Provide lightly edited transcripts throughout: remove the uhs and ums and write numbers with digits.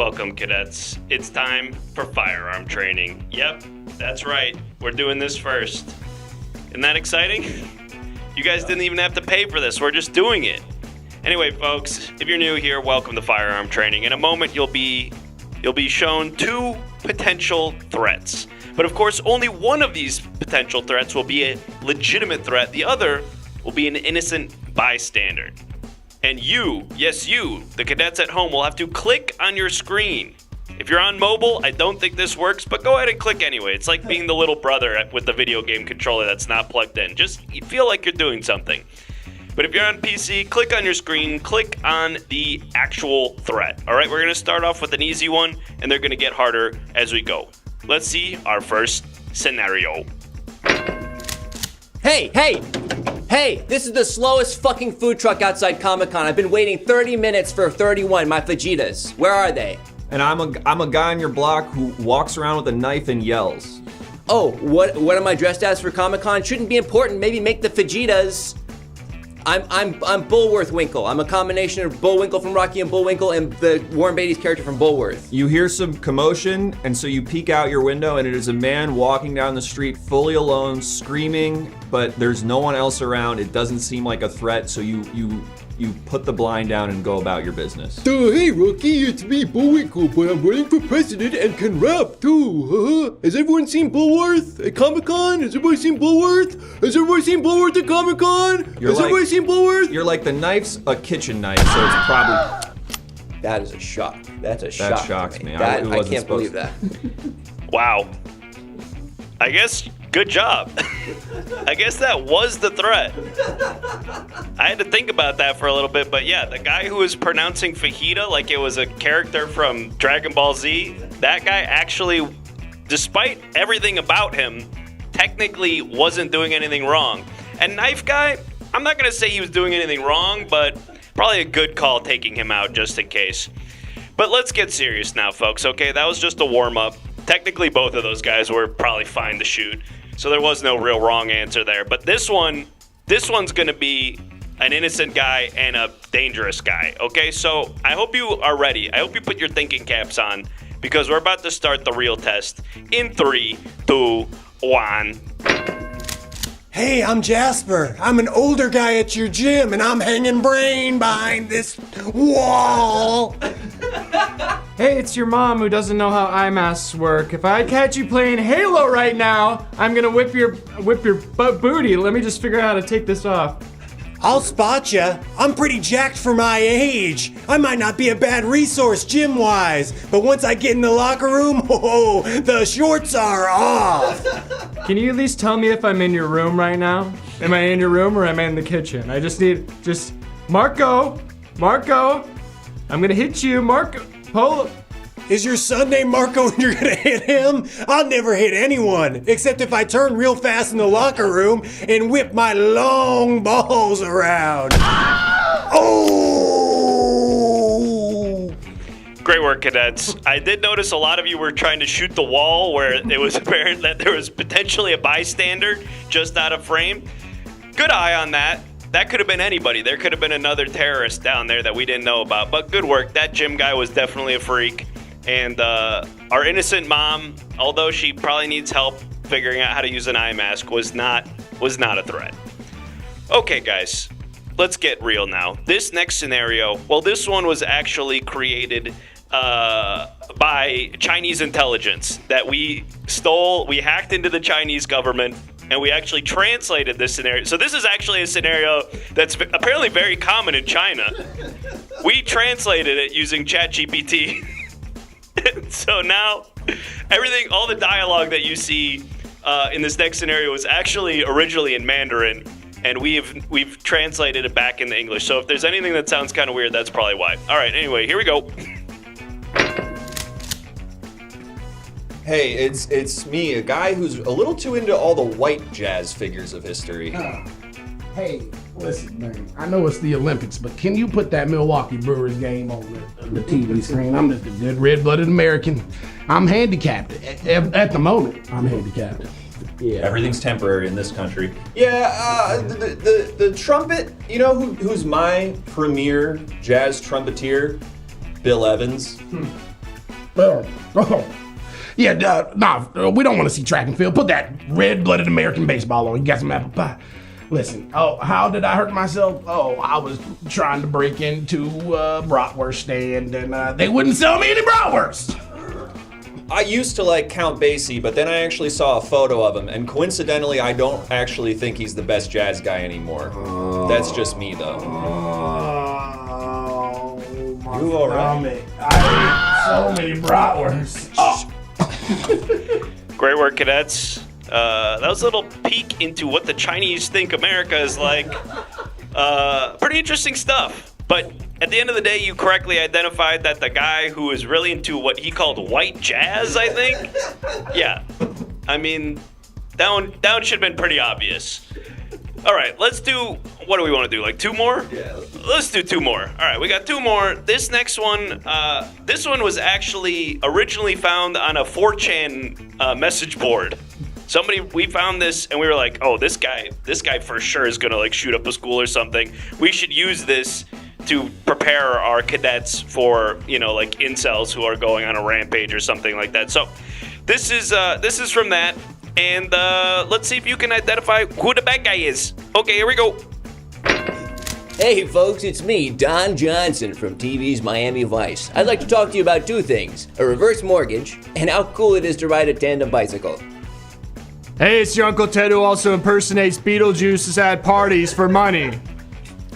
Welcome, cadets. It's time for firearm training. Yep, that's right. We're doing this first. Isn't that exciting? You guys didn't even have to pay for this. We're just doing it. Anyway, folks, if you're new here, welcome to firearm training. In a moment, you'll be shown two potential threats. But of course, only one of these potential threats will be a legitimate threat. The other will be an innocent bystander. And you, yes you, the cadets at home, will have to click on your screen. If you're on mobile, I don't think this works, but go ahead and click anyway. It's like being the little brother with the video game controller that's not plugged in. Just feel like you're doing something. But if you're on PC, click on your screen, click on the actual threat. All right, we're going to start off with an easy one, and they're going to get harder as we go. Let's see our first scenario. Hey, this is the slowest fucking food truck outside Comic-Con. I've been waiting 30 minutes for 31, my fajitas. Where are they? And I'm a guy on your block who walks around with a knife and yells. Oh, what am I dressed as for Comic-Con? Shouldn't be important. Maybe make the fajitas. I'm Bullworth-Winkle. I'm a combination of Bullwinkle from Rocky and Bullwinkle and the Warren Beatty's character from Bullworth. You hear some commotion, and so you peek out your window, and it is a man walking down the street fully alone, screaming, but there's no one else around. It doesn't seem like a threat, so you put the blind down and go about your business. Hey, Rocky, it's me, Bullwinkle, but I'm running for president and can rap, too. Has everyone seen Bullworth at Comic-Con? Has everybody seen Bullworth? Has everybody seen Bullworth at Comic-Con? Everybody seen Bullworth? You're like, the knife's a kitchen knife, so it's probably... That is a shock. That's a shock. That shocks me. I can't believe that. Wow. I guess, good job. I guess that was the threat. I had to think about that for a little bit, but yeah, the guy who was pronouncing fajita like it was a character from Dragon Ball Z, that guy actually, despite everything about him, technically wasn't doing anything wrong. And Knife Guy, I'm not going to say he was doing anything wrong, but probably a good call taking him out just in case. But let's get serious now, folks, okay? That was just a warm-up. Technically, both of those guys were probably fine to shoot, so there was no real wrong answer there. But this one's going to be an innocent guy and a dangerous guy, okay? So I hope you are ready. I hope you put your thinking caps on, because we're about to start the real test in 3, 2, 1. Hey, I'm Jasper. I'm an older guy at your gym, and I'm hanging brain behind this wall. Hey, it's your mom who doesn't know how eye masks work. If I catch you playing Halo right now, I'm gonna whip your booty. Let me just figure out how to take this off. I'll spot ya. I'm pretty jacked for my age. I might not be a bad resource gym-wise, but once I get in the locker room, the shorts are off. Can you at least tell me if I'm in your room right now? Am I in your room or am I in the kitchen? I just need, Marco, I'm gonna hit you, Marco, Polo. Is your son named Marco and you're gonna hit him? I'll never hit anyone, except if I turn real fast in the locker room and whip my long balls around. Oh! Great work, cadets. I did notice a lot of you were trying to shoot the wall where it was apparent that there was potentially a bystander just out of frame. Good eye on that. That could have been anybody. There could have been another terrorist down there that we didn't know about. But good work. That gym guy was definitely a freak. And our innocent mom, although she probably needs help figuring out how to use an eye mask, was not a threat. Okay, guys, let's get real now. This next scenario, well, this one was actually created by Chinese intelligence that we stole. We hacked into the Chinese government, and we actually translated this scenario. So this is actually a scenario that's apparently very common in China. We translated it using ChatGPT. So now, all the dialogue that you see in this next scenario was actually originally in Mandarin, and we've translated it back into English. So if there's anything that sounds kind of weird, that's probably why. All right, anyway, here we go. Hey, it's me, a guy who's a little too into all the white jazz figures of history. Hey, listen, man. I know it's the Olympics, but can you put that Milwaukee Brewers game on the TV screen? I'm just a good red-blooded American. I'm handicapped. At the moment, I'm handicapped. Yeah. Everything's temporary in this country. Yeah, the trumpet, you know who's my premier jazz trumpeter? Bill Evans. Yeah, we don't want to see track and field. Put that red-blooded American baseball on. You got some apple pie. Listen, how did I hurt myself? I was trying to break into a bratwurst stand, and they wouldn't sell me any bratwurst. I used to like Count Basie, but then I actually saw a photo of him, and coincidentally, I don't actually think he's the best jazz guy anymore. That's just me, though. You all right? I ate so many bratwursts. Great work, cadets. That was a little peek into what the Chinese think America is like. Pretty interesting stuff. But at the end of the day, you correctly identified that the guy who is really into what he called white jazz, I think. Yeah. I mean, that one should have been pretty obvious. All right, let's do, what do we want to do, like 2 more? Yeah. Let's do 2 more. All right, we got 2 more. This next one, this one was actually originally found on a 4chan message board. We found this and we were like, oh, this guy for sure is gonna like shoot up a school or something. We should use this to prepare our cadets for, like incels who are going on a rampage or something like that. So this is from that. And let's see if you can identify who the bad guy is. Okay, here we go. Hey folks, it's me, Don Johnson from TV's Miami Vice. I'd like to talk to you about 2 things, a reverse mortgage and how cool it is to ride a tandem bicycle. Hey, it's your Uncle Ted who also impersonates Beetlejuice at parties for money.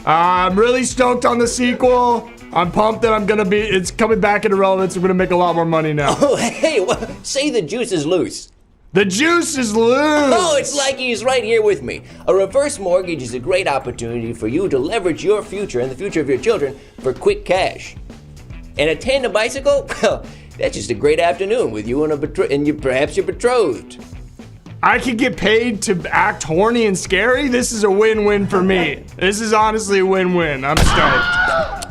I'm really stoked on the sequel. I'm pumped that it's coming back into relevance. I'm gonna make a lot more money now. Oh, hey, say the juice is loose. The juice is loose! Oh, it's like he's right here with me. A reverse mortgage is a great opportunity for you to leverage your future and the future of your children for quick cash. And a tandem bicycle? Well, that's just a great afternoon with you and perhaps your betrothed. I could get paid to act horny and scary? This is a win-win for me. This is honestly a win-win. I'm stoked.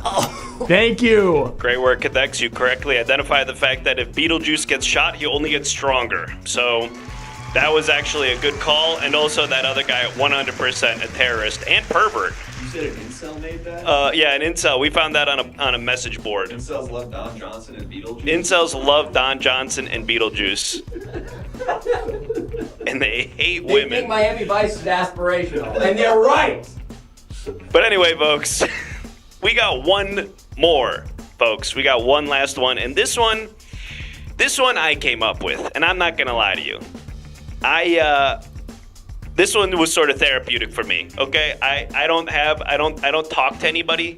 Thank you. Great work, Cadex. You correctly identified the fact that if Beetlejuice gets shot, he only gets stronger. So that was actually a good call. And also that other guy, 100% a terrorist and pervert. You said an incel made that? Yeah, an incel. We found that on a message board. Incels love Don Johnson and Beetlejuice? Incels love Don Johnson and Beetlejuice. And they hate women. They think Miami Vice is aspirational. And they're right! But anyway, folks, we got 1 more, folks. We got 1 last one. And this one I came up with. And I'm not going to lie to you. This one was sort of therapeutic for me, okay? I don't talk to anybody.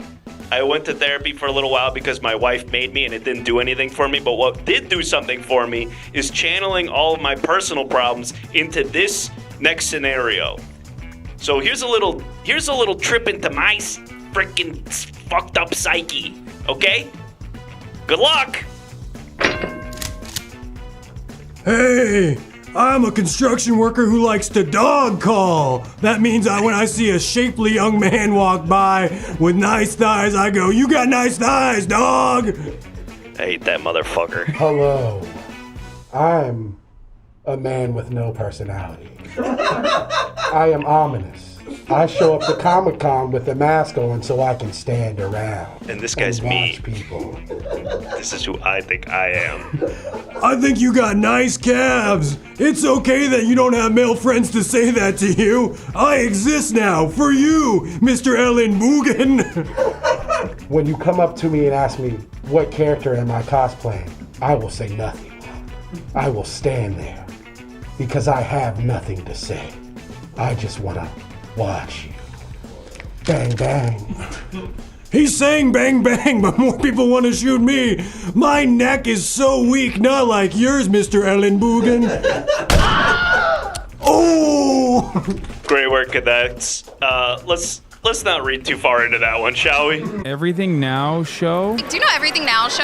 I went to therapy for a little while because my wife made me and it didn't do anything for me. But what did do something for me is channeling all of my personal problems into this next scenario. So here's a little trip into my freaking fucked up psyche, okay? Good luck! Hey, I'm a construction worker who likes to dog call. That means when I see a shapely young man walk by with nice thighs, I go, "You got nice thighs, dog." I hate that motherfucker. Hello, I'm a man with no personality. I am ominous. I show up to Comic-Con with a mask on so I can stand around. And this guy's me. People. This is who I think I am. I think you got nice calves. It's okay that you don't have male friends to say that to you. I exist now for you, Mr. Ellen Boogan. When you come up to me and ask me what character am I cosplaying, I will say nothing. I will stand there because I have nothing to say. I just want to watch you. Bang, bang. He's saying bang bang, but more people want to shoot me. My neck is so weak, not like yours, Mr. Ellen Boogan. Oh! Great work, cadets. Let's not read too far into that one, shall we? Everything Now Show? Do you know Everything Now Show?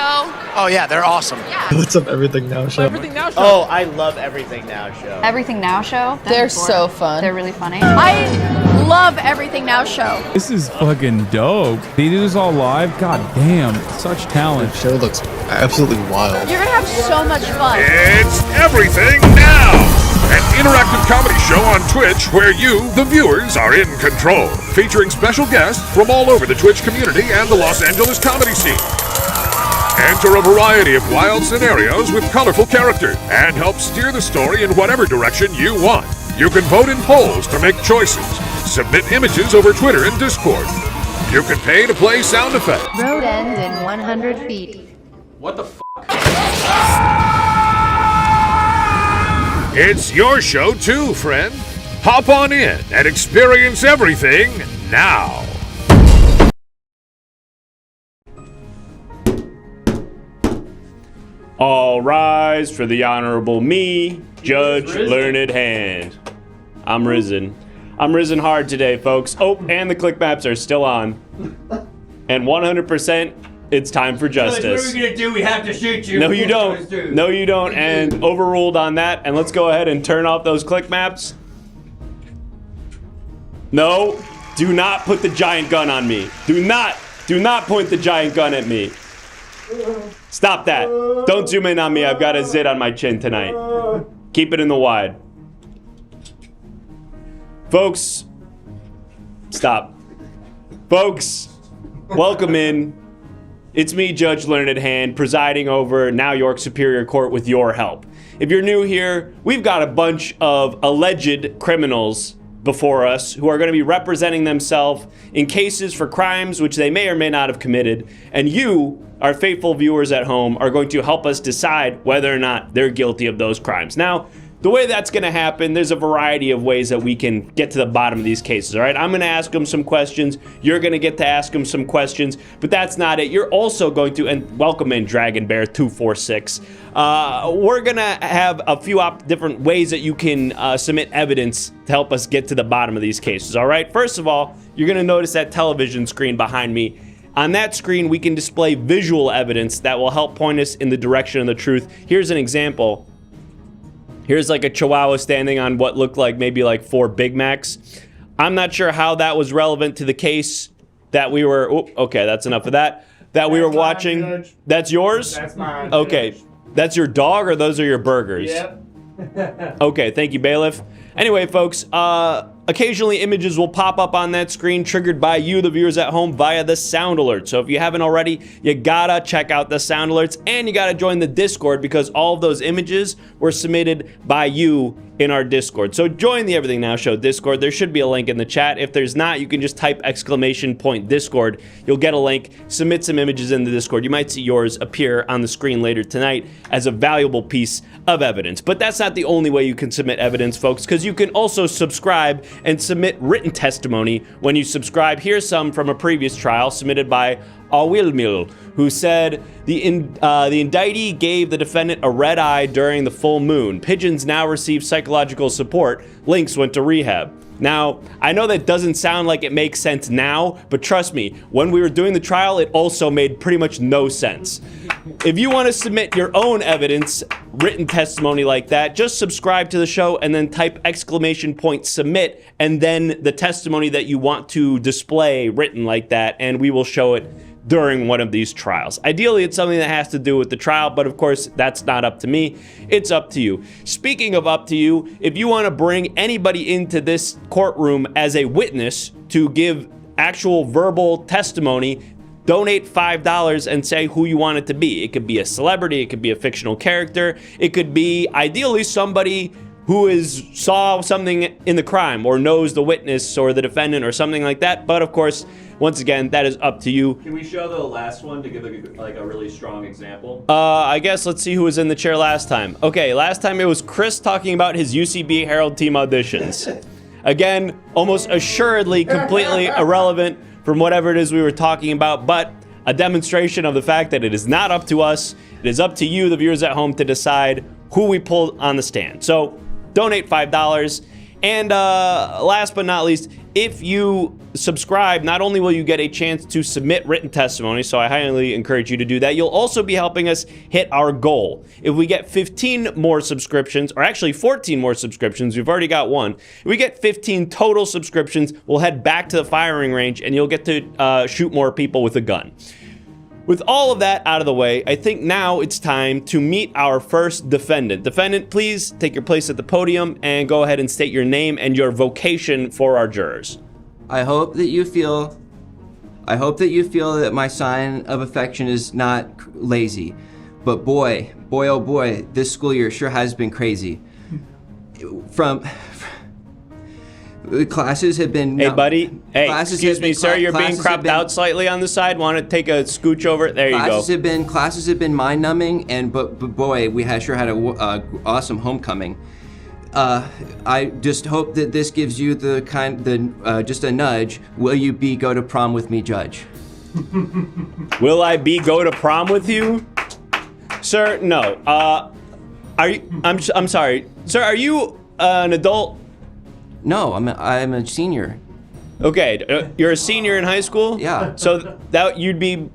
Oh yeah, they're awesome. Yeah. What's up, Everything Now Show? Everything Now Show. Oh, I love Everything Now Show. Everything Now Show? They're so fun. They're really funny. I love Everything Now Show. This is fucking dope. They do this all live? God damn, such talent. The show looks absolutely wild. You're gonna have so much fun. It's Everything Now! An interactive comedy show on Twitch where you, the viewers, are in control. Featuring special guests from all over the Twitch community and the Los Angeles comedy scene. Enter a variety of wild scenarios with colorful characters and help steer the story in whatever direction you want. You can vote in polls to make choices, submit images over Twitter and Discord. You can pay to play sound effects. Road ends in 100 feet. What the f? It's your show too, friend. Hop on in and experience everything now. All rise for the Honorable me, Judge Learned Hand. I'm risen. I'm risen hard today, folks. Oh, and the click maps are still on. And 100%, it's time for justice. What are we gonna do? We have to shoot you. No, you don't. No, you don't. And overruled on that. And let's go ahead and turn off those click maps. No, do not put the giant gun on me. Do not point the giant gun at me. Stop that. Don't zoom in on me. I've got a zit on my chin tonight. Keep it in the wide. Folks, stop. Folks, welcome in. It's me, Judge Leonard Hand, presiding over Now York Superior Court with your help. If you're new here, we've got a bunch of alleged criminals before us who are going to be representing themselves in cases for crimes which they may or may not have committed. And you, our faithful viewers at home, are going to help us decide whether or not they're guilty of those crimes. Now, the way that's going to happen, there's a variety of ways that we can get to the bottom of these cases, all right? I'm going to ask them some questions. You're going to get to ask them some questions, but that's not it. You're also going to, and welcome in Dragon Bear 246. We're going to have a few different ways that you can submit evidence to help us get to the bottom of these cases, all right? First of all, you're going to notice that television screen behind me. On that screen, we can display visual evidence that will help point us in the direction of the truth. Here's an example. Here's like a Chihuahua standing on what looked like maybe like 4 Big Macs. I'm not sure how that was relevant to the case that we were, okay, that's enough of that. That we were watching. Judge. That's yours? That's mine. Okay, Judge. That's your dog or those are your burgers? Yep. Okay, thank you, bailiff. Anyway, folks, occasionally images will pop up on that screen triggered by you, the viewers at home, via the sound alert. So if you haven't already, you gotta check out the sound alerts and you gotta join the Discord because all of those images were submitted by you in our Discord. So join the Everything Now Show Discord. There should be a link in the chat. If there's not, you can just type !Discord. You'll get a link, submit some images in the Discord. You might see yours appear on the screen later tonight as a valuable piece of evidence. But that's not the only way you can submit evidence, folks, because you can also subscribe and submit written testimony when you subscribe. Here's some from a previous trial submitted by Awilmil, who said the indictee gave the defendant a red eye during the full moon. Pigeons now receive psychological support. Lynx went to rehab. Now, I know that doesn't sound like it makes sense now, but trust me, when we were doing the trial, it also made pretty much no sense. If you want to submit your own evidence, written testimony like that, just subscribe to the show and then type !submit and then the testimony that you want to display written like that, and we will show it during one of these trials. Ideally, it's something that has to do with the trial, but of course, that's not up to me. It's up to you. Speaking of up to you, if you want to bring anybody into this courtroom as a witness to give actual verbal testimony, donate $5 and say who you want it to be. It could be a celebrity, it could be a fictional character, it could be ideally somebody who saw something in the crime or knows the witness or the defendant or something like that. But of course, once again, that is up to you. Can we show the last one to give a really strong example? I guess let's see who was in the chair last time. Okay, last time it was Chris talking about his UCB Herald team auditions. Again, almost assuredly completely irrelevant from whatever it is we were talking about, but a demonstration of the fact that it is not up to us. It is up to you, the viewers at home, to decide who we pull on the stand. So donate $5. And last but not least, if you subscribe, not only will you get a chance to submit written testimony, so I highly encourage you to do that, you'll also be helping us hit our goal. If we get 15 more subscriptions, or actually 14 more subscriptions, we've already got one. If we get 15 total subscriptions, we'll head back to the firing range and you'll get to shoot more people with a gun. With all of that out of the way, I think now it's time to meet our first defendant. Defendant, please take your place at the podium and go ahead and state your name and your vocation for our jurors. I hope that you feel I hope that you feel that my sign of affection is not lazy. But boy, oh boy, this school year sure has been crazy. Classes have been... Hey, buddy. Hey, excuse me, sir. You're being cropped out slightly on the side. Want to take a scooch over? There you go. Classes have been mind-numbing, but boy, we sure had a awesome homecoming. I just hope that this gives you just a nudge. Will you go to prom with me, Judge? Will I go to prom with you? Sir, no. Are you? I'm sorry, sir. Are you an adult? No, I'm a senior. Okay, you're a senior in high school? Yeah. So that you'd be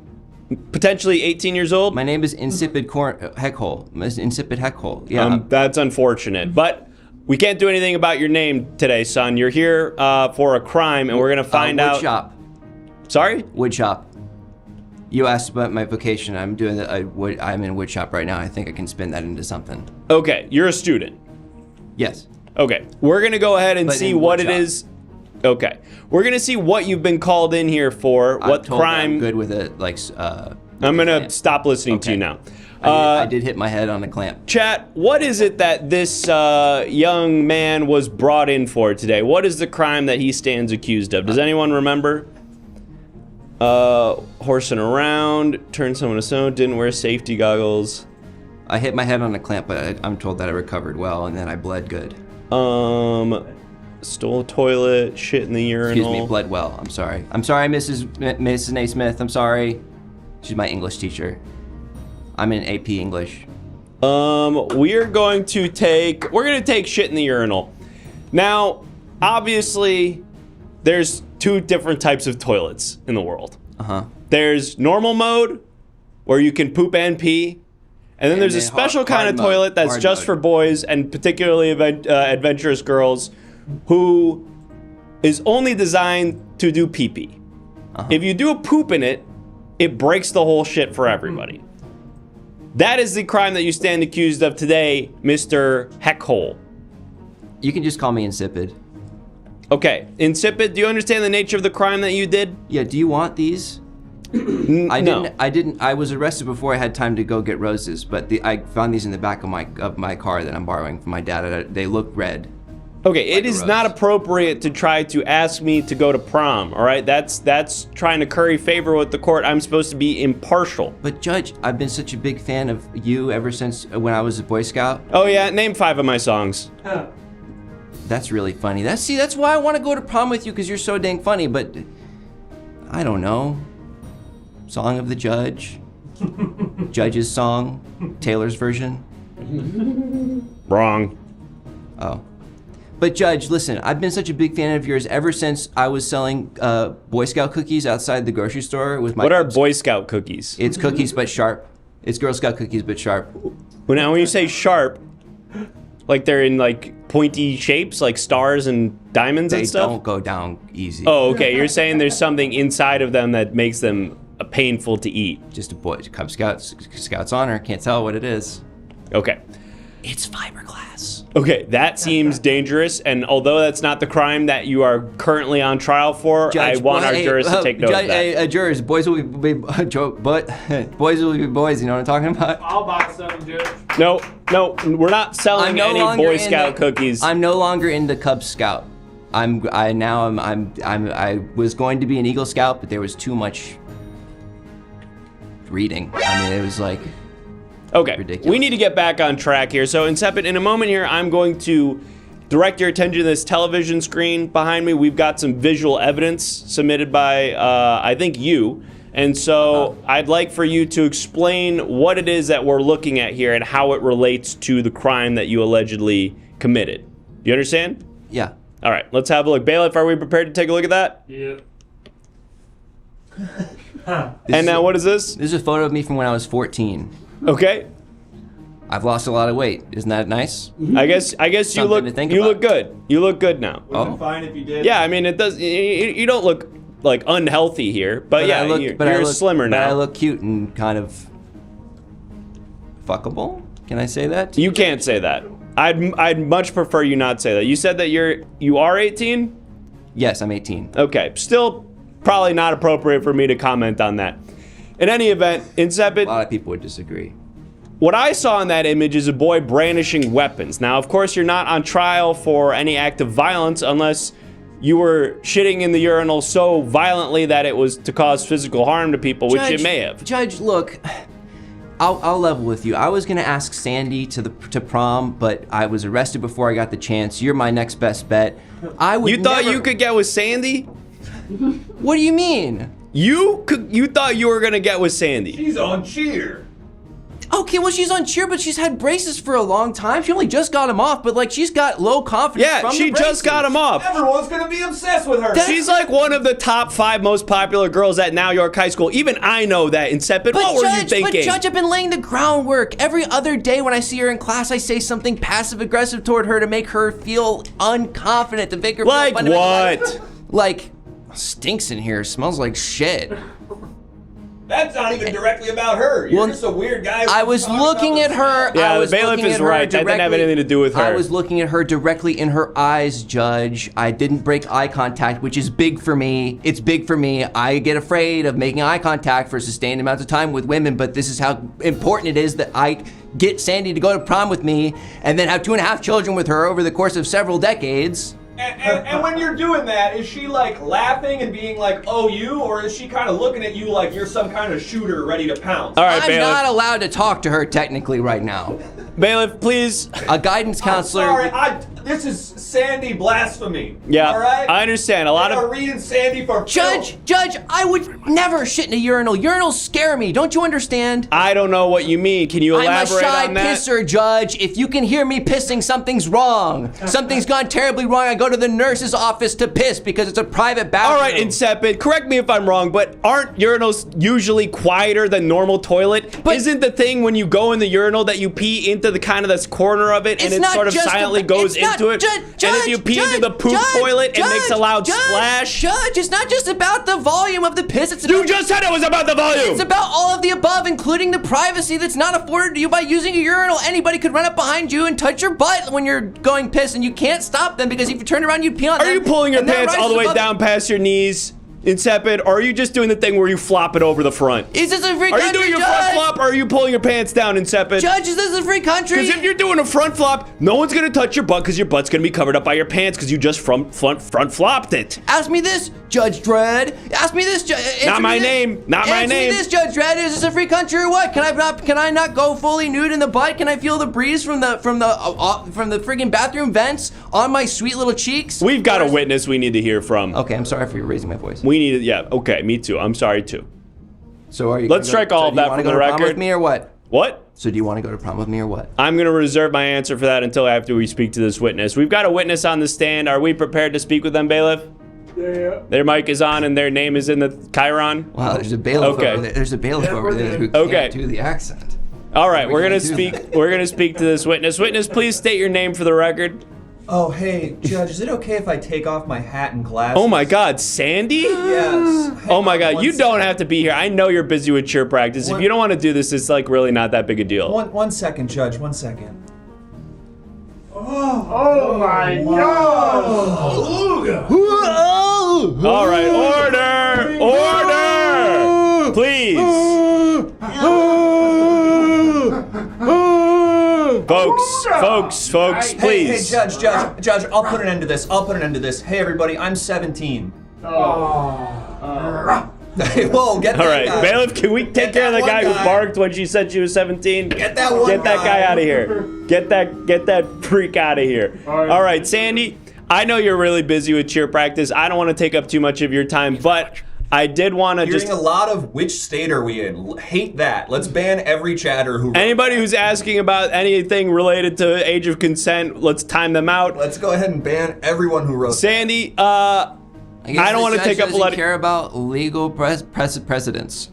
potentially 18 years old? My name is Insipid Heckhole. Insipid Heckhole. Yeah. That's unfortunate, but we can't do anything about your name today, son. You're here for a crime, and we're gonna find out. Wood shop. Sorry? Wood shop. You asked about my vocation. I'm doing I'm in wood shop right now. I think I can spin that into something. Okay, you're a student. Yes. Okay, we're gonna go ahead and see what it is. Okay, we're gonna see what you've been called in here for. What crime? I'm good with it. I'm gonna stop listening to you now. I did hit my head on a clamp. Chat, what is it that this young man was brought in for today? What is the crime that he stands accused of? Does anyone remember? Horsing around, turned someone to stone, didn't wear safety goggles. I hit my head on a clamp, but I'm told that I recovered well, and then I bled good. Stole a toilet, shit in the urinal. Excuse me, bled well. I'm sorry. I'm sorry, Mrs. Naismith. I'm sorry. She's my English teacher. I'm in AP English. We're gonna take shit in the urinal. Now, obviously, there's two different types of toilets in the world. There's normal mode, where you can poop and pee. And then there's a special kind of toilet that's just for boys, and particularly adventurous girls, who is only designed to do pee-pee. If you do a poop in it, it breaks the whole shit for everybody. That is the crime that you stand accused of today, Mr. Heckhole. You can just call me Insipid. Okay, Insipid, do you understand the nature of the crime that you did? Yeah, do you want these? I was arrested before I had time to go get roses, but I found these in the back of my car that I'm borrowing from my dad. They look red. Okay, it is not appropriate to try to ask me to go to prom, all right? That's trying to curry favor with the court. I'm supposed to be impartial. But Judge, I've been such a big fan of you ever since when I was a Boy Scout. Oh yeah, name 5 of my songs. That's really funny. That's why I want to go to prom with you, because you're so dang funny, but I don't know. Song of the Judge. Judge's song. Taylor's version. Wrong. Oh. But Judge, listen, I've been such a big fan of yours ever since I was selling Boy Scout cookies outside the grocery store with my... What are Boy Scout cookies? It's cookies but sharp. It's Girl Scout cookies but sharp. Well, now when you say sharp, like they're in like pointy shapes, like stars and diamonds and stuff? They don't go down easy. Oh, okay. You're saying there's something inside of them that makes them painful to eat. Just a Cub Scout's honor. Can't tell what it is. Okay. It's fiberglass. Okay, that seems dangerous, and although that's not the crime that you are currently on trial for, Judge, I want our jurors to take note of that. Jurors, boys will be boys will be boys. You know what I'm talking about? I'll buy some, Judge. No, we're not selling any Boy Scout cookies. I'm no longer in the Cub Scout. I was going to be an Eagle Scout, but there was too much reading. I mean, it was like... Okay, ridiculous. We need to get back on track here. So, Insepid, in a moment here, I'm going to direct your attention to this television screen behind me. We've got some visual evidence submitted by, I think, you. And so I'd like for you to explain what it is that we're looking at here and how it relates to the crime that you allegedly committed. Do you understand? Yeah. All right, let's have a look. Bailiff, are we prepared to take a look at that? Yeah. And now, what is this? This is a photo of me from when I was 14. Okay. I've lost a lot of weight. Isn't that nice? I guess you look good. You look good now. Would be fine if you did. Yeah, I mean, it does. You don't look like unhealthy here, but yeah, you're slimmer now. But I look cute and kind of fuckable. Can I say that? You can't say that. I'd much prefer you not say that. You said that you are 18? Yes, I'm 18. Okay, still probably not appropriate for me to comment on that. In any event, Insipid, A lot of people would disagree. what I saw in that image is a boy brandishing weapons. Now, of course, you're not on trial for any act of violence unless you were shitting in the urinal so violently that it was to cause physical harm to people, which it may have. Judge, look, I'll level with you. I was gonna ask Sandy to prom, but I was arrested before I got the chance. You're my next best bet. You thought you could get with Sandy? What do you mean? You thought you were gonna get with Sandy? She's on cheer. Okay, well, she's on cheer, but she's had braces for a long time. She only just got them off, but like she's got low confidence. Yeah, from she the braces. just got them off. Everyone's gonna be obsessed with her. She's like one of the top 5 most popular girls at Now York High School. Even I know that, Insipid. What were you thinking? But Judge, I've been laying the groundwork. Every other day when I see her in class, I say something passive-aggressive toward her to make her feel unconfident, to make her feel like what? Like, stinks in here. Smells like shit. That's not even directly about her. You're just a weird guy. I was looking at her. Yeah, the bailiff is right. That didn't have anything to do with her. I was looking at her directly in her eyes, Judge. I didn't break eye contact, which is big for me. It's big for me. I get afraid of making eye contact for sustained amounts of time with women, but this is how important it is that I get Sandy to go to prom with me and then have 2.5 children with her over the course of several decades. And when you're doing that, is she like laughing and being like, oh, you? Or is she kind of looking at you like you're some kind of shooter ready to pounce? All right, I'm bailiff. not allowed to talk to her technically right now. Bailiff, please. A guidance counselor. I'm sorry, this is Sandy blasphemy. Yeah, all right? I understand. A lot of reading Sandy for Judge, I would never shit in a urinal. Urinals scare me. Don't you understand? I don't know what you mean. Can you elaborate I'm a shy on that? pisser, Judge. If you can hear me pissing, something's wrong. Something's gone terribly wrong. I go to the nurse's office to piss because it's a private bathroom. All right, Insipid, correct me if I'm wrong, but aren't urinals usually quieter than normal toilet? But isn't the thing when you go in the urinal that you pee into the kind of this corner of it and it sort of silently goes into it? Judge, and if you pee into the poop toilet, it makes a loud splash? Judge, it's not just about the volume of the piss. It's You just said it was about the volume! It's about all of the above, including the privacy that's not afforded to you by using a urinal. Anybody could run up behind you and touch your butt when you're going piss, and you can't stop them because if you turn around, you'd pee on them. Are you pulling your and that pants all rises the way above down past your knees, Insipid, or are you just doing the thing where you flop it over the front? Is this a free country, country, Are you doing your Judge? front flop, or are you pulling your pants down, Insipid? Judge, is this a free country? Because if you're doing a front flop, no one's gonna touch your butt because your butt's gonna be covered up by your pants because you just front flopped it. Ask me this, Judge Dredd. Ask me this, Not my name. Not my Answer name. me this, Judge Dredd. Is this a free country or what? Can I not go fully nude in the butt? Can I feel the breeze from the friggin' bathroom vents on my sweet little cheeks? We've got a witness we need to hear from. Okay, I'm sorry for raising my voice. We need it. Yeah. Okay. Me too. I'm sorry too. So are you? Let's strike all of that from the Do you want to go to prom record. with me or what? What? So do you want to go to prom with me or what? I'm going to reserve my answer for that until after we speak to this witness. We've got a witness on the stand. Are we prepared to speak with them, bailiff? Yeah. Their mic is on and their name is in the chyron? Wow, there's a bailiff Okay. over there. There's a bailiff over there who can't do the accent. All right, we're gonna going to speak. We're going to speak to this witness. Witness, please state your name for the record. Oh, hey, Judge, is it okay if I take off my hat and glasses? Oh my God, Sandy? Yes. Oh my God, you don't have to be here. I know you're busy with cheer practice. If you don't want to do this, it's like really not that big a deal. One second, Judge, 1 second. Oh my God! All right, order! Order! Please! Folks, please. Hey, Judge, I'll put an end to this. Hey, everybody, I'm 17. Whoa, get that All right, guy. bailiff, can we take care of the guy who barked when she said she was 17? Get that one Get that guy out of here. Get that freak out of here. All right, Sandy, I know you're really busy with cheer practice. I don't want to take up too much of your time, but I did want to Hearing a lot of which state are we in? Hate that. Let's ban every chatter who... Anybody who's asking about anything related to age of consent, let's time them out. Let's go ahead and ban everyone who wrote Sandy, I don't want to take up a lot of... care about legal precedents.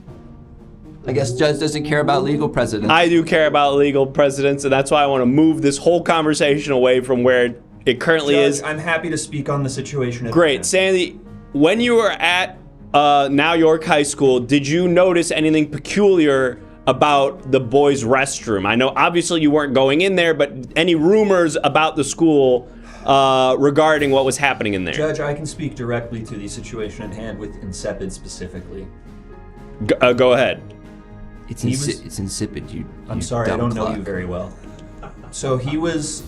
I guess Judge doesn't care about legal precedents. I do care about legal precedents, and that's why I want to move this whole conversation away from where it currently Judge, is. I'm happy to speak on the situation. Great. Sandy, when you were at Now York High School, did you notice anything peculiar about the boys' restroom? I know obviously you weren't going in there, but any rumors about the school regarding what was happening in there? Judge, I can speak directly to the situation at hand with Insipid specifically. Go ahead. It's insipid. I'm sorry, I don't know you very well. So he was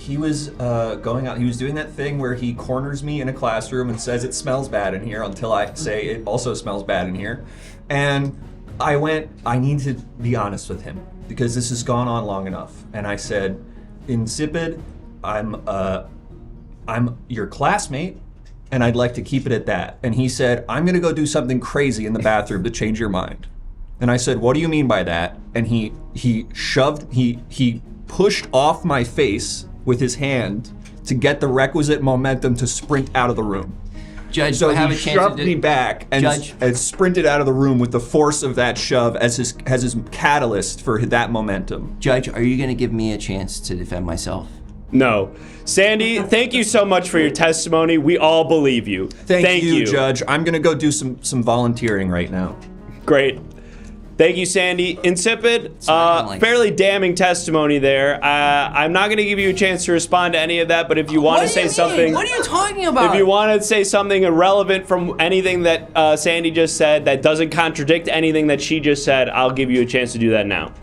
going out. He was doing that thing where he corners me in a classroom and says it smells bad in here until I say it also smells bad in here. And I need to be honest with him because this has gone on long enough. And I said, Insipid, I'm your classmate, and I'd like to keep it at that. And he said, I'm gonna go do something crazy in the bathroom to change your mind. And I said, what do you mean by that? And he pushed off my face with his hand to get the requisite momentum to sprint out of the room. Judge, so do I have he a chance shoved to me back and sprinted out of the room with the force of that shove as his catalyst for that momentum. Judge, are you going to give me a chance to defend myself? No. Sandy, thank you so much for your testimony. We all believe you. Thank you, Judge. I'm going to go do some volunteering right now. Great. Thank you, Sandy. Insipid, fairly damning testimony there. I'm not going to give you a chance to respond to any of that, but if you want to say something... What are you talking about? If you want to say something irrelevant from anything that Sandy just said that doesn't contradict anything that she just said, I'll give you a chance to do that now.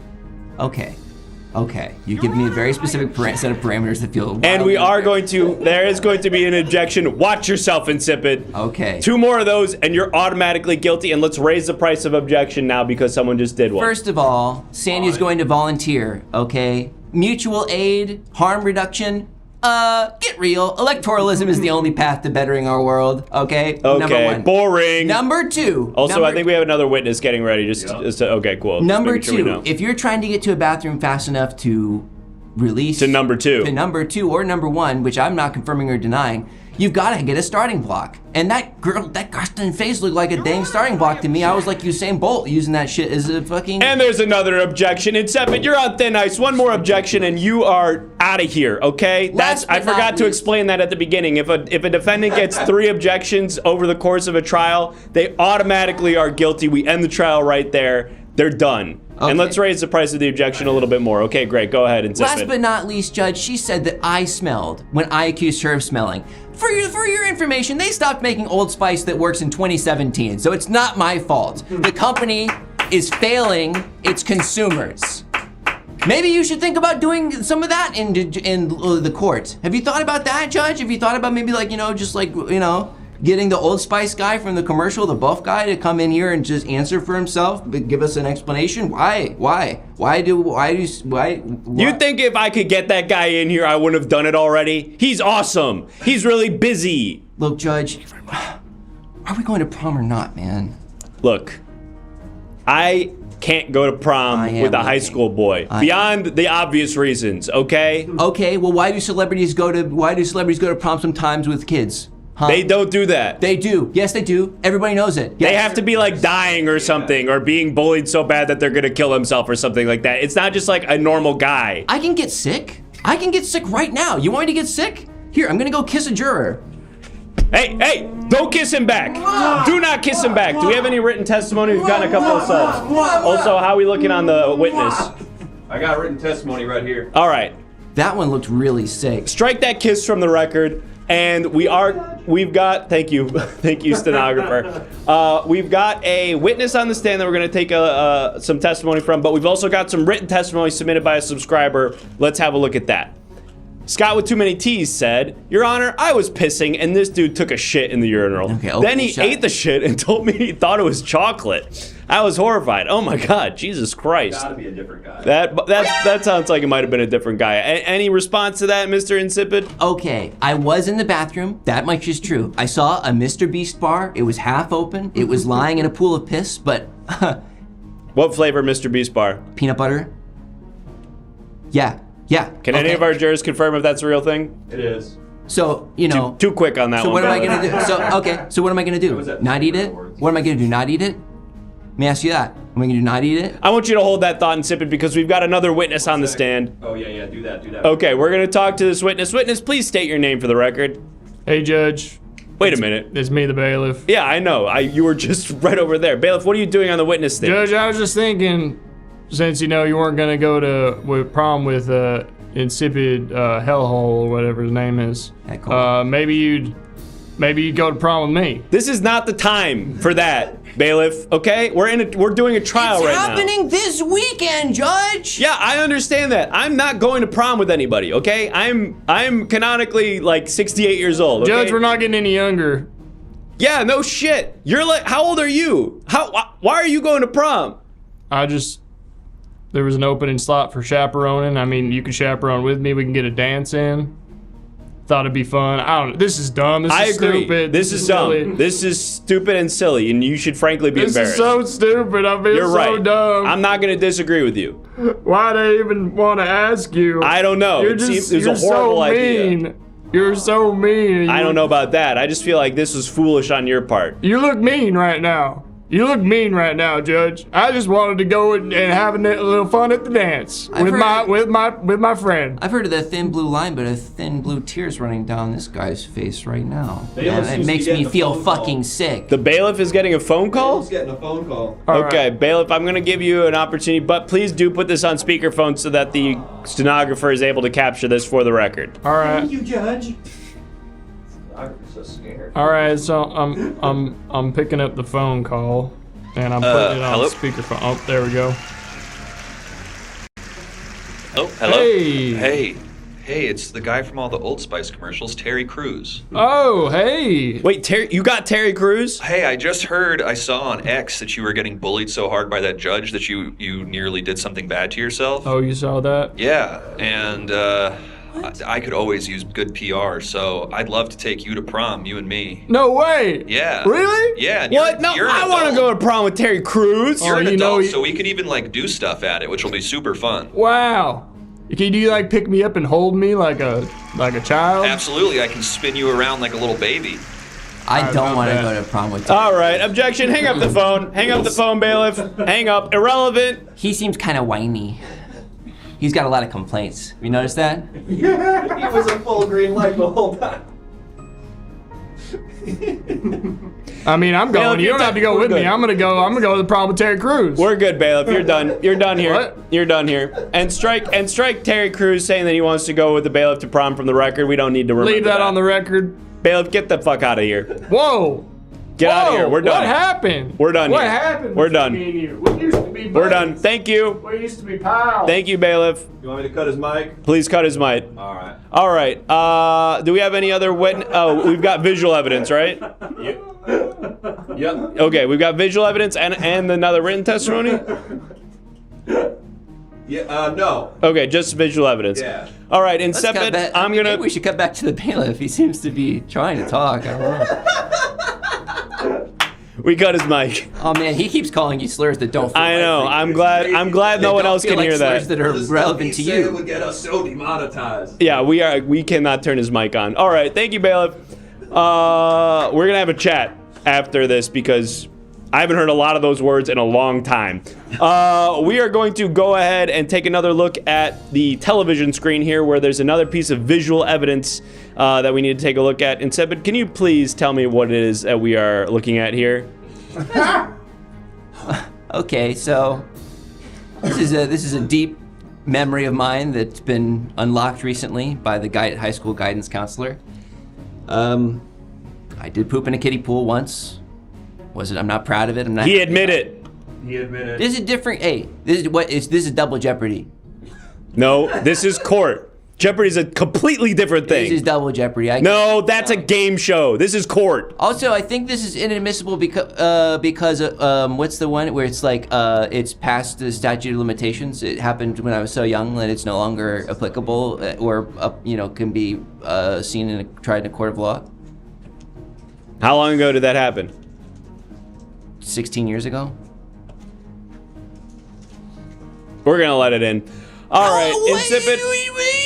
Okay. You give me a very specific set of parameters that feel... And we are there is going to be an objection. Watch yourself, Insipid. Okay. 2 more of those, and you're automatically guilty, and let's raise the price of objection now because someone just did one. First of all, Sandy's going to volunteer, okay? Mutual aid, harm reduction, get real. Electoralism is the only path to bettering our world, okay? Okay, Number 1. Boring. Number 2. Also, I think we have another witness getting ready. Okay, cool. Number 2, if you're trying to get to a bathroom fast enough to release... To number 2. To number 2 or number 1, which I'm not confirming or denying, you've got to get a starting block. And that gosh-dang face looked like a dang starting block to me. I was like Usain Bolt using that shit as a fucking... And there's another objection. Insipid, you're on thin ice. One more objection and you are out of here, okay? I forgot to explain that at the beginning. If a defendant gets 3 objections over the course of a trial, they automatically are guilty. We end the trial right there. They're done. Okay. And let's raise the price of the objection a little bit more. Okay, great. Go ahead, Insipid. Last but not least, Judge, she said that I smelled when I accused her of smelling. For your information, they stopped making Old Spice that works in 2017, so it's not my fault. The company is failing its consumers. Maybe you should think about doing some of that in the court. Have you thought about that, Judge? Have you thought about maybe getting the Old Spice guy from the commercial, the buff guy, to come in here and just answer for himself, but give us an explanation? Why? You think if I could get that guy in here, I wouldn't have done it already? He's awesome. He's really busy. Look, Judge, are we going to prom or not, man? Look, I can't go to prom with a high school boy beyond the obvious reasons, okay? Okay, well, why do celebrities go to prom sometimes with kids? Huh? They don't do that. They do. Yes, they do. Everybody knows it. Yes. They have to be like dying or something or being bullied so bad that they're gonna kill themselves or something like that. It's not just like a normal guy. I can get sick. I can get sick right now. You want me to get sick? Here, I'm gonna go kiss a juror. Hey, don't kiss him back. Do not kiss him back. Do we have any written testimony? We've gotten a couple of subs. Also, how are we looking on the witness? I got written testimony right here. All right. That one looked really sick. Strike that kiss from the record. And we've got, thank you stenographer. We've got a witness on the stand that we're gonna take some testimony from, but we've also got some written testimony submitted by a subscriber. Let's have a look at that. Scott with too many T's said, Your Honor, I was pissing and this dude took a shit in the urinal. Okay, then he ate the shit and told me he thought it was chocolate. I was horrified. Oh my God, Jesus Christ. Gotta be a different guy. That sounds like it might have been a different guy. Any response to that, Mr. Insipid? Okay, I was in the bathroom. That much is true. I saw a Mr. Beast bar. It was half open. It was lying in a pool of piss, but... What flavor Mr. Beast bar? Peanut butter. Yeah. Can any of our jurors confirm if that's a real thing? It is. So, you know... Too quick on that one. So what am I going to do? So what am I going to do? Not eat it? What am I going to do? Not eat it? Let me ask you that. Am I going to do not eat it? I want you to hold that thought, Insipid, because we've got another witness on the stand. Oh, yeah, do that. Okay, we're going to talk to this witness. Witness, please state your name for the record. Hey, Judge. Wait a minute. It's me, the bailiff. Yeah, I know. You were just right over there. Bailiff, what are you doing on the witness stand? Judge, I was just thinking, since you weren't gonna go to prom with insipid hellhole or whatever his name is, maybe you'd go to prom with me. This is not the time for that, bailiff. Okay, we're doing a trial right now. It's happening this weekend, Judge. Yeah, I understand that. I'm not going to prom with anybody. Okay, I'm canonically like 68 years old. Okay? Judge, we're not getting any younger. Yeah, no shit. You're like, how old are you? Why are you going to prom? There was an opening slot for chaperoning. I mean, you can chaperone with me. We can get a dance in. Thought it'd be fun. I don't know. This is dumb. This is agree. Stupid. This is dumb. silly. This is stupid and silly, and you should frankly be embarrassed. This is so stupid. I feel You're so right. dumb. I'm not going to disagree with you. Why'd I even want to ask you? I don't know. You're It was a horrible idea. You're so mean. I don't know about that. I just feel like this was foolish on your part. You look mean right now. You look mean right now, Judge. I just wanted to go and have a little fun at the dance with my friend. I've heard of the thin blue line, but a thin blue tear's running down this guy's face right now. And it makes me feel fucking sick. The bailiff is getting a phone call? He's getting a phone call. Okay, bailiff, I'm going to give you an opportunity, but please do put this on speakerphone so that the stenographer is able to capture this for the record. All right. Thank you, Judge. I'm so scared. All right, so I'm picking up the phone call, and I'm putting it on hello? speakerphone. Oh, there we go. Oh, hello. Hey. Hey, it's the guy from all the Old Spice commercials, Terry Crews. Oh, hey. Wait, Terry, you got Terry Crews? Hey, I just heard, I saw on X that you were getting bullied so hard by that judge that you nearly did something bad to yourself. Oh, you saw that? Yeah, and I could always use good PR, so I'd love to take you to prom, you and me. No way. Yeah. Really? Yeah. What? No, I want to go to prom with Terry Crews. You're an adult, so we could even do stuff at it, which will be super fun. Wow. Can you pick me up and hold me like a child? Absolutely, I can spin you around like a little baby. I don't want to go to prom with you. All right, objection. Hang up the phone. Hang up the phone, bailiff. Hang up. Irrelevant. He seems kind of whiny. He's got a lot of complaints. You notice that? He was a full green light the whole time. I mean, I'm going. You don't have to go with me. I'm gonna go to the prom with Terry Crews. We're good, bailiff. You're done. You're done here. What? You're done here. And strike Terry Crews saying that he wants to go with the bailiff to prom from the record. We don't need to remember Leave that on the record. Bailiff, get the fuck out of here. Whoa. Get out of here. We're done. What happened? We're done What here. happened? We're done. between you? We used to be buddies. We're done. Thank you. We used to be pals. Thank you, bailiff. You want me to cut his mic? Please cut his mic. All right. All right. Do we have any other witness? Oh, we've got visual evidence, right? Yep. Okay, we've got visual evidence and another written testimony? Yeah. No. Okay, just visual evidence. Yeah. All right, Let's cut Incepted, back- I'm gonna. Maybe we should cut back to the bailiff. He seems to be trying to talk. I don't know. We cut his mic. Oh man, he keeps calling you slurs that don't. Feel I know. like I'm glad no one else can hear slurs that. that are relevant to It you. would get us so demonetized. Yeah, we cannot turn his mic on. All right, thank you, bailiff. We're gonna have a chat after this because I haven't heard a lot of those words in a long time. We are going to go ahead and take another look at the television screen here where there's another piece of visual evidence that we need to take a look at. Instead, can you please tell me what it is that we are looking at here? Okay, so this is a deep memory of mine that's been unlocked recently by the high school guidance counselor. I did poop in a kiddie pool once. I'm not proud of it. He admitted. This is different. Hey, this is double jeopardy. No, this is court. Jeopardy is a completely different thing. This is double jeopardy. No, that's a game show. This is court. Also, I think this is inadmissible because what's the one where it's it's past the statute of limitations? It happened when I was so young that it's no longer applicable or can be seen tried in a court of law. How long ago did that happen? 16 years ago. We're gonna let it in. All right, Insipid.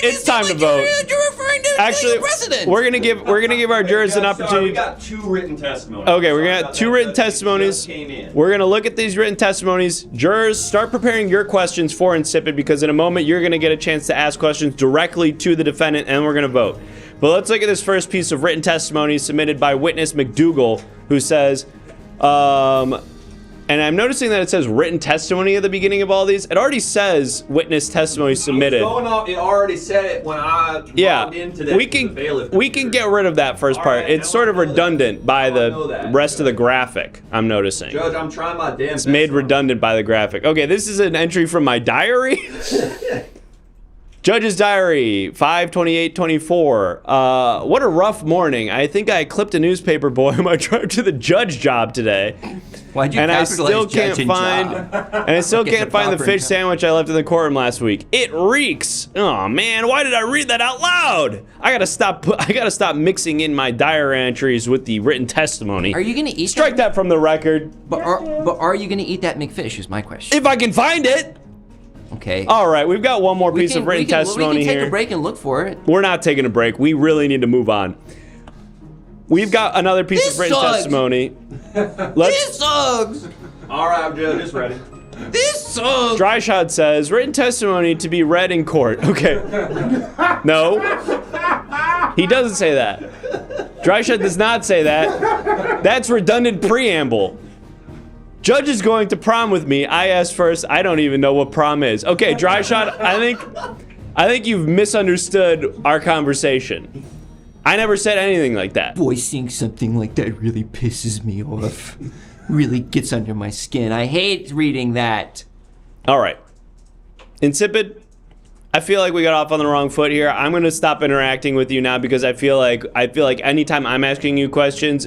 It's time to vote. Actually, we're gonna give our jurors an opportunity. We got 2 written testimonies. Okay, we're gonna have 2 written testimonies. We're gonna look at these written testimonies. Jurors, start preparing your questions for Insipid because in a moment you're gonna get a chance to ask questions directly to the defendant, and we're gonna vote. But let's look at this first piece of written testimony submitted by witness McDougal, who says, And I'm noticing that it says written testimony at the beginning of all these. It already says witness testimony submitted. It already said it when I logged in today. We can get rid of that first part. It's sort of redundant by the rest of the graphic, I'm noticing. Judge, I'm trying my damn It's made redundant by the graphic. Okay, this is an entry from my diary. Judge's diary, 5/28/24. What a rough morning. I think I clipped a newspaper boy on my drive to the judge job today. Why'd you and I capitalize still judge can't and find job? and I still Get can't the find the proper fish sandwich I left in the courtroom last week. It reeks. Oh man, why did I read that out loud? I gotta stop mixing in my diary entries with the written testimony. Are you gonna eat? Strike that from the record. But are you gonna eat that McFish? Is my question. If I can find it. Okay. All right, we've got one more piece of written testimony we can take here. a break and look for it. We're not taking a break. We really need to move on. We've got another piece of written testimony. This sucks. All right, I'm just ready. This sucks. Dry Shot says written testimony to be read in court. Okay. No. He doesn't say that. Dry Shot does not say that. That's redundant preamble. Judge is going to prom with me. I asked first. I don't even know what prom is. Okay, Dry Shot, I think you've misunderstood our conversation. I never said anything like that. Voicing something like that really pisses me off. Really gets under my skin. I hate reading that. All right. Insipid, I feel like we got off on the wrong foot here. I'm going to stop interacting with you now because I feel like anytime I'm asking you questions,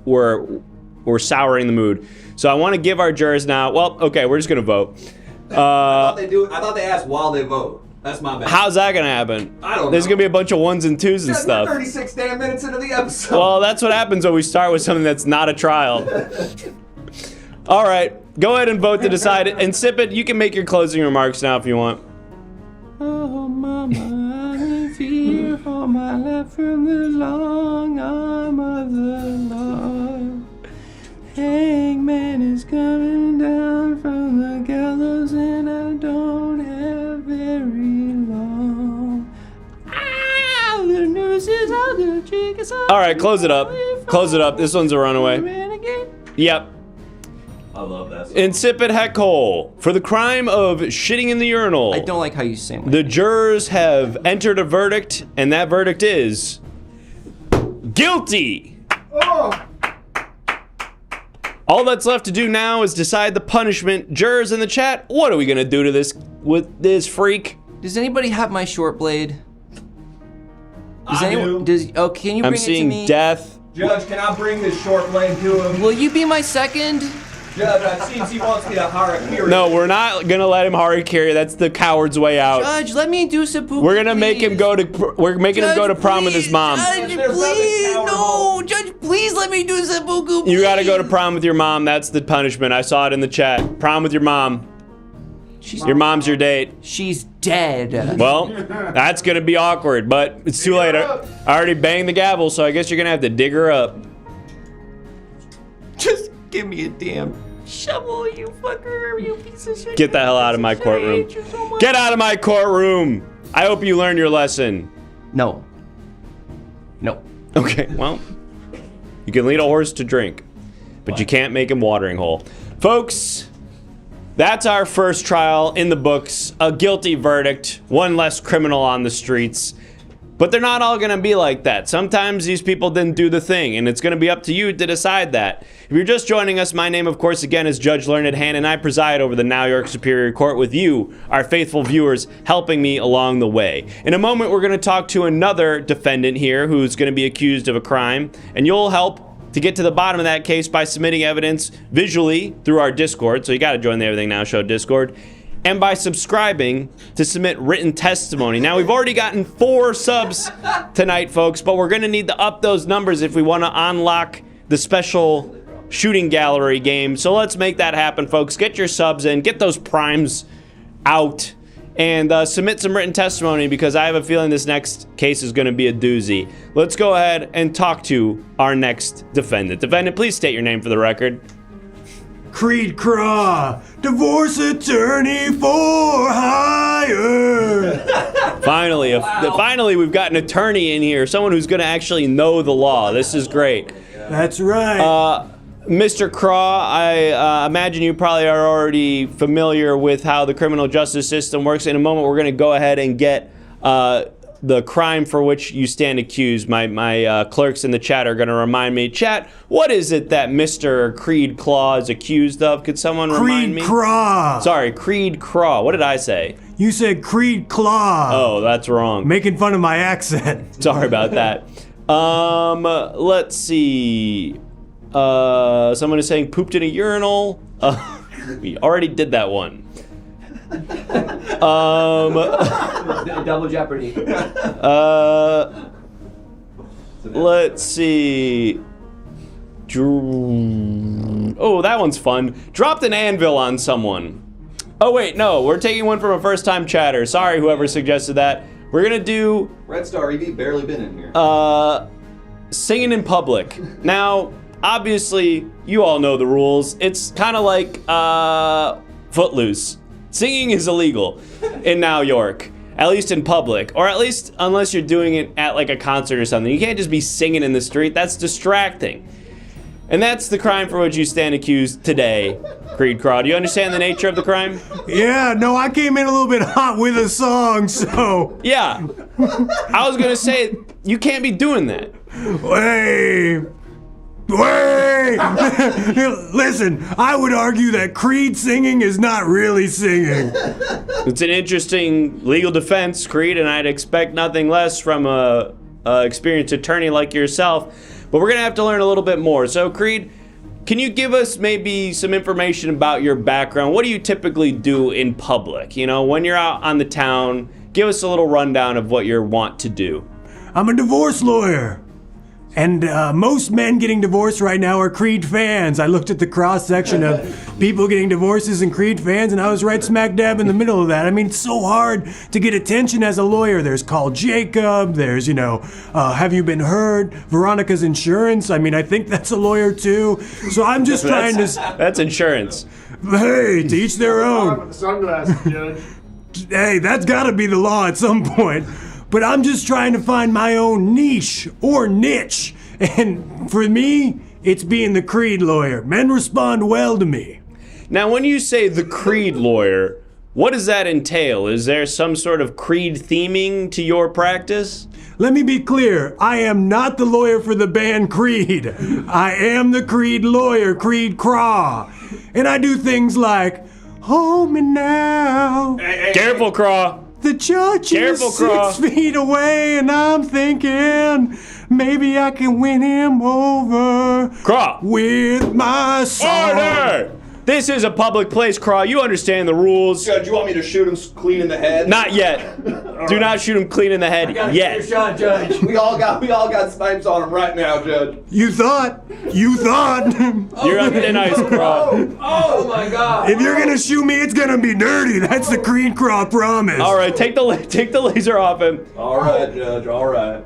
we're souring the mood. So I want to give our jurors now. Well, okay, we're just going to vote. I thought they asked while they vote. That's my bad. How's that going to happen? I don't know. There's going to be a bunch of ones and twos and stuff. We're 36 damn minutes into the episode. Well, that's what happens when we start with something that's not a trial. All right, go ahead and vote to decide it. Insipid, you can make your closing remarks now if you want. Oh, mama, I fear for my life from the long arm of the Lord. Hangman is coming down from the gallows and I don't have very long. Ah, the news is out, the trick is out. All right, close it up. Close it up. This one's a runaway. Yep. I love that song. Insipid Heckhole. For the crime of shitting in the urinal. I don't like how you say it. The jurors have entered a verdict, and that verdict is guilty. Oh. All that's left to do now is decide the punishment. Jurors in the chat, what are we gonna do to this with this freak? Does anybody have my short blade? Does I do. Can you bring I'm it to seeing me? death. Judge, can I bring this short blade to him? Will you be my second? Judge, it seems he wants me to harakiri. No, we're not gonna let him harakiri. That's the coward's way out. Judge, let me do seppuku. We're gonna make him go to. We're making him go to prom with his mom. Judge, please, no, Judge, please let me do seppuku. You gotta go to prom with your mom. That's the punishment. I saw it in the chat. Prom with your mom. Your mom's your date. She's dead. Well, that's gonna be awkward, but it's too late. I already banged the gavel, so I guess you're gonna have to dig her up. Just give me a damn shovel, you fucker, you piece of shit. Get the hell out of my courtroom. Get out of my courtroom. I hope you learned your lesson. No. No. Okay, well, you can lead a horse to drink, but you can't make him watering hole. Folks, that's our first trial in the books. A guilty verdict, one less criminal on the streets. But they're not all gonna be like that. Sometimes these people didn't do the thing, and it's gonna be up to you to decide that. If you're just joining us, my name, of course, again, is Judge Leonard, and I preside over the Now York Superior Court with you, our faithful viewers, helping me along the way. In a moment, we're gonna talk to another defendant here who's gonna be accused of a crime, and you'll help to get to the bottom of that case by submitting evidence visually through our Discord, so you gotta join the Everything Now Show Discord, and by subscribing to submit written testimony. Now, we've already gotten 4 subs tonight, folks, but we're gonna need to up those numbers if we wanna unlock the special shooting gallery game. So let's make that happen, folks. Get your subs in, get those primes out, and submit some written testimony because I have a feeling this next case is gonna be a doozy. Let's go ahead and talk to our next defendant. Defendant, please state your name for the record. Creed Craw, divorce attorney for hire. Finally, we've got an attorney in here, someone who's going to actually know the law. This is great. That's right. Mr. Craw, I imagine you probably are already familiar with how the criminal justice system works. In a moment, we're going to go ahead and get the crime for which you stand accused. My clerks in the chat are going to remind me. Chat, what is it that Mr. Creed Claw is accused of? Could someone remind me? Creed Craw. Sorry, Creed Craw. What did I say? You said Creed Claw. Oh, that's wrong. Making fun of my accent. Sorry about that. Let's see. Someone is saying pooped in a urinal. We already did that one. Double Jeopardy. Let's see. Oh, that one's fun. Dropped an anvil on someone. Oh, wait, no. We're taking one from a first-time chatter. Sorry, whoever suggested that. We're going to do... Red Star EV barely been in here. Singing in public. Now, obviously, you all know the rules. It's kind of like Footloose. Singing is illegal in New York, at least in public, or at least unless you're doing it at like a concert or something. You can't just be singing in the street. That's distracting. And that's the crime for which you stand accused today, Creed Craw. Do you understand the nature of the crime? Yeah, no, I came in a little bit hot with a song, so... Yeah. I was going to say, you can't be doing that. Wait! Listen, I would argue that Creed singing is not really singing. It's an interesting legal defense, Creed, and I'd expect nothing less from a experienced attorney like yourself. But we're going to have to learn a little bit more. So, Creed, can you give us maybe some information about your background? What do you typically do in public? You know, when you're out on the town, give us a little rundown of what you want to do. I'm a divorce lawyer. And most men getting divorced right now are Creed fans. I looked at the cross-section of people getting divorces and Creed fans, and I was right smack dab in the middle of that. I mean, it's so hard to get attention as a lawyer. There's Call Jacob, there's, Have You Been Heard? Veronica's Insurance. I mean, I think that's a lawyer too. So I'm just trying to... That's insurance. Hey, to each their own. With the sunglasses, Judge. Hey, that's gotta be the law at some point. But I'm just trying to find my own niche or niche. And for me, it's being the Creed lawyer. Men respond well to me. Now, when you say the Creed lawyer, what does that entail? Is there some sort of Creed theming to your practice? Let me be clear. I am not the lawyer for the band Creed. I am the Creed lawyer, Creed Craw. And I do things like, hold me now. Careful, Craw. The judge is 6 feet away, and I'm thinking maybe I can win him over. Craw. With my song. Order! This is a public place, Craw. You understand the rules. Judge, you want me to shoot him clean in the head? Not yet. Do not shoot him clean in the head yet. Shot, Judge. We all got snipes on him right now, Judge. You thought. You're on thin ice, Craw. Oh my God. If you're gonna shoot me, it's gonna be dirty. That's the Creed Craw promise. All right, take the laser off him. All right, Judge. All right.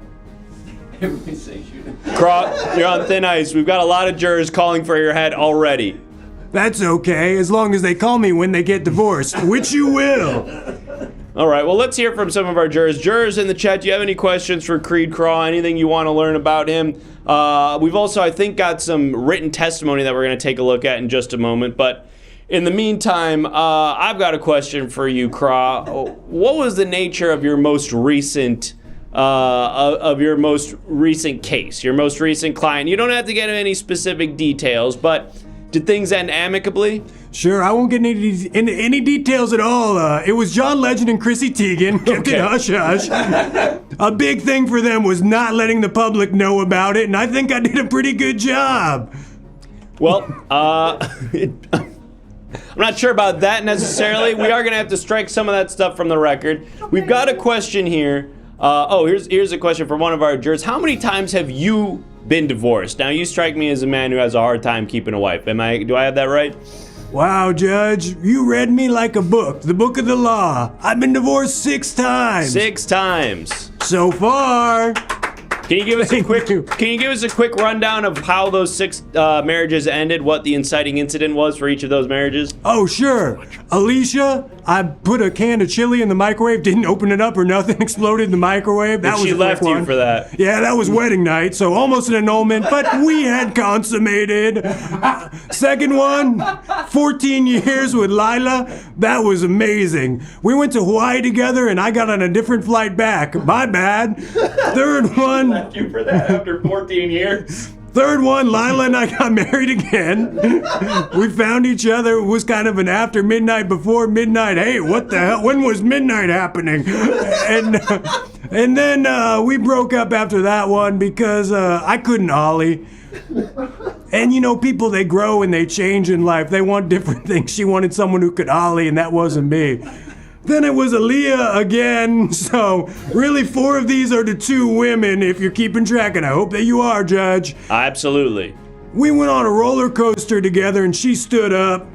Everybody say shoot him. Craw, you're on thin ice. We've got a lot of jurors calling for your head already. That's okay, as long as they call me when they get divorced, which you will. All right, well, let's hear from some of our jurors. Jurors in the chat, do you have any questions for Creed Craw? Anything you want to learn about him? We've also, I think, got some written testimony that we're going to take a look at in just a moment. But in the meantime, I've got a question for you, Craw. What was the nature of your most recent case, your most recent client? You don't have to get into any specific details, but did things end amicably? Sure, I won't get into any details at all. It was John Legend and Chrissy Teigen. Kept it hush hush. A big thing for them was not letting the public know about it, and I think I did a pretty good job. Well, I'm not sure about that necessarily. We are going to have to strike some of that stuff from the record. We've got a question here. Here's a question from one of our jurors. How many times have you been divorced? Now, you strike me as a man who has a hard time keeping a wife. Do I have that right? Wow, Judge, you read me like a book, the book of the law. I've been divorced 6 times. 6 times. So far. Can you give us a quick rundown of how those 6 marriages ended? What the inciting incident was for each of those marriages? Oh, sure. Alicia, I put a can of chili in the microwave, didn't open it up or nothing, exploded in the microwave. That was she left you for that. Yeah, that was wedding night, so almost an annulment, but we had consummated. Second one, 14 years with Lila. That was amazing. We went to Hawaii together and I got on a different flight back. My bad. Third one. Left you for that after 14 years. Third one, Lila and I got married again. We found each other. It was kind of an after midnight, before midnight. Hey, what the hell? When was midnight happening? And then we broke up after that one because I couldn't ollie. And you know, people, they grow and they change in life. They want different things. She wanted someone who could ollie, and that wasn't me. Then it was Aaliyah again. So really 4 of these are to 2 women, if you're keeping track, and I hope that you are, Judge. Absolutely. We went on a roller coaster together and she stood up.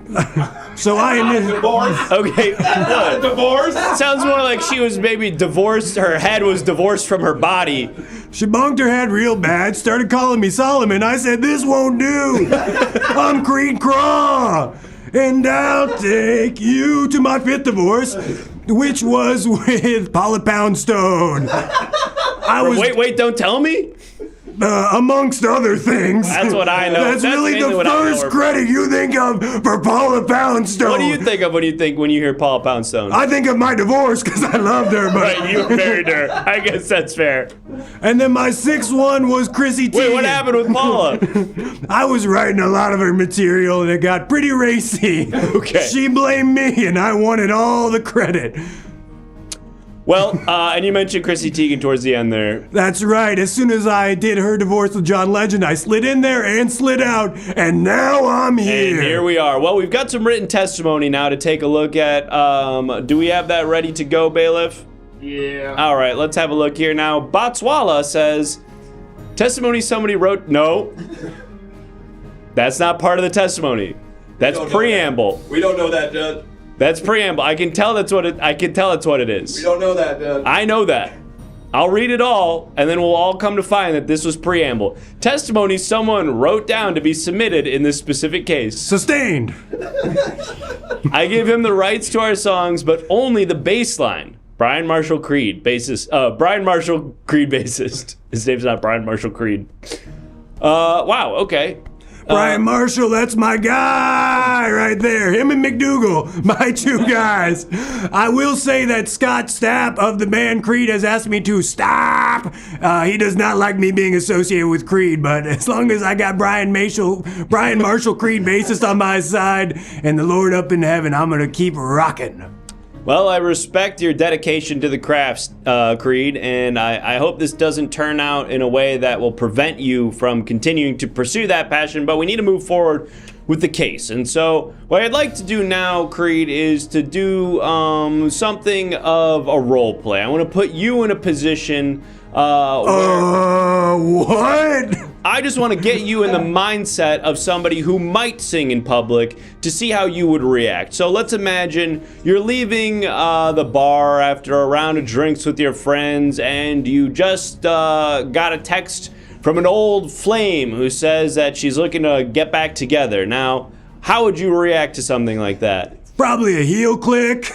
So I divorced. Okay, what? Divorced? Sounds more like she was maybe divorced. Her head was divorced from her body. She bonked her head real bad, started calling me Solomon. I said, this won't do. I'm Creed Craw. And I'll take you to my 5th divorce, which was with Paula Poundstone. Wait, don't tell me? Amongst other things. That's what I know. That's really the first credit you think of for Paula Poundstone. What do you think of when you hear Paula Poundstone? I think of my divorce because I loved her. But right, you married her. I guess that's fair. And then my 6th one was Chrissy Teigen. Wait, what happened with Paula? I was writing a lot of her material and it got pretty racy. Okay. She blamed me and I wanted all the credit. Well, and you mentioned Chrissy Teigen towards the end there. That's right. As soon as I did her divorce with John Legend, I slid in there and slid out, and now I'm here. And here we are. Well, we've got some written testimony now to take a look at. Do we have that ready to go, Bailiff? Yeah. All right, let's have a look here now. Botswala says, testimony somebody wrote. No. That's not part of the testimony. That's preamble. We don't know that, Judge. That's preamble. I can tell that's what it is. We don't know that, Judge. I know that. I'll read it all, and then we'll all come to find that this was preamble. Testimony someone wrote down to be submitted in this specific case. Sustained. I give him the rights to our songs, but only the bass line. Brian Marshall Creed, bassist. Brian Marshall Creed, bassist. His name's not Brian Marshall Creed. Wow, okay. Brian Marshall, that's my guy right there. Him and McDougal, my 2 guys. I will say that Scott Stapp of the band Creed has asked me to stop. He does not like me being associated with Creed, but as long as I got Brian Marshall Creed bassist on my side and the Lord up in heaven, I'm going to keep rocking. Well, I respect your dedication to the crafts, Creed, and I hope this doesn't turn out in a way that will prevent you from continuing to pursue that passion, but we need to move forward with the case. And so what I'd like to do now, Creed, is to do something of a role play. I want to put you in a position what? I just want to get you in the mindset of somebody who might sing in public to see how you would react. So let's imagine you're leaving the bar after a round of drinks with your friends, and you just got a text from an old flame who says that she's looking to get back together. Now, how would you react to something like that? Probably a heel click.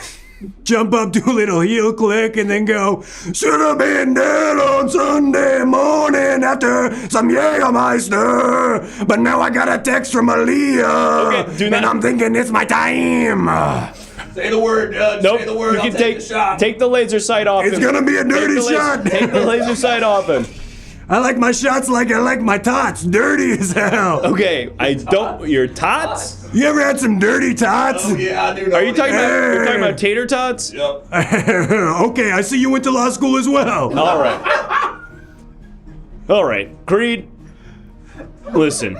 Jump up, do a little heel click, and then go, should have been dead on Sunday morning after some Jägermeister, but now I got a text from Aaliyah, okay, and I'm thinking it's my time. Say the word, nope. Say the word. You I'll can take the shot. Take the laser sight off It's him. gonna be a dirty shot. Take the laser sight off him. I like my shots like I like my tots, dirty as hell. Okay, I don't. Your tots? You ever had some dirty tots? Oh, yeah, I do know. Are you talking about? You're talking about tater tots? Yep. Okay, I see you went to law school as well. All right. All right, Creed. Listen,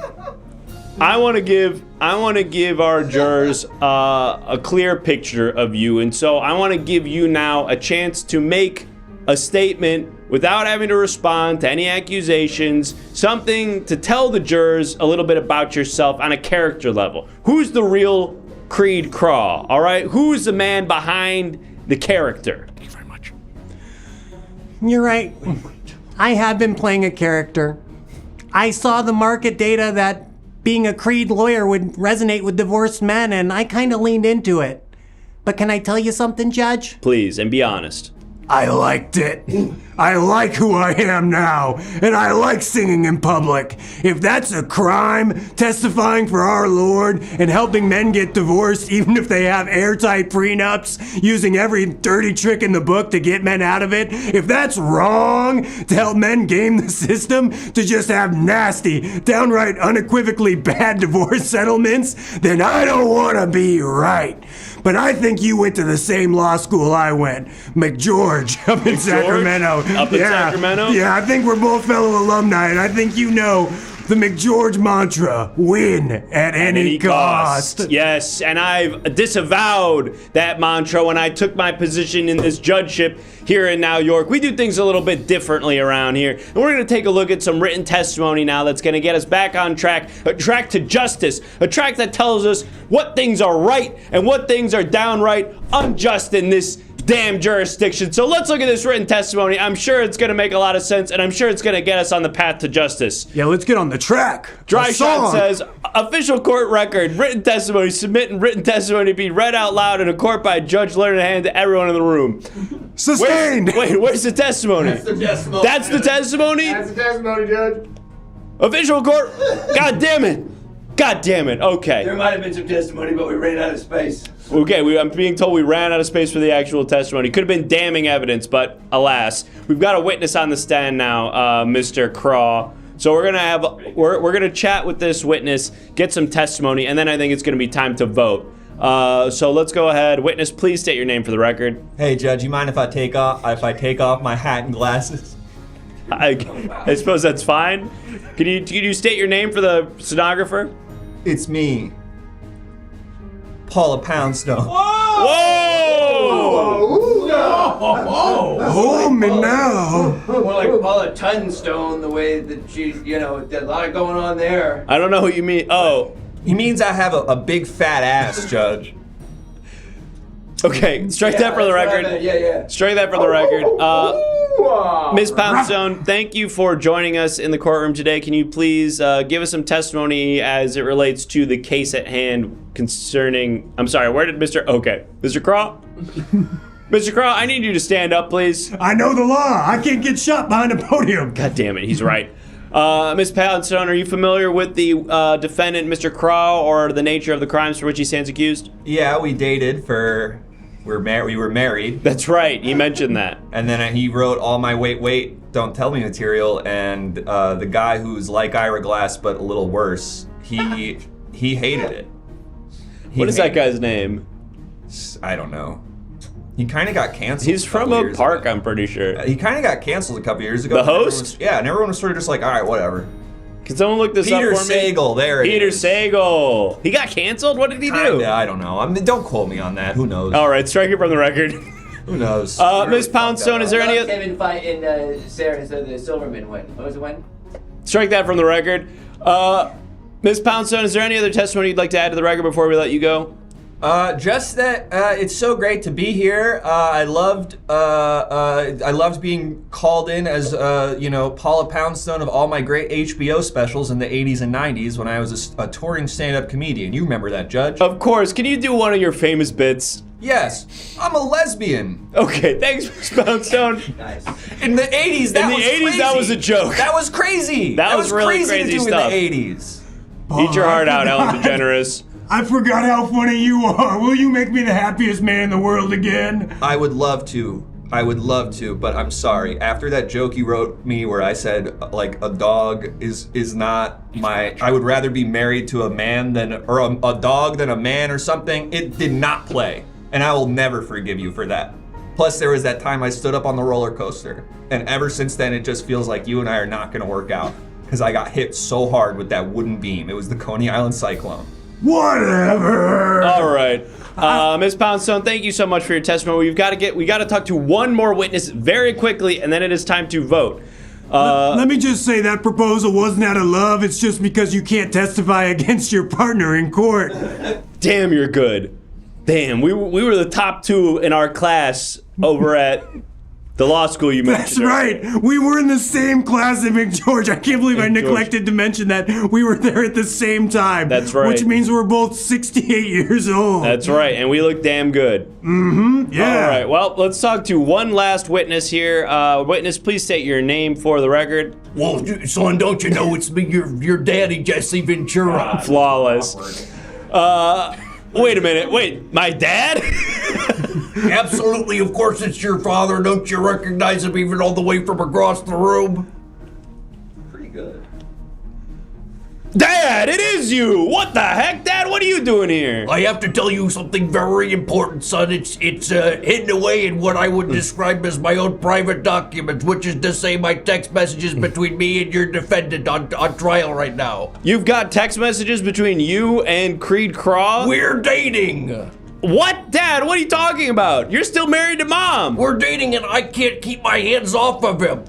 I want to give our jurors a clear picture of you, and so I want to give you now a chance to make a statement without having to respond to any accusations, something to tell the jurors a little bit about yourself on a character level. Who's the real Creed Craw, all right? Who's the man behind the character? Thank you very much. You're right. I have been playing a character. I saw the market data that being a Creed lawyer would resonate with divorced men, and I kind of leaned into it. But can I tell you something, Judge? Please, and be honest. I liked it. I like who I am now, and I like singing in public. If that's a crime, testifying for our Lord and helping men get divorced even if they have airtight prenups, using every dirty trick in the book to get men out of it, if that's wrong, to help men game the system, to just have nasty, downright unequivocally bad divorce settlements, then I don't want to be right. But I think you went to the same law school I went, McGeorge, up in Sacramento. Up in Sacramento? Yeah, I think we're both fellow alumni, and I think you know the McGeorge mantra, win at any cost. Yes, and I've disavowed that mantra when I took my position in this judgeship here in New York. We do things a little bit differently around here. And we're going to take a look at some written testimony now that's going to get us back on track, a track to justice, a track that tells us what things are right and what things are downright unjust in this damn jurisdiction. So let's look at this written testimony. I'm sure it's going to make a lot of sense, and I'm sure it's going to get us on the path to justice. Yeah, let's get on the track. Dry Shot says, official court record, written testimony, submitting written testimony to be read out loud in a court by Judge Leonard hand to everyone in the room. Sustained. Where's the testimony? That's the testimony. That's the testimony? That's the testimony, Judge. Official court? God damn it. God damn it. Okay. There might have been some testimony, but we ran out of space. Okay, I'm being told we ran out of space for the actual testimony. Could have been damning evidence, but alas, we've got a witness on the stand now, Mr. Craw. So we're gonna chat with this witness, get some testimony, and then I think it's gonna be time to vote. So let's go ahead. Witness, please state your name for the record. Hey, Judge, you mind if I take off my hat and glasses? I suppose that's fine. Can you state your name for the stenographer? It's me, Paula Poundstone. Whoa! Hold me now. More like Paula Tunstone, the way that she, there's a lot of going on there. I don't know what you mean. Oh. He means I have a big fat ass, Judge. Okay, strike that for the record. Yeah. Strike that for the record. Ms. Poundstone, thank you for joining us in the courtroom today. Can you please give us some testimony as it relates to the case at hand concerning... I'm sorry, where did Mr. Craw? Mr. Craw, I need you to stand up, please. I know the law. I can't get shot behind a podium. God damn it, he's right. Ms. Poundstone, are you familiar with the defendant, Mr. Craw, or the nature of the crimes for which he stands accused? Yeah, we dated for... We were married. That's right, you mentioned that. And then he wrote all my wait, don't tell me material, and the guy who's like Ira Glass but a little worse, he hated it. What is that guy's name? I don't know. He kind of got canceled. He's from Oak Park, I'm pretty sure. He kind of got canceled a couple years ago. The host? And everyone was sort of just like, all right, whatever. Can someone look this up for me? Peter Sagal, there it is. Peter Sagal. He got canceled? What did he do? I don't know. Don't quote me on that. Who knows? All right, strike it from the record. Who knows? Ms. Poundstone, is there any other... Kevin fight in Sarah, so the Silverman win. What was it when? Strike that from the record. Ms. Poundstone, is there any other testimony you'd like to add to the record before we let you go? Just that it's so great to be here. I loved being called in as Paula Poundstone of all my great HBO specials in the 80s and 90s when I was a touring stand-up comedian. You remember that, Judge? Of course. Can you do one of your famous bits? Yes. I'm a lesbian. Okay, thanks, Ms. Poundstone. Nice. In the 80s, that was crazy. That was a joke. That was crazy. That was really crazy to do stuff. In the 80s. Eat your heart out, Ellen DeGeneres. I forgot how funny you are. Will you make me the happiest man in the world again? I would love to, but I'm sorry. After that joke you wrote me where I said, like, a dog is not my... I would rather be married to a man or a dog than a man or something, it did not play. And I will never forgive you for that. Plus, there was that time I stood up on the roller coaster. And ever since then, it just feels like you and I are not going to work out. Because I got hit so hard with that wooden beam. It was the Coney Island Cyclone. Whatever. All right, Ms. Poundstone, thank you so much for your testimony. We got to talk to one more witness very quickly, and then it is time to vote. Let me just say that proposal wasn't out of love. It's just because you can't testify against your partner in court. Damn, you're good. Damn, we were the top two in our class over at The law school you mentioned. That's right. We were in the same class at McGeorge. I can't believe I neglected to mention that we were there at the same time. That's right. Which means we're both 68 years old. That's right, and we look damn good. Mm-hmm. Yeah. All right. Well, let's talk to one last witness here. Witness, please state your name for the record. Well, son, don't you know it's me, your daddy, Jesse Ventura? Flawless. Wait a minute. Wait, my dad? Absolutely, of course it's your father. Don't you recognize him even all the way from across the room? Pretty good. Dad, it is you! What the heck, Dad? What are you doing here? I have to tell you something very important, son. It's hidden away in what I would describe as my own private documents, which is to say my text messages between me and your defendant on trial right now. You've got text messages between you and Creed Craw? We're dating! What? Dad, what are you talking about? You're still married to Mom! We're dating and I can't keep my hands off of him.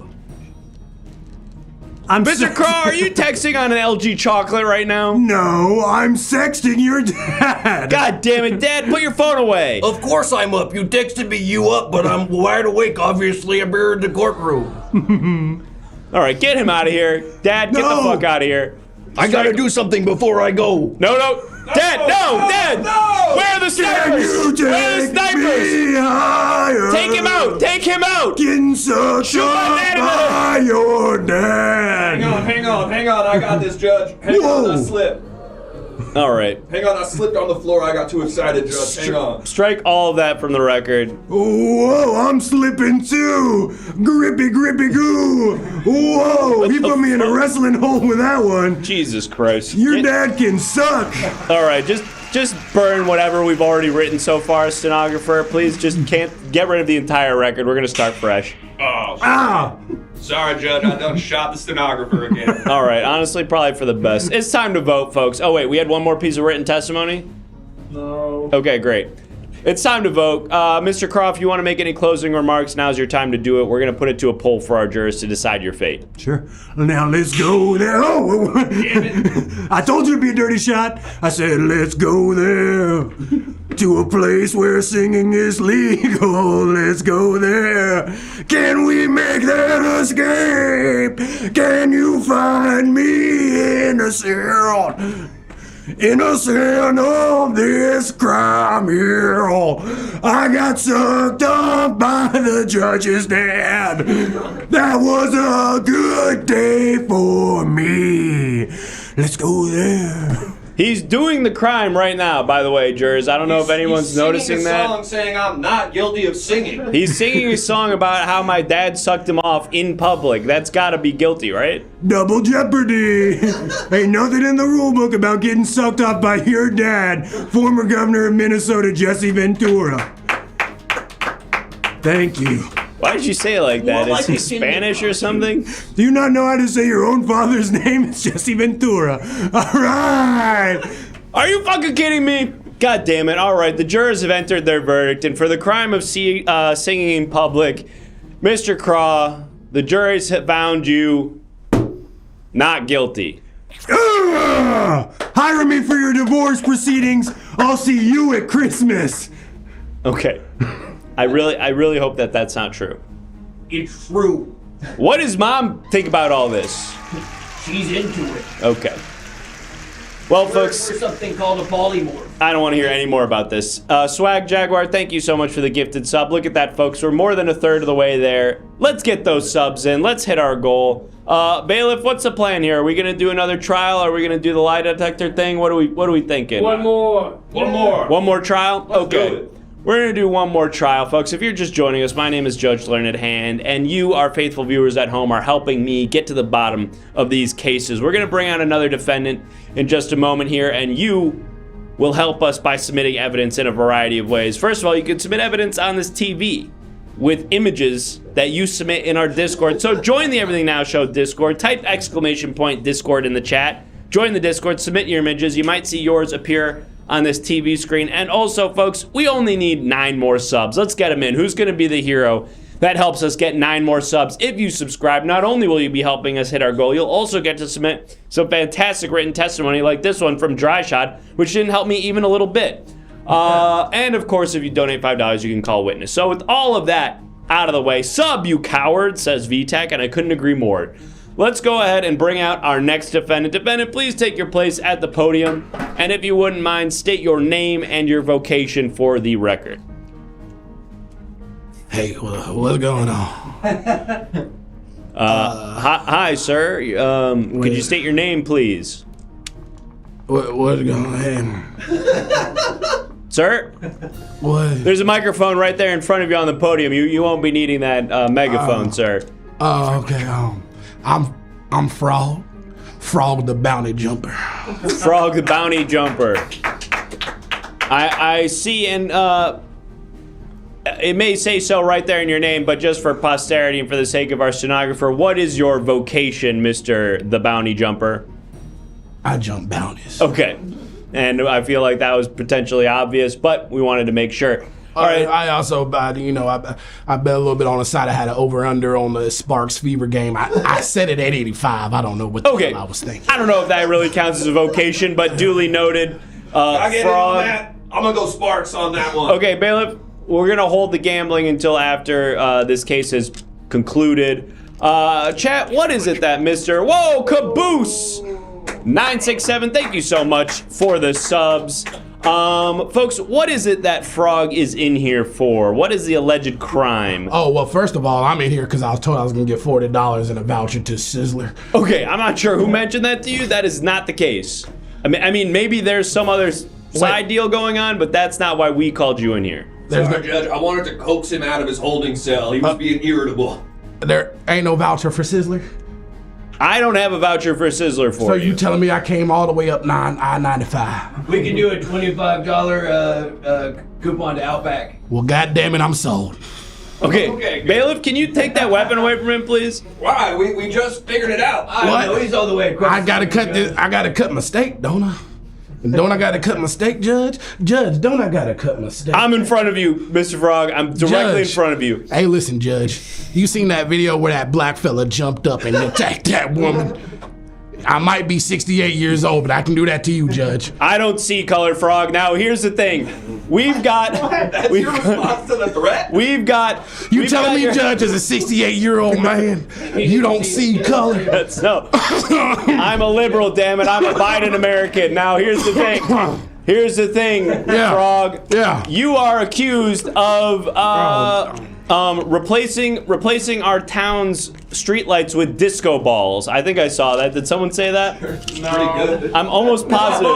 Mr. Craw, are you texting on an LG chocolate right now? No, I'm sexting your dad. God damn it, Dad, put your phone away. Of course I'm up. You texted me you up, but I'm wide awake. Obviously, I'm here in the courtroom. All right, get him out of here. Dad, get the fuck out of here. I gotta do something before I go. No. Dad, no! Dad! No! Where are the snipers? Where are the snipers? Take him out! Take him out! Getting sucked up by your dad. Hang on. I got this, Judge. Hang on, I slipped. All right. Hang on, I slipped on the floor. I got too excited, Judge. Hang on. Strike all of that from the record. Whoa, I'm slipping too. Grippy goo. Whoa, he put me in a wrestling hole with that one. Jesus Christ. Your dad can suck. All right, just burn whatever we've already written so far, stenographer. Please just can't get rid of the entire record. We're going to start fresh. Oh, sorry, Judge. I done shot the stenographer again. All right, honestly, probably for the best. It's time to vote, folks. Oh, wait, we had one more piece of written testimony? No. Okay, great. It's time to vote. Mr. Croft, you want to make any closing remarks? Now's your time to do it. We're going to put it to a poll for our jurors to decide your fate. Sure. Now let's go there. Oh, damn it. I told you it'd be a dirty shot. I said, let's go there to a place where singing is legal. Let's go there. Can we make that escape? Can you find me innocent? Innocent of this crime here. I got sucked up by the judge's dad. That was a good day for me. Let's go there. He's doing the crime right now, by the way, jurors. I don't know if anyone's noticing that. He's singing a song saying I'm not guilty of singing. He's singing a song about how my dad sucked him off in public. That's gotta be guilty, right? Double jeopardy. Ain't nothing in the rule book about getting sucked off by your dad, former governor of Minnesota, Jesse Ventura. Thank you. Why did you say it like that? Is he Spanish or something? Do you not know how to say your own father's name? It's Jesse Ventura. All right. Are you fucking kidding me? God damn it. All right, the jurors have entered their verdict, and for the crime of singing in public, Mr. Craw, the juries have found you not guilty. Hire me for your divorce proceedings. I'll see you at Christmas. Okay. I really hope that that's not true. It's true. What does Mom think about all this? She's into it. Okay. Well, folks, There's something called a polymorph. I don't want to hear any more about this. Swag Jaguar, thank you so much for the gifted sub. Look at that, folks. We're more than a third of the way there. Let's get those subs in. Let's hit our goal. Bailiff, what's the plan here? Are we gonna do another trial? Are we gonna do the lie detector thing? What are we thinking? One more. One more trial? Let's Okay. do it. We're going to do one more trial, folks. If you're just joining us, my name is Judge Leonard Hand, and you, our faithful viewers at home, are helping me get to the bottom of these cases. We're going to bring out another defendant in just a moment here, and you will help us by submitting evidence in a variety of ways. First of all, you can submit evidence on this TV with images that you submit in our Discord. So join the Everything Now Show Discord. Type !Discord in the chat. Join the Discord, submit your images. You might see yours appear on this TV screen. And also, folks, we only need 9 more subs. Let's get them in. Who's going to be the hero that helps us get 9 more subs? If you subscribe, not only will you be helping us hit our goal, you'll also get to submit some fantastic written testimony like this one from Dry Shot, which didn't help me even a little bit. And of course, if you donate $5, you can call witness. So with all of that out of the way. Sub, you coward, says VTech, and I couldn't agree more. Let's go ahead and bring out our next defendant. Defendant, please take your place at the podium. And if you wouldn't mind, state your name and your vocation for the record. Hey, what's going on? Hi, sir. Could you state your name, please? What's going on? Sir? What? There's a microphone right there in front of you on the podium. You won't be needing that megaphone, sir. Oh, okay. I'm Frog. Frog the bounty jumper. Frog the bounty jumper. I see, and it may say so right there in your name, but just for posterity and for the sake of our stenographer, what is your vocation, Mr. the Bounty Jumper? I jump bounties. Okay. And I feel like that was potentially obvious, but we wanted to make sure. All right. I also, I bet a little bit on the side. I had an over-under on the Sparks Fever game. I set it at 85. I don't know what the hell I was thinking. I don't know if that really counts as a vocation, but duly noted. Frog. I'm gonna go Sparks on that one. Okay, Bailiff, we're gonna hold the gambling until after this case is concluded. Chat, what is it that Mr. Whoa, Caboose 967, thank you so much for the subs. Folks, what is it that Frog is in here for? What is the alleged crime? Oh, well, first of all, I'm in here because I was told I was going to get $40 in a voucher to Sizzler. Okay, I'm not sure who mentioned that to you. That is not the case. I mean, maybe there's some other side deal going on, but that's not why we called you in here. Sorry, Judge, I wanted to coax him out of his holding cell. He was being irritable. There ain't no voucher for Sizzler? I don't have a voucher for Sizzler for so you. You telling me I came all the way up I-95? We can do a $25 coupon to Outback. Well, goddamn it, I'm sold. Okay, Bailiff, can you take that weapon away from him, please? Why? We just figured it out. I know, he's all the way across. I gotta cut this. I gotta cut my steak, don't I? Don't I gotta cut my steak, Judge? Judge, don't I gotta cut my steak? I'm in front of you, Mr. Frog. I'm directly in front of you. Hey, listen, Judge. You seen that video where that black fella jumped up and attacked that woman? I might be 68 years old, but I can do that to you, Judge. I don't see color, Frog. Now, here's the thing. We've got... That's your response to the threat? We've got... You telling me, Judge, as a 68-year-old man, you don't see color? No. I'm a liberal, damn it. I'm a Biden American. Now, here's the thing. Here's the thing, Frog. Yeah. You are accused of replacing our town's streetlights with disco balls. I think I saw that. Did someone say that? No. Pretty good. I'm almost positive.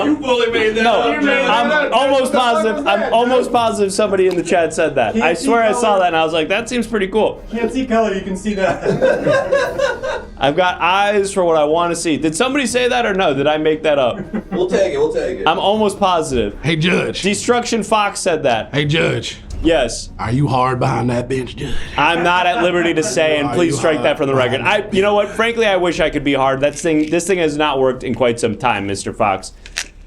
You fully made that up. I'm almost positive. I'm almost positive somebody in the chat said that. I swear I saw that and I was like, that seems pretty cool. Can't see color, you can see that. I've got eyes for what I want to see. Did somebody say that or no? Did I make that up? We'll take it. I'm almost positive. Hey, Judge. Destruction Fox said that. Hey, Judge. Yes. Are you hard behind that bench, Judge? I'm not at liberty to say, and please strike that from the record. You know what? Frankly, I wish I could be hard. This thing has not worked in quite some time, Mr. Fox.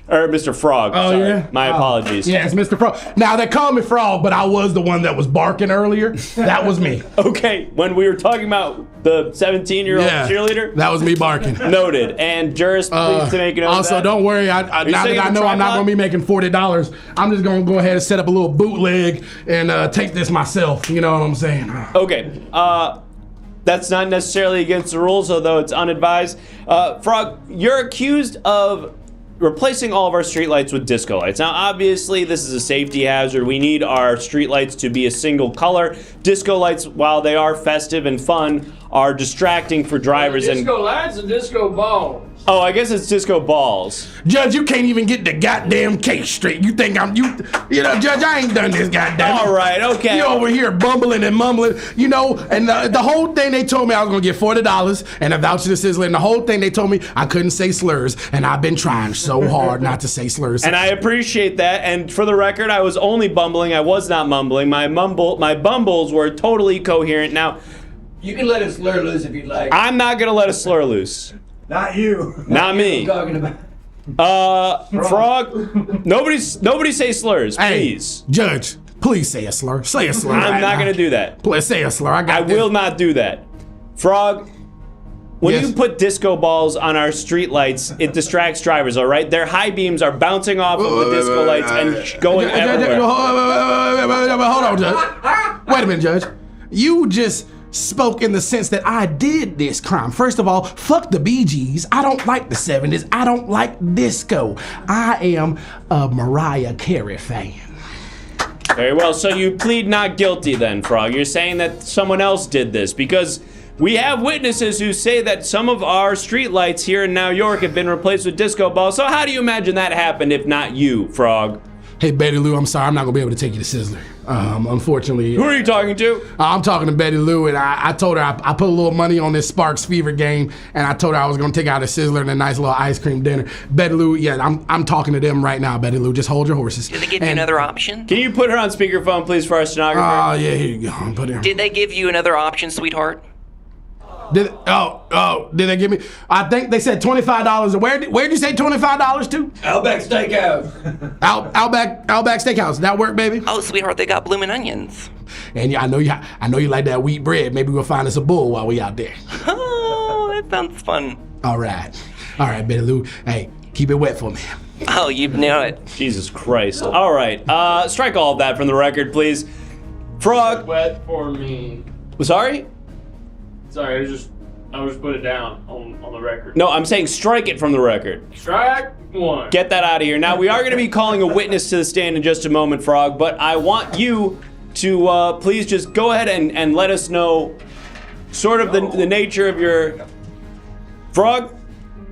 Or Mr. Frog. Oh, sorry. yeah? My apologies. Yeah, it's Mr. Frog. Now, they call me Frog, but I was the one that was barking earlier. That was me. Okay, when we were talking about the 17-year-old cheerleader? That was me barking. Noted. And Juris, please to make a note of Also, that. don't worry. Now that I know I'm not going to be making $40, I'm just going to go ahead and set up a little bootleg and take this myself. You know what I'm saying? Okay. That's not necessarily against the rules, although it's unadvised. Frog, you're accused of replacing all of our streetlights with disco lights. Now, obviously, this is a safety hazard. We need our streetlights to be a single color. Disco lights, while they are festive and fun, are distracting for drivers. Disco lights and disco balls. Oh, I guess it's disco balls. Judge, you can't even get the goddamn case straight. You think Judge, I ain't done this, goddamn. All right, okay. You over here bumbling and mumbling, and the whole thing they told me I was gonna get $40 and a voucher to Sizzler, and the whole thing they told me I couldn't say slurs, and I've been trying so hard not to say slurs. And I appreciate that, and for the record, I was only bumbling, I was not mumbling. My bumbles were totally coherent. Now, you can let a slur loose if you'd like. I'm not gonna let a slur loose. Not you. Not me. I'm talking about. Frog. Nobody say slurs, please. Hey, Judge, please say a slur. Say a slur. I'm not going to do that. Please say a slur. I will not do that. Frog, when you put disco balls on our street lights, it distracts drivers, all right? Their high beams are bouncing off of the disco lights and going everywhere. Hold on, Judge. Wait a minute, Judge. You just spoke in the sense that I did this crime. First of all, fuck the Bee Gees. I don't like the 70s. I don't like disco. I am a Mariah Carey fan. Very well. So you plead not guilty then, Frog. You're saying that someone else did this because we have witnesses who say that some of our streetlights here in New York have been replaced with disco balls. So how do you imagine that happened if not you, Frog? Hey, Betty Lou, I'm sorry. I'm not going to be able to take you to Sizzler. Unfortunately. Who are you talking to? I'm talking to Betty Lou, and I told her I put a little money on this Sparks Fever game, and I told her I was going to take her out to Sizzler and a nice little ice cream dinner. Betty Lou, yeah, I'm talking to them right now, Betty Lou. Just hold your horses. Did they give you another option? Can you put her on speakerphone, please, for our stenographer? Oh, yeah, here you go. Put her. Did they give you another option, sweetheart? Did they give me? I think they said $25. Where'd you say $25 to? Outback Steakhouse. Outback Steakhouse. That work, baby? Oh, sweetheart, they got bloomin' onions. And yeah, I know you like that wheat bread. Maybe we'll find us a bull while we out there. Oh, that sounds fun. All right, Betty Lou. Hey, keep it wet for me. Oh, you know it. Jesus Christ. All right. Strike all of that from the record, please. Frog. Wet for me. Sorry? Sorry, I just put it down on the record. No, I'm saying strike it from the record. Strike one. Get that out of here. Now, we are going to be calling a witness to the stand in just a moment, Frog, but I want you to please just go ahead and let us know sort of the nature of your... Frog?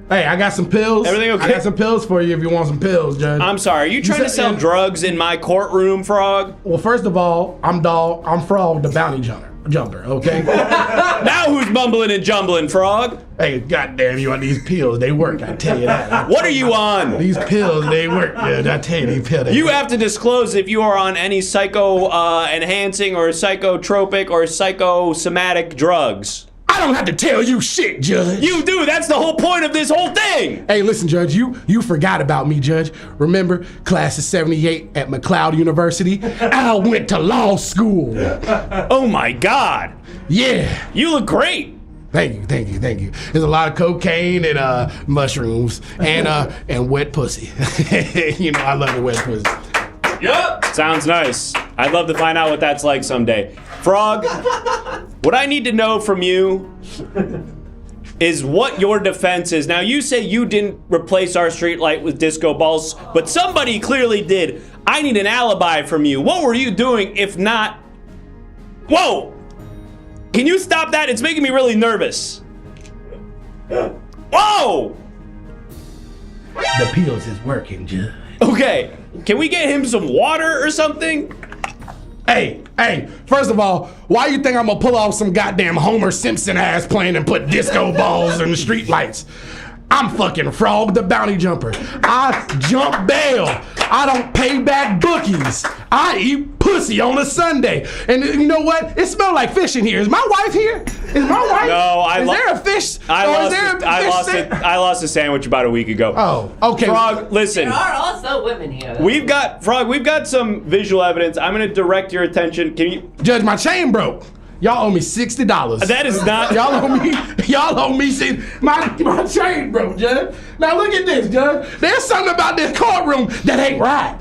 Hey, I got some pills. Everything okay? I got some pills for you if you want some pills, Judge. I'm sorry, are you trying to sell drugs in my courtroom, Frog? Well, first of all, I'm Frog the bounty jumper, okay? Now who's mumbling and jumbling, Frog? Hey, goddamn, you on these pills, they work, I tell you that. What are you on? These pills, they work, Judge, I tell you, these pills, You have to disclose if you are on any psycho-enhancing or psychotropic or psychosomatic drugs. I don't have to tell you shit, Judge. You do. That's the whole point of this whole thing. Hey, listen, Judge. You forgot about me, Judge. Remember, class of '78 at McLeod University? I went to law school. Oh my God. Yeah. You look great. Thank you. There's a lot of cocaine and mushrooms and wet pussy. You know I love the wet pussy. Yup. Sounds nice. I'd love to find out what that's like someday. Frog, what I need to know from you is what your defense is. Now, you say you didn't replace our streetlight with disco balls, but somebody clearly did. I need an alibi from you. What were you doing if not... Whoa! Can you stop that? It's making me really nervous. Whoa! The pills is working, Judge. Okay, can we get him some water or something? Hey, first of all, why you think I'm gonna pull off some goddamn Homer Simpson ass plane and put disco balls in the street lights? I'm fucking Frog the bounty jumper. I jump bail. I don't pay back bookies. I eat pussy on a Sunday. And you know what? It smells like fish in here. Is my wife here? Is my wife? No, Is there a fish? I lost a sandwich about a week ago. Oh, okay. Frog, listen. There are also women here. We've got some visual evidence. I'm gonna direct your attention. Can you... Judge, my chain broke. Y'all owe me $60. That is not... Y'all owe me my chain broke, Judge. Now look at this, Judge. There's something about this courtroom that ain't right.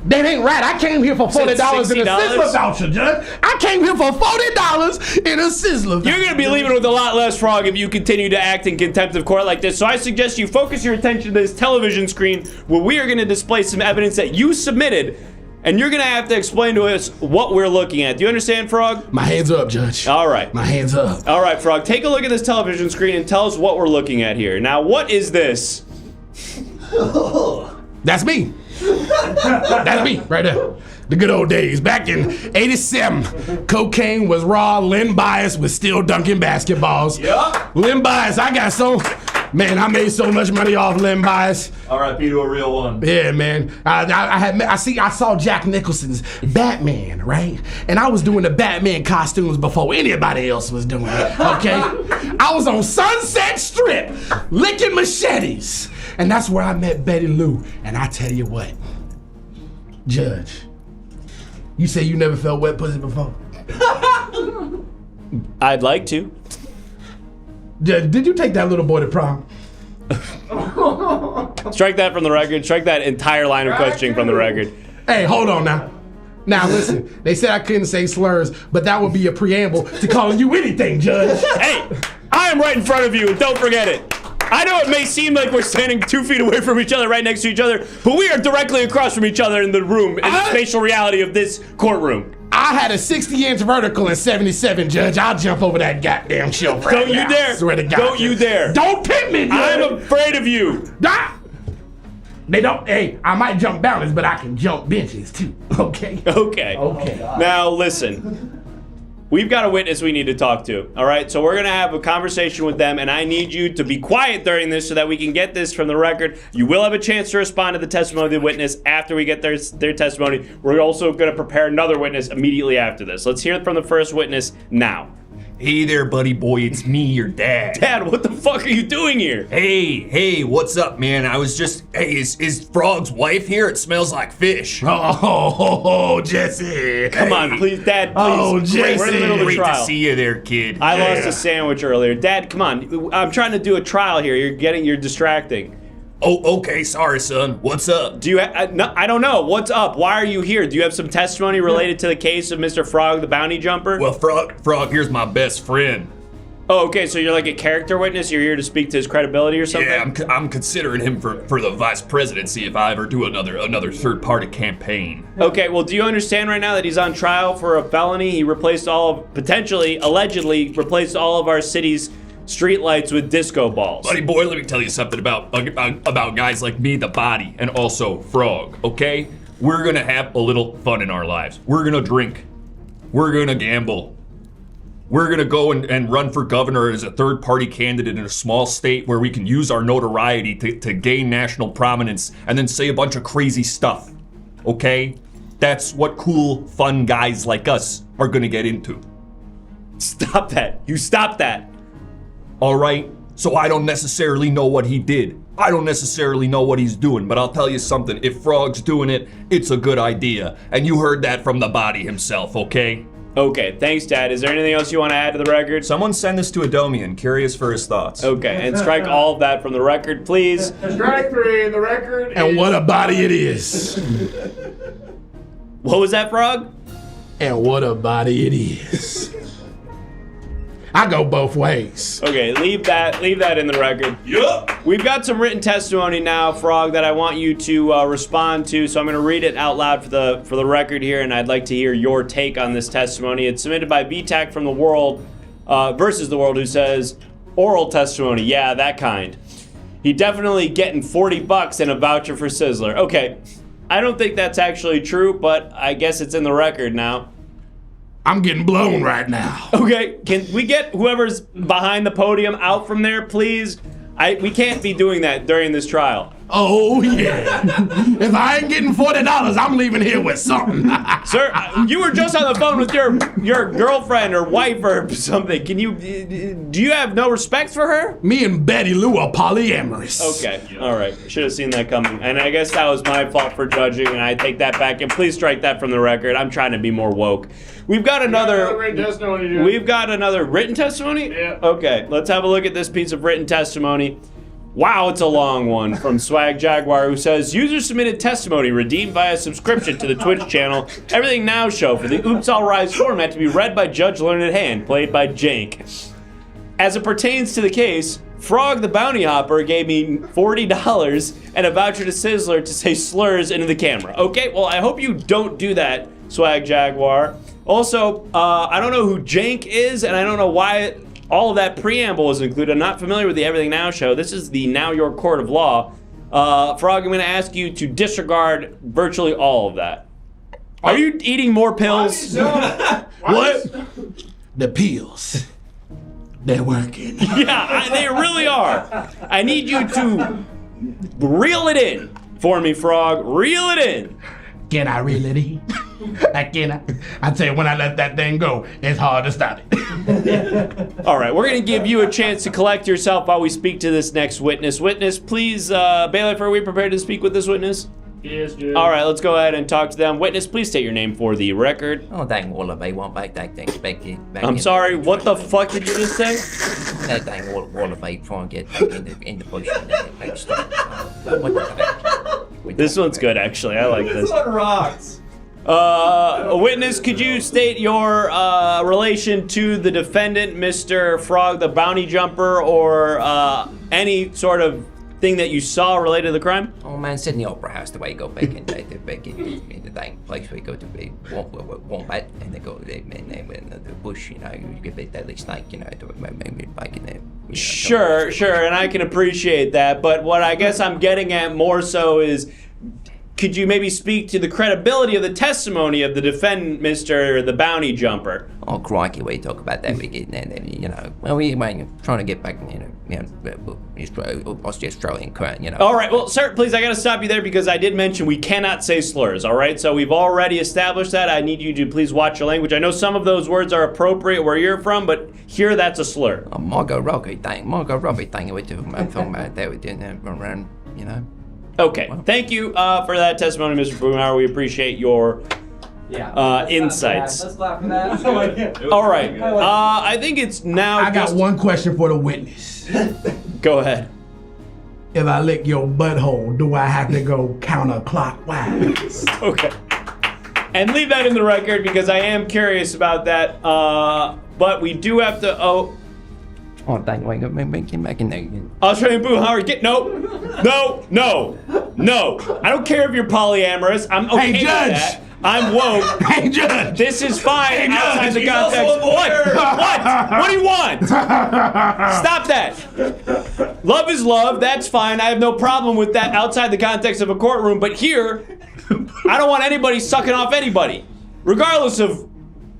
That ain't right. I came here for $40 in a Sizzler voucher, Judge. I came here for $40 in a Sizzler voucher. You're going to be leaving with a lot less, Frog, if you continue to act in contempt of court like this. So I suggest you focus your attention to this television screen where we are going to display some evidence that you submitted, and you're going to have to explain to us what we're looking at. Do you understand, Frog? My hands up, Judge. All right. My hands up. All right, Frog. Take a look at this television screen and tell us what we're looking at here. Now, what is this? That's me. That's me, right there. The good old days. Back in 87, cocaine was raw. Len Bias was still dunking basketballs. Yup. Len Bias, man, I made so much money off Len Bias. R.I.P. to a real one. Yeah, man. I saw Jack Nicholson's Batman, right? And I was doing the Batman costumes before anybody else was doing it, okay? I was on Sunset Strip, licking machetes. And that's where I met Betty Lou. And I tell you what, Judge, you say you never felt wet pussy before? I'd like to. Judge, did you take that little boy to prom? Strike that from the record. Strike that entire line of questioning from the record. Hey, hold on now. Now listen, they said I couldn't say slurs, but that would be a preamble to calling you anything, Judge. Hey, I am right in front of you, and don't forget it. I know it may seem like we're standing 2 feet away from each other, right next to each other, but we are directly across from each other in the room, in the spatial reality of this courtroom. I had a 60-inch vertical in 77, Judge. I'll jump over that goddamn shelf right Don't now. you dare. Swear to God. Don't you dare. Don't pit me, Judge. I'm afraid of you. They don't, hey, I might jump mountains, but I can jump benches too, okay? Okay. Now listen. We've got a witness we need to talk to, all right? So we're going to have a conversation with them, and I need you to be quiet during this so that we can get this from the record. You will have a chance to respond to the testimony of the witness after we get their testimony. We're also going to prepare another witness immediately after this. Let's hear from the first witness now. Hey there, buddy boy, it's me, your dad. Dad, what the fuck are you doing here? Hey, what's up, man? I was just, is Frog's wife here? It smells like fish. Oh, Jesse. Come on, please, Dad, please. Oh, Jesse. We're in the middle of the Great trial. to see you there, kid. I lost a sandwich earlier. Dad, come on. I'm trying to do a trial here. You're distracting. Oh, okay, sorry, son. What's up? Do you? No, I don't know. What's up? Why are you here? Do you have some testimony related to the case of Mr. Frog, the bounty jumper? Well, Frog, here's my best friend. Oh, okay. So you're like a character witness. You're here to speak to his credibility or something. Yeah, I'm considering him for the vice presidency if I ever do another third-party campaign. Okay. Well, do you understand right now that he's on trial for a felony? He replaced allegedly replaced all of our city's streetlights with disco balls. Buddy boy, let me tell you something about guys like me, the body, and also Frog, okay? We're gonna have a little fun in our lives. We're gonna drink. We're gonna gamble. We're gonna go and run for governor as a third-party candidate in a small state where we can use our notoriety to gain national prominence and then say a bunch of crazy stuff, okay? That's what cool, fun guys like us are gonna get into. Stop that. You stop that. All right, so I don't necessarily know what he did. I don't necessarily know what he's doing, but I'll tell you something. If Frog's doing it, it's a good idea. And you heard that from the body himself, okay? Okay, thanks, Dad. Is there anything else you want to add to the record? Someone send this to Adomian, curious for his thoughts. Okay, and strike all of that from the record, please. Strike 3, the record And what a body it is. What was that, Frog? And what a body it is. I go both ways. Okay, leave that in the record. Yup. We've got some written testimony now, Frog, that I want you to respond to. So I'm going to read it out loud for the record here, and I'd like to hear your take on this testimony. It's submitted by VTAC from the World versus the World, who says, oral testimony, yeah, that kind. He definitely getting $40 and a voucher for Sizzler. Okay, I don't think that's actually true, but I guess it's in the record now. I'm getting blown right now. Okay, can we get whoever's behind the podium out from there, please? We can't be doing that during this trial. Oh, yeah. If I ain't getting $40, I'm leaving here with something. Sir, you were just on the phone with your girlfriend or wife or something. Do you have no respect for her? Me and Betty Lou are polyamorous. Okay, all right. Should have seen that coming. And I guess that was my fault for judging, and I take that back. And please strike that from the record. I'm trying to be more woke. We've got another written testimony. We've got another written testimony? Yeah. Okay, let's have a look at this piece of written testimony. Wow, it's a long one from Swag Jaguar, who says, user submitted testimony redeemed via subscription to the Twitch channel Everything Now Show for the Oops All Rise format to be read by Judge Leonard Hand, played by Jank. As it pertains to the case, Frog the Bounty Hopper gave me $40 and a voucher to Sizzler to say slurs into the camera. Okay, well, I hope you don't do that, Swag Jaguar. Also, I don't know who Jank is, and I don't know why all of that preamble is included. I'm not familiar with the Everything Now show. This is the Now Your Court of Law. Frog, I'm going to ask you to disregard virtually all of that. Are you eating more pills? What? The pills. They're working. Yeah, they really are. I need you to reel it in for me, Frog. Reel it in. Can I reel it in? I tell you, when I let that thing go, it's hard to stop it. All right, we're going to give you a chance to collect yourself while we speak to this next witness. Witness, please, Bailiff, are we prepared to speak with this witness? Yes, Judge. All right, let's go ahead and talk to them. Witness, please state your name for the record. Oh, dang, Wallaby, won't back that thing back I'm sorry, what the fuck did you just say? That dang Wallaby, try and get in the bush and back stop. This one's good, actually. I like this. This one rocks. A witness, could you state your relation to the defendant, Mr. Frog, the bounty jumper, or any sort of thing that you saw related to the crime? Oh man, it's in the opera house, the way you go back in the dang place where you go to be wombat and they go in the bush, you get a deadly snake, maybe back in there. Sure, and I can appreciate that, but what I guess I'm getting at more so is, could you maybe speak to the credibility of the testimony of the defendant, Mr. the Bounty Jumper? Oh, crikey, we talk about that, we get, well, we're trying to get back, Australian current, All right, well, sir, please, I gotta stop you there because I did mention we cannot say slurs, all right? So we've already established that. I need you to please watch your language. I know some of those words are appropriate where you're from, but here that's a slur. Oh, Margot Robbie thing, we're talking about that, we're doing that around, Okay, thank you for that testimony, Mr. Boomhauer. We appreciate your insights. Let's clap for that. All right, I think it's now. I got one question for the witness. Go ahead. If I lick your butthole, do I have to go counterclockwise? Okay. And leave that in the record because I am curious about that. But we do have to. Oh, dang, wait, get back in there again. Australian Boomhauer, no. I don't care if you're polyamorous. I'm okay with that. I'm woke. Hey, Judge. This is fine Hey, outside Judge, the he's context. also a lawyer. What do you want? Stop that. Love is love. That's fine. I have no problem with that outside the context of a courtroom. But here, I don't want anybody sucking off anybody, regardless of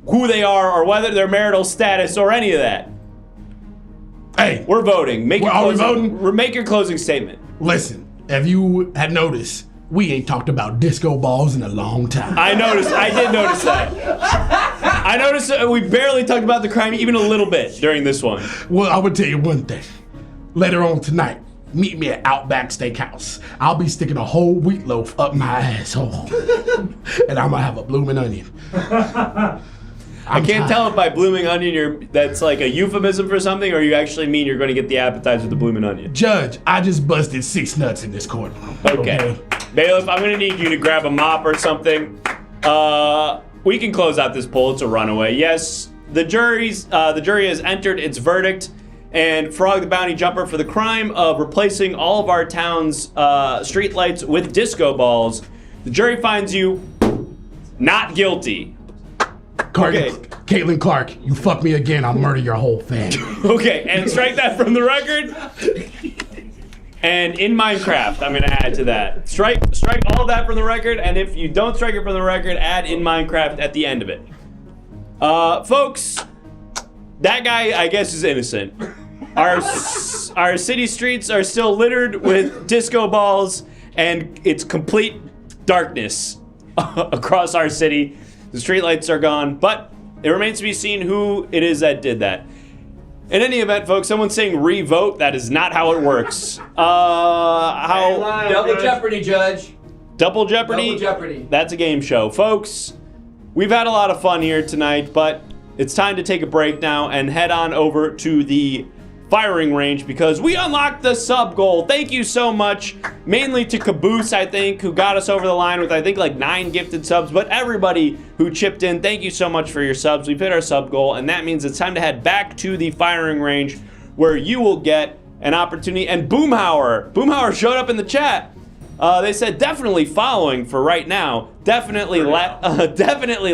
who they are or whether their marital status or any of that. Hey, we're voting. Make we voting? Make your closing statement. Listen, if you had noticed, we ain't talked about disco balls in a long time. I noticed. I did notice that. I noticed that we barely talked about the crime even a little bit during this one. Well, I would tell you one thing. Later on tonight, meet me at Outback Steakhouse. I'll be sticking a whole wheat loaf up my asshole. And I'm gonna have a blooming onion. I can't tell if by blooming onion that's like a euphemism for something, or you actually mean you're going to get the appetizer with the blooming onion. Judge, I just busted 6 nuts in this courtroom. Okay. Bailiff, I'm going to need you to grab a mop or something. We can close out this poll. It's a runaway. Yes, the jury has entered its verdict, and Frog the Bounty Jumper, for the crime of replacing all of our town's streetlights with disco balls, the jury finds you not guilty. Okay. Caitlin Clark, you fuck me again, I'll murder your whole family. Okay, and strike that from the record. And in Minecraft, I'm going to add to that. Strike all of that from the record, and if you don't strike it from the record, add in Minecraft at the end of it. Folks, that guy, I guess, is innocent. Our city streets are still littered with disco balls, and it's complete darkness across our city. The streetlights are gone, but it remains to be seen who it is that did that. In any event, folks, someone's saying re-vote. That is not how it works. Double Jeopardy, Judge. Double Jeopardy? Double Jeopardy. That's a game show. Folks, we've had a lot of fun here tonight, but it's time to take a break now and head on over to the firing range because we unlocked the sub goal. Thank you so much, mainly to Caboose, I think, who got us over the line with, I think, like 9 gifted subs, but everybody who chipped in, thank you so much for your subs. We've hit our sub goal, and that means it's time to head back to the firing range where you will get an opportunity. And Boomhauer showed up in the chat. They said definitely following for right now. Definitely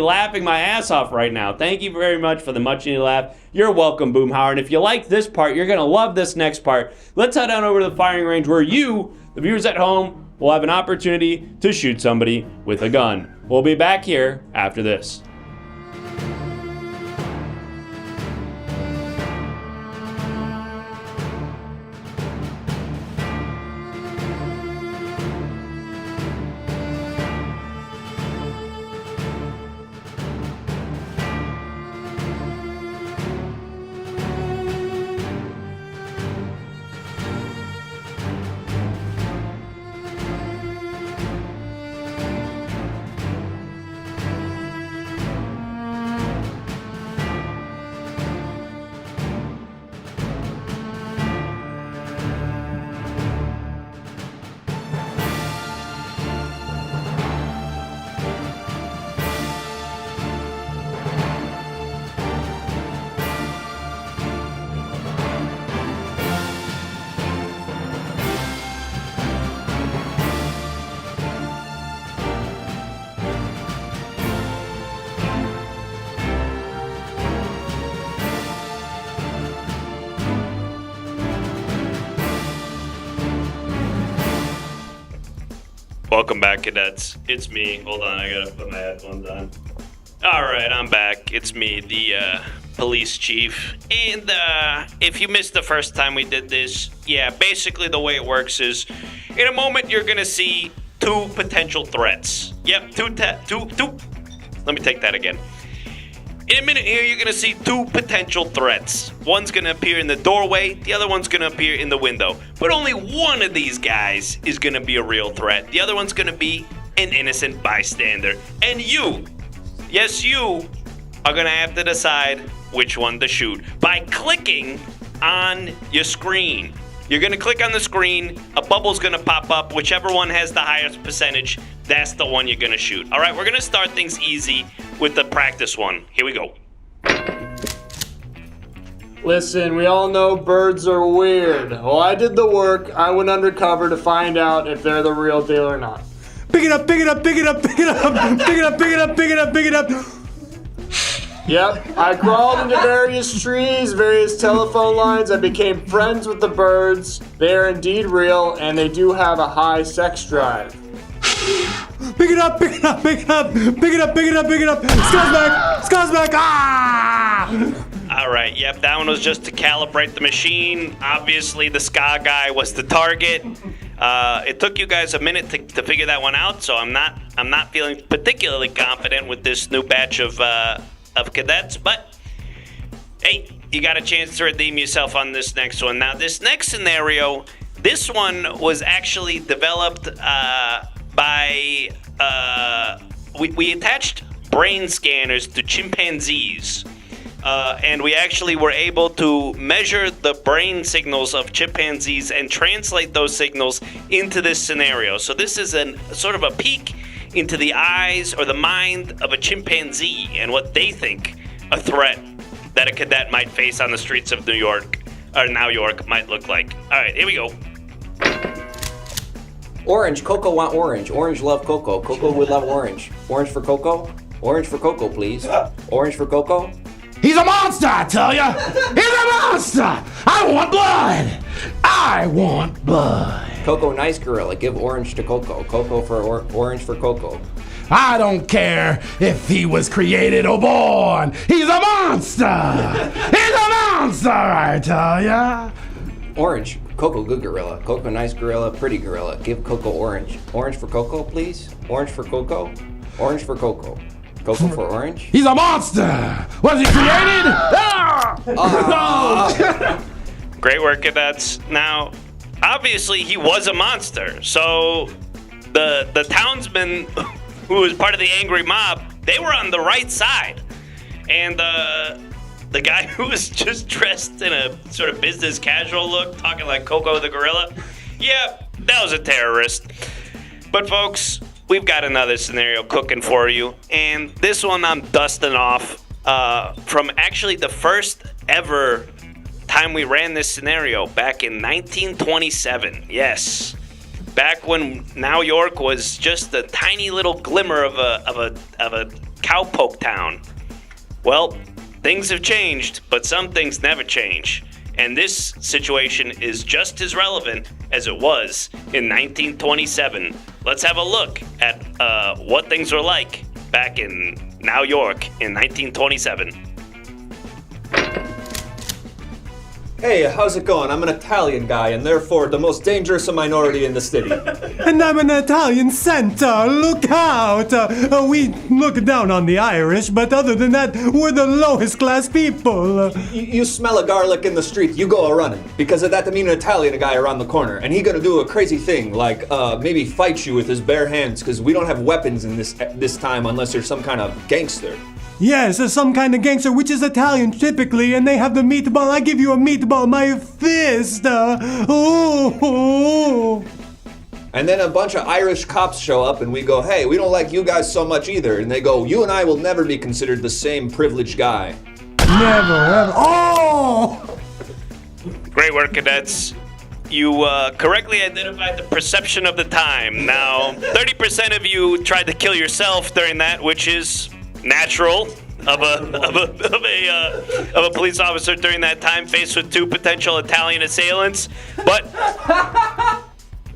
laughing my ass off right now. Thank you very much for the much needed laugh. You're welcome, Boomhauer. And if you like this part, you're going to love this next part. Let's head on over to the firing range where you, the viewers at home, will have an opportunity to shoot somebody with a gun. We'll be back here after this. Welcome back, cadets. It's me. Hold on, I gotta put my headphones on. All right, I'm back. It's me, the police chief. And if you missed the first time we did this, yeah, basically the way it works is, in a moment you're gonna see two potential threats. Yep, two. Let me take that again. In a minute here, you're gonna see two potential threats. One's gonna appear in the doorway, the other one's gonna appear in the window. But only one of these guys is gonna be a real threat. The other one's gonna be an innocent bystander. And you, yes, you, are gonna have to decide which one to shoot by clicking on your screen. You're gonna click on the screen, a bubble's gonna pop up, whichever one has the highest percentage, that's the one you're gonna shoot. All right, we're gonna start things easy with the practice one. Here we go. Listen, we all know birds are weird. Well, I did the work. I went undercover to find out if they're the real deal or not. Pick it up, pick it up, pick it up, pick it up, pick it up, pick it up, pick it up, pick it up. Yep, I crawled into various trees, various telephone lines. I became friends with the birds. They are indeed real, and they do have a high sex drive. Pick it up, pick it up, pick it up, pick it up, pick it up, pick it up. Scott's back, ah! All right, yep, that one was just to calibrate the machine. Obviously, the ska guy was the target. It took you guys a minute to figure that one out, so I'm not feeling particularly confident with this new batch of cadets, but hey, you got a chance to redeem yourself on this next one. Now, this next scenario, this one was actually developed by we attached brain scanners to chimpanzees, and we actually were able to measure the brain signals of chimpanzees and translate those signals into this scenario. So this is a sort of a peek into the eyes or the mind of a chimpanzee and what they think a threat that a cadet might face on the streets of New York or Now York might look like. All right, here we go. Orange. Coco want orange. Orange love Coco. Coco would love orange. Orange for Coco. Orange for Coco, please. Orange for Coco. He's a monster, I tell ya! He's a monster! I want blood! I want blood! Coco, nice gorilla. Give orange to Coco. Coco for orange for Coco. I don't care if he was created or born. He's a monster! He's a monster, I tell ya! Orange. Coco, good gorilla. Coco, nice gorilla. Pretty gorilla. Give Coco orange. Orange for Coco, please. Orange for Coco. Orange for Coco. Coco for orange. He's a monster! Was he created? Great work, cadets. Now, obviously, he was a monster. So the townsman who was part of the angry mob, they were on the right side. And the guy who was just dressed in a sort of business casual look, talking like Coco the gorilla, yeah, that was a terrorist. But folks, we've got another scenario cooking for you. And this one I'm dusting off from actually the first ever time we ran this scenario back in 1927. Yes, back when Now York was just a tiny little glimmer of a cowpoke town. Well, things have changed, but some things never change. And this situation is just as relevant as it was in 1927. Let's have a look at what things were like back in Now York in 1927. Hey, how's it going? I'm an Italian guy, and therefore the most dangerous minority in the city. And I'm an Italian center. Look out! We look down on the Irish, but other than that, we're the lowest class people. You smell a garlic in the street, you go a-running. Because of that, to mean an Italian guy around the corner. And he gonna do a crazy thing, like maybe fight you with his bare hands, because we don't have weapons in this time unless you're some kind of gangster. Yes, some kind of gangster, which is Italian typically, and they have the meatball. I give you a meatball, my fist. Ooh. And then a bunch of Irish cops show up, and we go, hey, we don't like you guys so much either. And they go, you and I will never be considered the same privileged guy. Never, ever. Oh! Great work, cadets. You correctly identified the perception of the time. Now, 30% of you tried to kill yourself during that, which is natural of a police officer during that time faced with two potential Italian assailants. But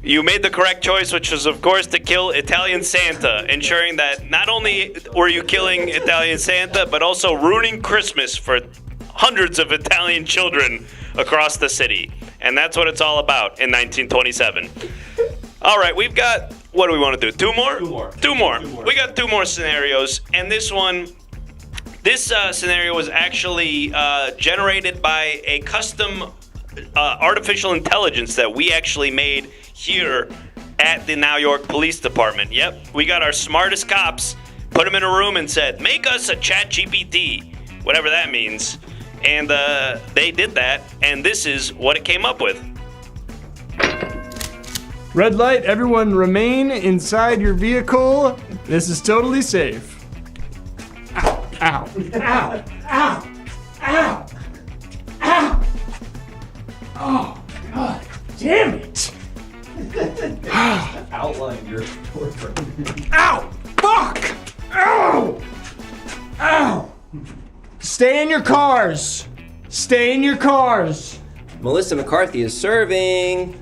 You made the correct choice, which was, of course, to kill Italian Santa, ensuring that not only were you killing Italian Santa, but also ruining Christmas for hundreds of Italian children across the city. And that's what it's all about in 1927. All right, we've got, what do we want to do? Two more. We got 2 more scenarios, and this scenario was actually generated by a custom artificial intelligence that we actually made here at the New York Police Department. Yep, we got our smartest cops, put them in a room and said, make us a chat GPT, whatever that means. And they did that, and this is what it came up with. Red light, everyone remain inside your vehicle. This is totally safe. Ow, ow, ow, ow, ow, ow. Oh, God damn it. Outline your torture. Ow! Fuck! Ow! Ow! Stay in your cars! Stay in your cars! Melissa McCarthy is serving.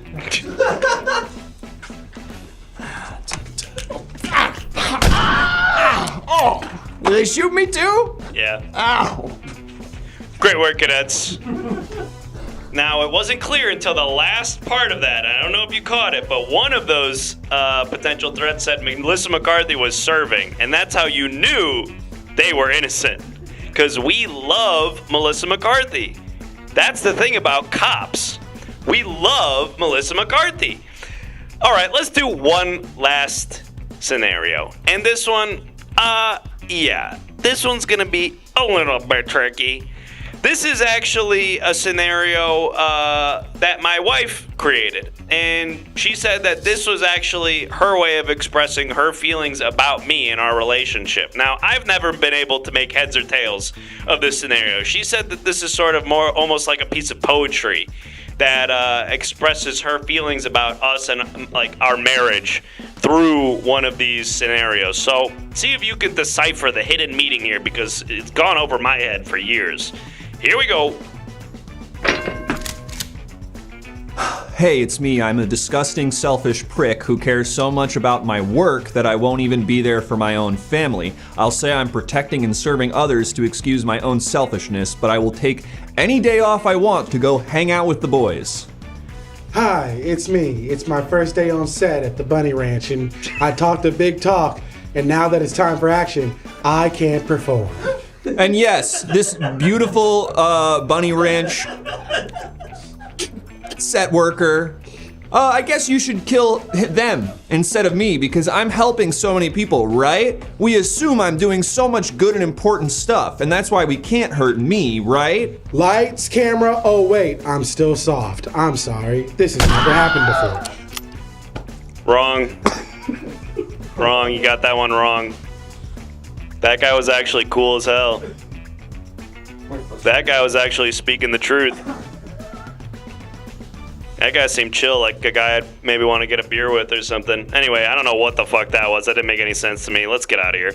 Oh! Will they shoot me too? Yeah. Ow! Great work, cadets. Now, it wasn't clear until the last part of that. I don't know if you caught it, but one of those potential threats said Melissa McCarthy was serving, and that's how you knew they were innocent. Because we love Melissa McCarthy. That's the thing about cops. We love Melissa McCarthy. All right, let's do one last scenario. And this one, this one's going to be a little bit tricky. This is actually a scenario that my wife created. And she said that this was actually her way of expressing her feelings about me and our relationship. Now, I've never been able to make heads or tails of this scenario. She said that this is sort of more almost like a piece of poetry that expresses her feelings about us and like our marriage through one of these scenarios. So see if you can decipher the hidden meaning here, because it's gone over my head for years. Here we go. Hey, it's me. I'm a disgusting, selfish prick who cares so much about my work that I won't even be there for my own family. I'll say I'm protecting and serving others to excuse my own selfishness, but I will take any day off I want to go hang out with the boys. Hi, it's me. It's my first day on set at the Bunny Ranch, and I talked a big talk, and now that it's time for action, I can't perform. And yes, this beautiful Bunny Ranch set worker, I guess you should kill them instead of me, because I'm helping so many people, right? We assume I'm doing so much good and important stuff, and that's why we can't hurt me, right? Lights, camera, oh wait, I'm still soft. I'm sorry, this has never happened before. Wrong. Wrong, you got that one wrong. That guy was actually cool as hell. That guy was actually speaking the truth. That guy seemed chill, like a guy I'd maybe want to get a beer with or something. Anyway, I don't know what the fuck that was. That didn't make any sense to me. Let's get out of here.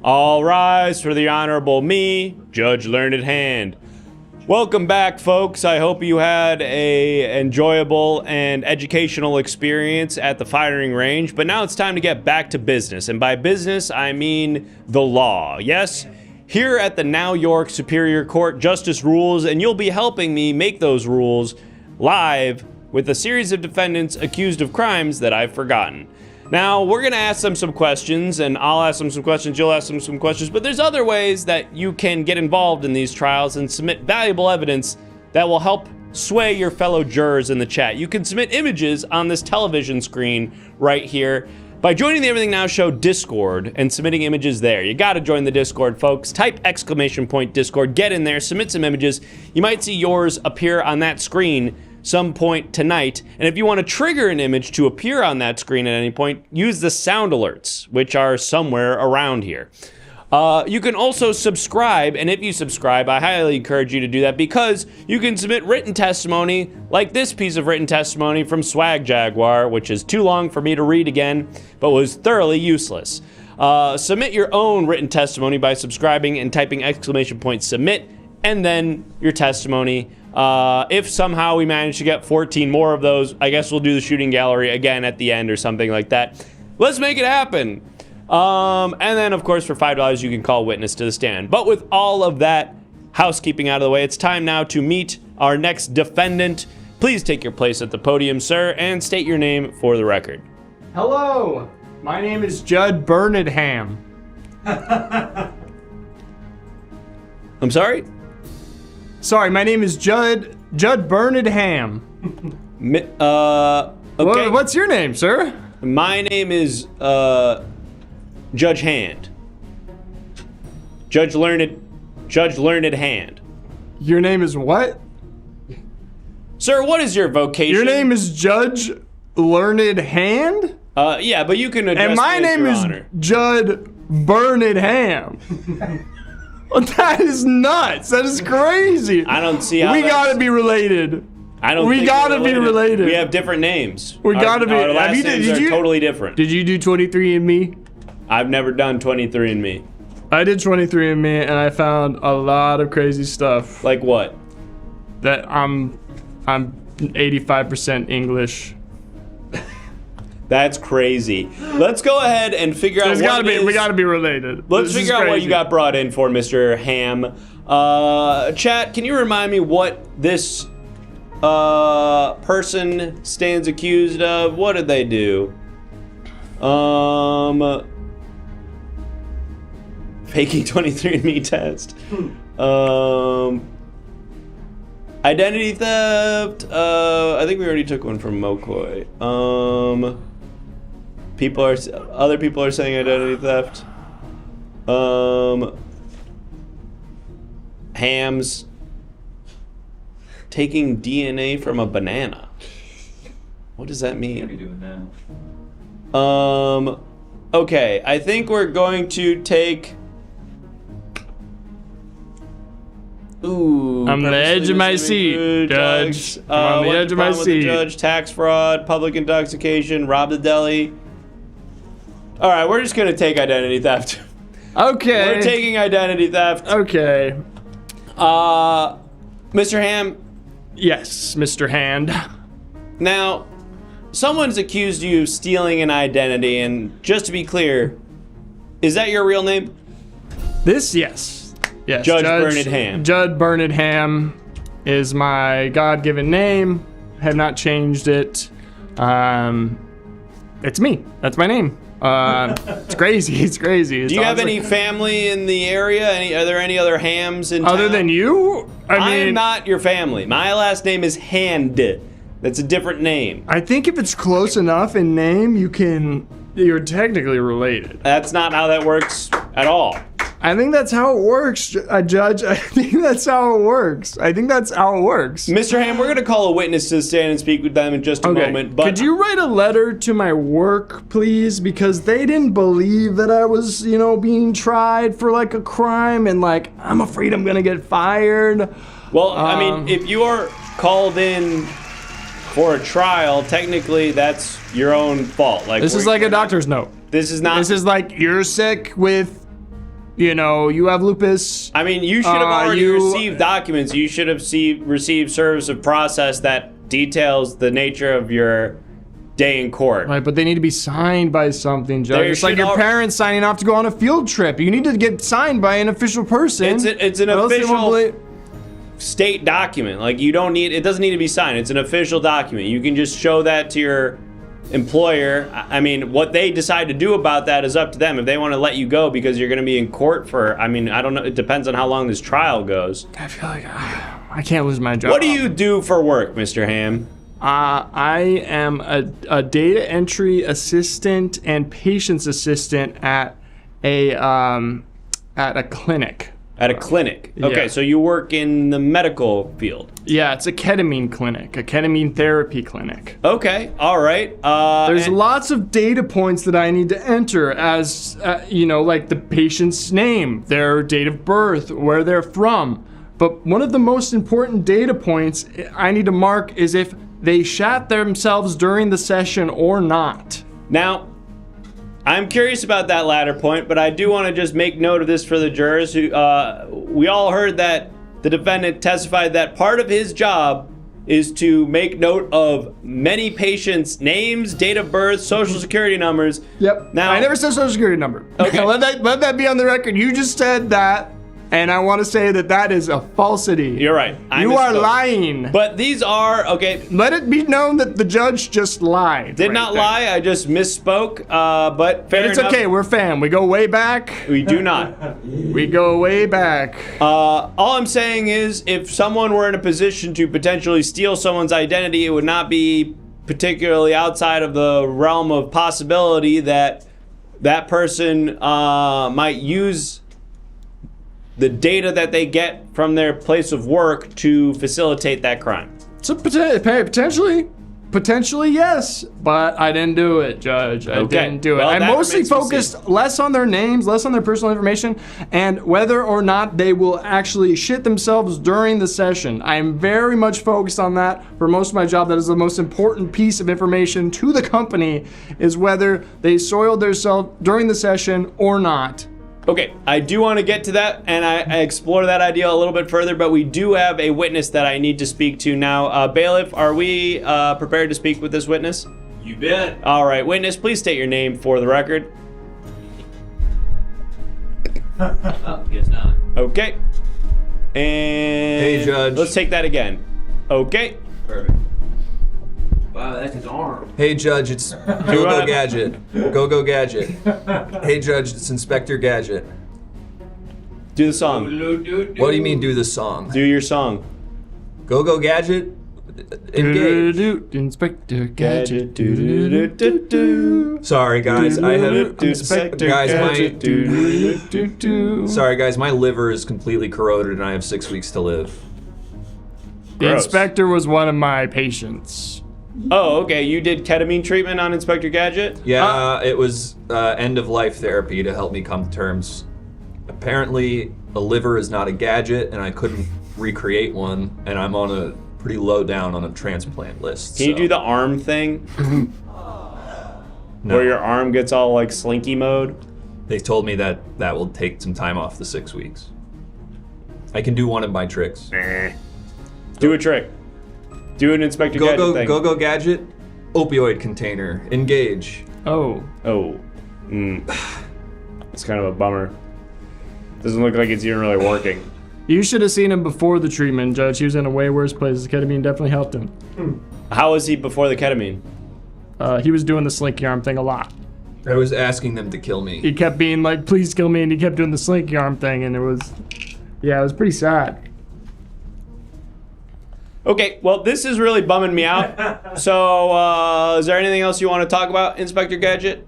All rise for the Honorable me, Judge Learned Hand. Welcome back, folks. I hope you had a enjoyable and educational experience at the firing range, but now it's time to get back to business. And by business, I mean the law. Yes, here at the Now York Superior Court, justice rules, and you'll be helping me make those rules live with a series of defendants accused of crimes that I've forgotten. Now, we're going to ask them some questions, and I'll ask them some questions, you'll ask them some questions, but there's other ways that you can get involved in these trials and submit valuable evidence that will help sway your fellow jurors in the chat. You can submit images on this television screen right here by joining the Everything Now Show Discord and submitting images there. You got to join the Discord, folks. Type !Discord, get in there, submit some images. You might see yours appear on that screen some point tonight. And if you want to trigger an image to appear on that screen at any point, use the sound alerts, which are somewhere around here. You can also subscribe, and if you subscribe, I highly encourage you to do that because you can submit written testimony like this piece of written testimony from Swag Jaguar, which is too long for me to read again, but was thoroughly useless. Submit your own written testimony by subscribing and typing !Submit, and then your testimony. If somehow we manage to get 14 more of those, I guess we'll do the shooting gallery again at the end or something like that. Let's make it happen. And then, of course, for $5, you can call witness to the stand. But with all of that housekeeping out of the way, it's time now to meet our next defendant. Please take your place at the podium, sir, and state your name for the record. Hello, my name is Judd Bernardham. I'm sorry? Sorry, my name is Judd Bernardham. Okay. What's your name, sir? My name is Judge Hand. Judge Learned Hand. Your name is what? Sir, what is your vocation? Your name is Judge Learned Hand? Yeah, but you can address and my me as name your is honor. Judd Bernardham. That is nuts. That is crazy. I don't see how we gotta be related. I don't. We think gotta we're be related. We have different names. We gotta be. Our last names are totally different. Did you do 23andMe? I've never done 23andMe. I did 23andMe, and I found a lot of crazy stuff. Like what? That I'm 85% English. That's crazy. Let's go ahead and figure out what we gotta be related. Let's figure out what you got brought in for, Mr. Ham. Chat, can you remind me what this person stands accused of? What did they do? Faking 23andMe test. Identity theft. I think we already took one from Mokoi. Other people are saying identity theft. Hams taking DNA from a banana. What does that mean? Can't be doing that. Okay, I think we're going to take. Ooh, I'm on the edge of my seat, Judge. I'm on the edge of my seat. Judge, tax fraud, public intoxication, rob the deli. All right, we're just gonna take identity theft. Okay. We're taking identity theft. Okay. Mr. Ham. Yes, Mr. Hand. Now, someone's accused you of stealing an identity, and just to be clear, is that your real name? Yes. Judge Bernardham. Judd Bernardham is my God-given name. Have not changed it. It's me. That's my name. It's crazy. It's crazy. Do you have any family in the area? Are there any other Hams in town? Other than you? I am not your family. My last name is Hand. That's a different name. I think if it's close enough in name, you're technically related. That's not how that works at all. I think that's how it works, Judge. I think that's how it works. Mr. Ham, we're going to call a witness to the stand and speak with them in just a moment. But could you write a letter to my work, please? Because they didn't believe that I was, being tried for like a crime, and like I'm afraid I'm going to get fired. Well, I mean, if you are called in for a trial, technically that's your own fault. Like this is like a doctor's note. This is not. This is like you're sick with you have lupus. I mean, you should have already received documents. You should have received service of process that details the nature of your day in court. Right, but they need to be signed by something, Judge. It's like your parents signing off to go on a field trip. You need to get signed by an official person. It's an official state document. Like, it doesn't need to be signed. It's an official document. You can just show that to your employer. I mean, what they decide to do about that is up to them. If they want to let you go because you're going to be in court for, I don't know, it depends on how long this trial goes. I feel like I can't lose my job. What do you do for work, Mr. Ham? I am a data entry assistant and patient's assistant at a clinic. At a clinic. Okay, Yeah. so you work in the medical field. Yeah, it's a ketamine clinic, a ketamine therapy clinic. Okay, all right. There's lots of data points that I need to enter as, like the patient's name, their date of birth, where they're from. But one of the most important data points I need to mark is if they shat themselves during the session or not. Now, I'm curious about that latter point, but I do want to just make note of this for the jurors. Who we all heard that the defendant testified that part of his job is to make note of many patients' names, date of birth, social security numbers. Yep. Now, I never said social security number. Okay. Let that be on the record. You just said that, and I want to say that is a falsity. You're right. You are lying. But these are, okay. Let it be known that the judge just lied. Did not lie. I just misspoke. But fair it's enough. okay. We're fam. We go way back. We do not. We go way back. All I'm saying is, if someone were in a position to potentially steal someone's identity, it would not be particularly outside of the realm of possibility that that person might use the data that they get from their place of work to facilitate that crime. So potentially yes, but I didn't do it, Judge. I didn't do it. Well, I that mostly remains to be focused less on their names, less on their personal information, and whether or not they will actually shit themselves during the session. I am very much focused on that for most of my job. That is the most important piece of information to the company, is whether they soiled themselves during the session or not. Okay, I do want to get to that, and I explore that idea a little bit further, but we do have a witness that I need to speak to now. Bailiff, are we prepared to speak with this witness? You bet. All right, witness, please state your name for the record. Guess not. Okay. And... Hey, Judge. Let's take that again. Okay. Perfect. Wow, that's his arm. Hey, Judge, it's Go-Go Gadget. Go-Go Gadget. Hey, Judge, it's Inspector Gadget. Do the song. What do you mean, do the song? Do your song. Go-Go Gadget? Engage. Inspector Gadget. Sorry, guys. I have... Sorry, guys. My liver is completely corroded, and I have 6 weeks to live. The inspector was one of my patients. Oh, okay. You did ketamine treatment on Inspector Gadget? Yeah, it was end-of-life therapy to help me come to terms. Apparently, a liver is not a gadget, and I couldn't recreate one, and I'm on a pretty low down on a transplant list. Can you do the arm thing? No. Where your arm gets all like slinky mode? They told me that will take some time off the 6 weeks. I can do one of my tricks. Do a trick. Do an Inspector Gadget thing. Go-Go Gadget, opioid container, engage. Oh. It's kind of a bummer. Doesn't look like it's even really working. You should have seen him before the treatment, Judge. He was in a way worse place. The ketamine definitely helped him. How was he before the ketamine? He was doing the slinky arm thing a lot. I was asking them to kill me. He kept being like, please kill me, and he kept doing the slinky arm thing, and it was pretty sad. Okay, well, this is really bumming me out. So, is there anything else you want to talk about, Inspector Gadget?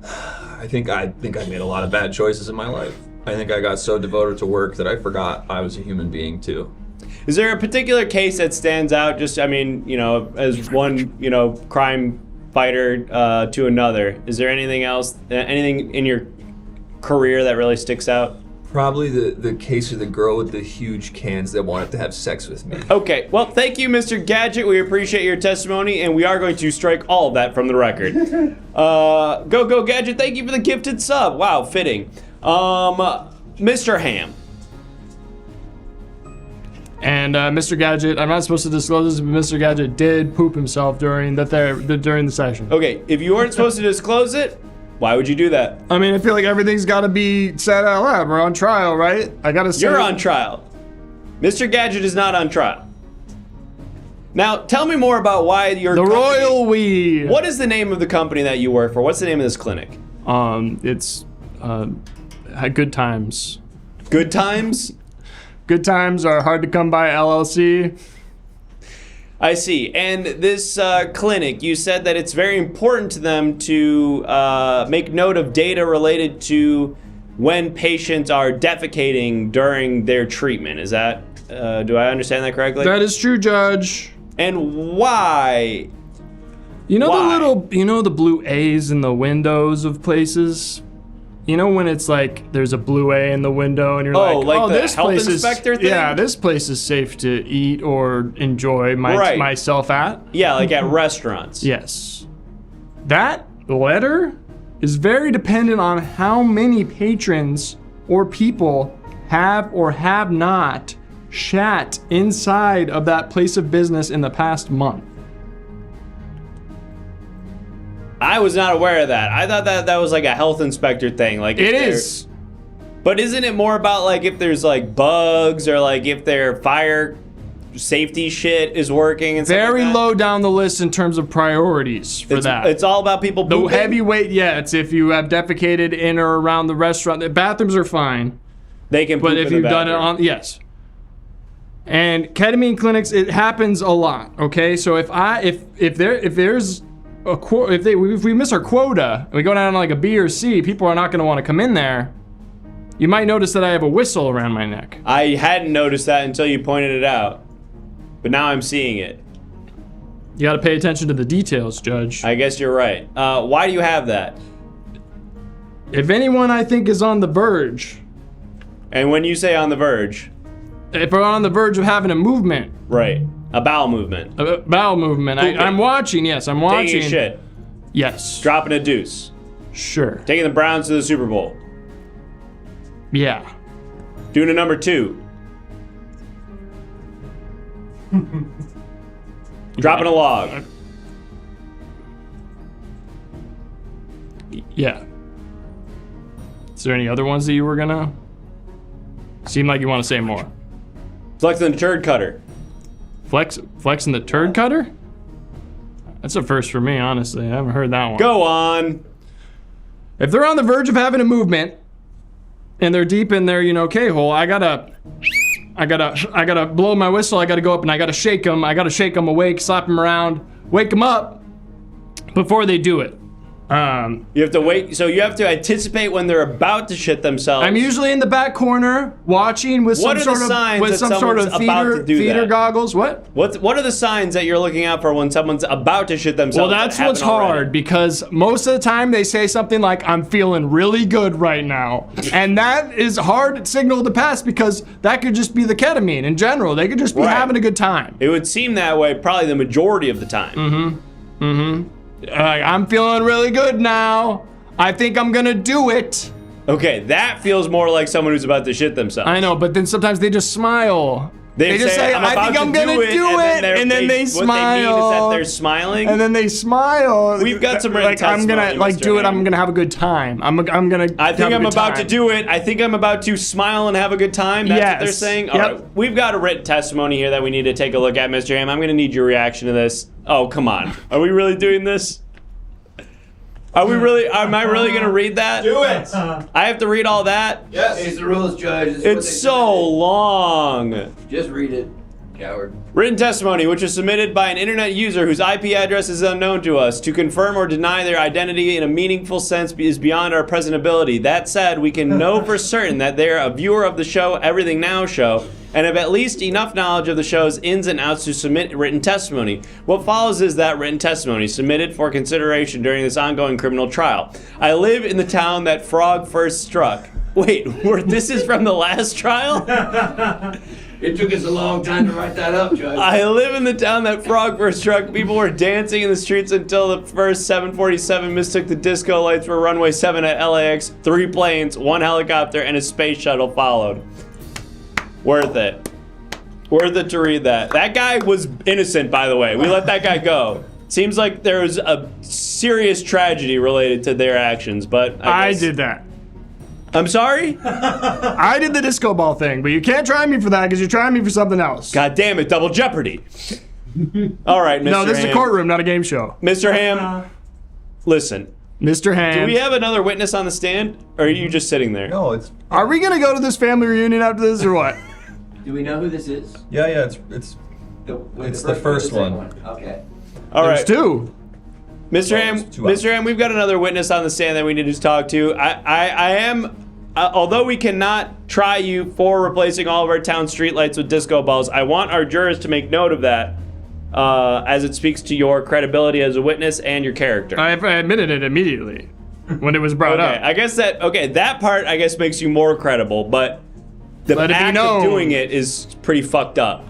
I think I made a lot of bad choices in my life. I think I got so devoted to work that I forgot I was a human being too. Is there a particular case that stands out? Just, I mean, as one, crime fighter to another. Is there anything else, anything in your career that really sticks out? Probably the case of the girl with the huge cans that wanted to have sex with me. Okay, well, thank you, Mr. Gadget. We appreciate your testimony, and we are going to strike all of that from the record. Go Gadget, thank you for the gifted sub. Wow, fitting. Mr. Ham. And Mr. Gadget, I'm not supposed to disclose this, but Mr. Gadget did poop himself during the session. Okay, if you weren't supposed to disclose it, why would you do that? I mean, I feel like everything's got to be said out loud. We're on trial, right? I got to say. You're on trial. Mr. Gadget is not on trial. Now, tell me more about why your Royal We. What is the name of the company that you work for? What's the name of this clinic? It's Good Times. Good Times? Good Times are hard to come by LLC. I see. And this clinic, you said that it's very important to them to make note of data related to when patients are defecating during their treatment. Is that, do I understand that correctly? That is true, Judge. And why? You know the blue A's in the windows of places? You know when it's like there's a blue A in the window and you're the this health place inspector is, thing? Yeah, this place is safe to eat or enjoy myself at. Yeah, like at restaurants. Yes. That letter is very dependent on how many patrons or people have or have not shat inside of that place of business in the past month. I was not aware of that. I thought that was like a health inspector thing. Like it is. But isn't it more about like if there's like bugs or like if their fire safety shit is working and stuff very like that? low down the list in terms of priorities for that. It's all about people pooping? The heavyweight, yeah. It's if you have defecated in or around the restaurant. The bathrooms are fine. They can poop but if in you've the done it bathroom. yes. And ketamine clinics, it happens a lot. Okay, so if we miss our quota and we go down to like a B or C, people are not going to want to come in there. You might notice that I have a whistle around my neck. I hadn't noticed that until you pointed it out, but now I'm seeing it. You got to pay attention to the details, Judge. I guess you're right. Why do you have that? If anyone I think is on the verge. And when you say on the verge? If we're on the verge of having a movement. Right. A bowel movement. A bowel movement. I'm watching, yes, I'm watching. Taking a shit. Yes. Dropping a deuce. Sure. Taking the Browns to the Super Bowl. Yeah. Doing a number 2. Dropping a log. Yeah. Is there any other ones that you were gonna? Seem like you want to say more. Flexing the turd cutter. Flexing the turd cutter? That's a first for me, honestly. I haven't heard that one. Go on. If they're on the verge of having a movement and they're deep in their, K-hole, I gotta blow my whistle. I gotta go up and I gotta shake them. I gotta shake them awake, slap them around, wake them up before they do it. You have to wait, so you have to anticipate when they're about to shit themselves. I'm usually in the back corner watching with some sort of theater goggles. What are the signs that you're looking out for when someone's about to shit themselves? Well, that's what's hard because most of the time they say something like, "I'm feeling really good right now," and that is a hard signal to pass because that could just be the ketamine in general. They could just be having a good time. It would seem that way probably the majority of the time. I'm feeling really good now. I think I'm gonna do it. Okay, that feels more like someone who's about to shit themselves. I know, but then sometimes they just smile. They just say, I think I'm gonna do it, and then they smile. What they mean is that they're smiling? And then they smile. We've got some written I'm gonna do it, I'm gonna have a good time. I think I'm about to do it. I think I'm about to smile and have a good time. That's what they're saying? All right, we've got a written testimony here that we need to take a look at, Mr. Ham. I'm gonna need your reaction to this. Oh, come on. Are we really doing this? Am I really gonna read that? Do it! I have to read all that? Yes. It's the rules, Judge. It's so long. Just read it, coward. Written testimony, which was submitted by an internet user whose IP address is unknown to us. To confirm or deny their identity in a meaningful sense is beyond our present ability. That said, we can know for certain that they're a viewer of the show, Everything Now Show, and have at least enough knowledge of the show's ins and outs to submit written testimony. What follows is that written testimony submitted for consideration during this ongoing criminal trial. I live in the town that Frog first struck. Wait, this is from the last trial? It took us a long time to write that up, Judge. I live in the town that Frog first struck. People were dancing in the streets until the first 747 mistook the disco lights for runway 7 at LAX. 3 planes, 1 helicopter, and a space shuttle followed. Worth it. Worth it to read that. That guy was innocent, by the way. We let that guy go. Seems like there was a serious tragedy related to their actions, but I did that. I'm sorry? I did the disco ball thing, but you can't try me for that because you're trying me for something else. God damn it, double jeopardy. All right, Mr. No, this is a Ham. courtroom, not a game show. Mr. Ham, listen. Mr. Ham. Do we have another witness on the stand, or are you just sitting there? No, it's... Are we going to go to this family reunion after this, or what? Do we know who this is? Yeah, it's the first one. Okay. All right. There's 2. Mr. Ham, we've got another witness on the stand that we need to talk to. I am, although we cannot try you for replacing all of our town streetlights with disco balls, I want our jurors to make note of that, as it speaks to your credibility as a witness and your character. I admitted it immediately when it was brought up. I guess that part I guess makes you more credible, but the act of doing it is pretty fucked up.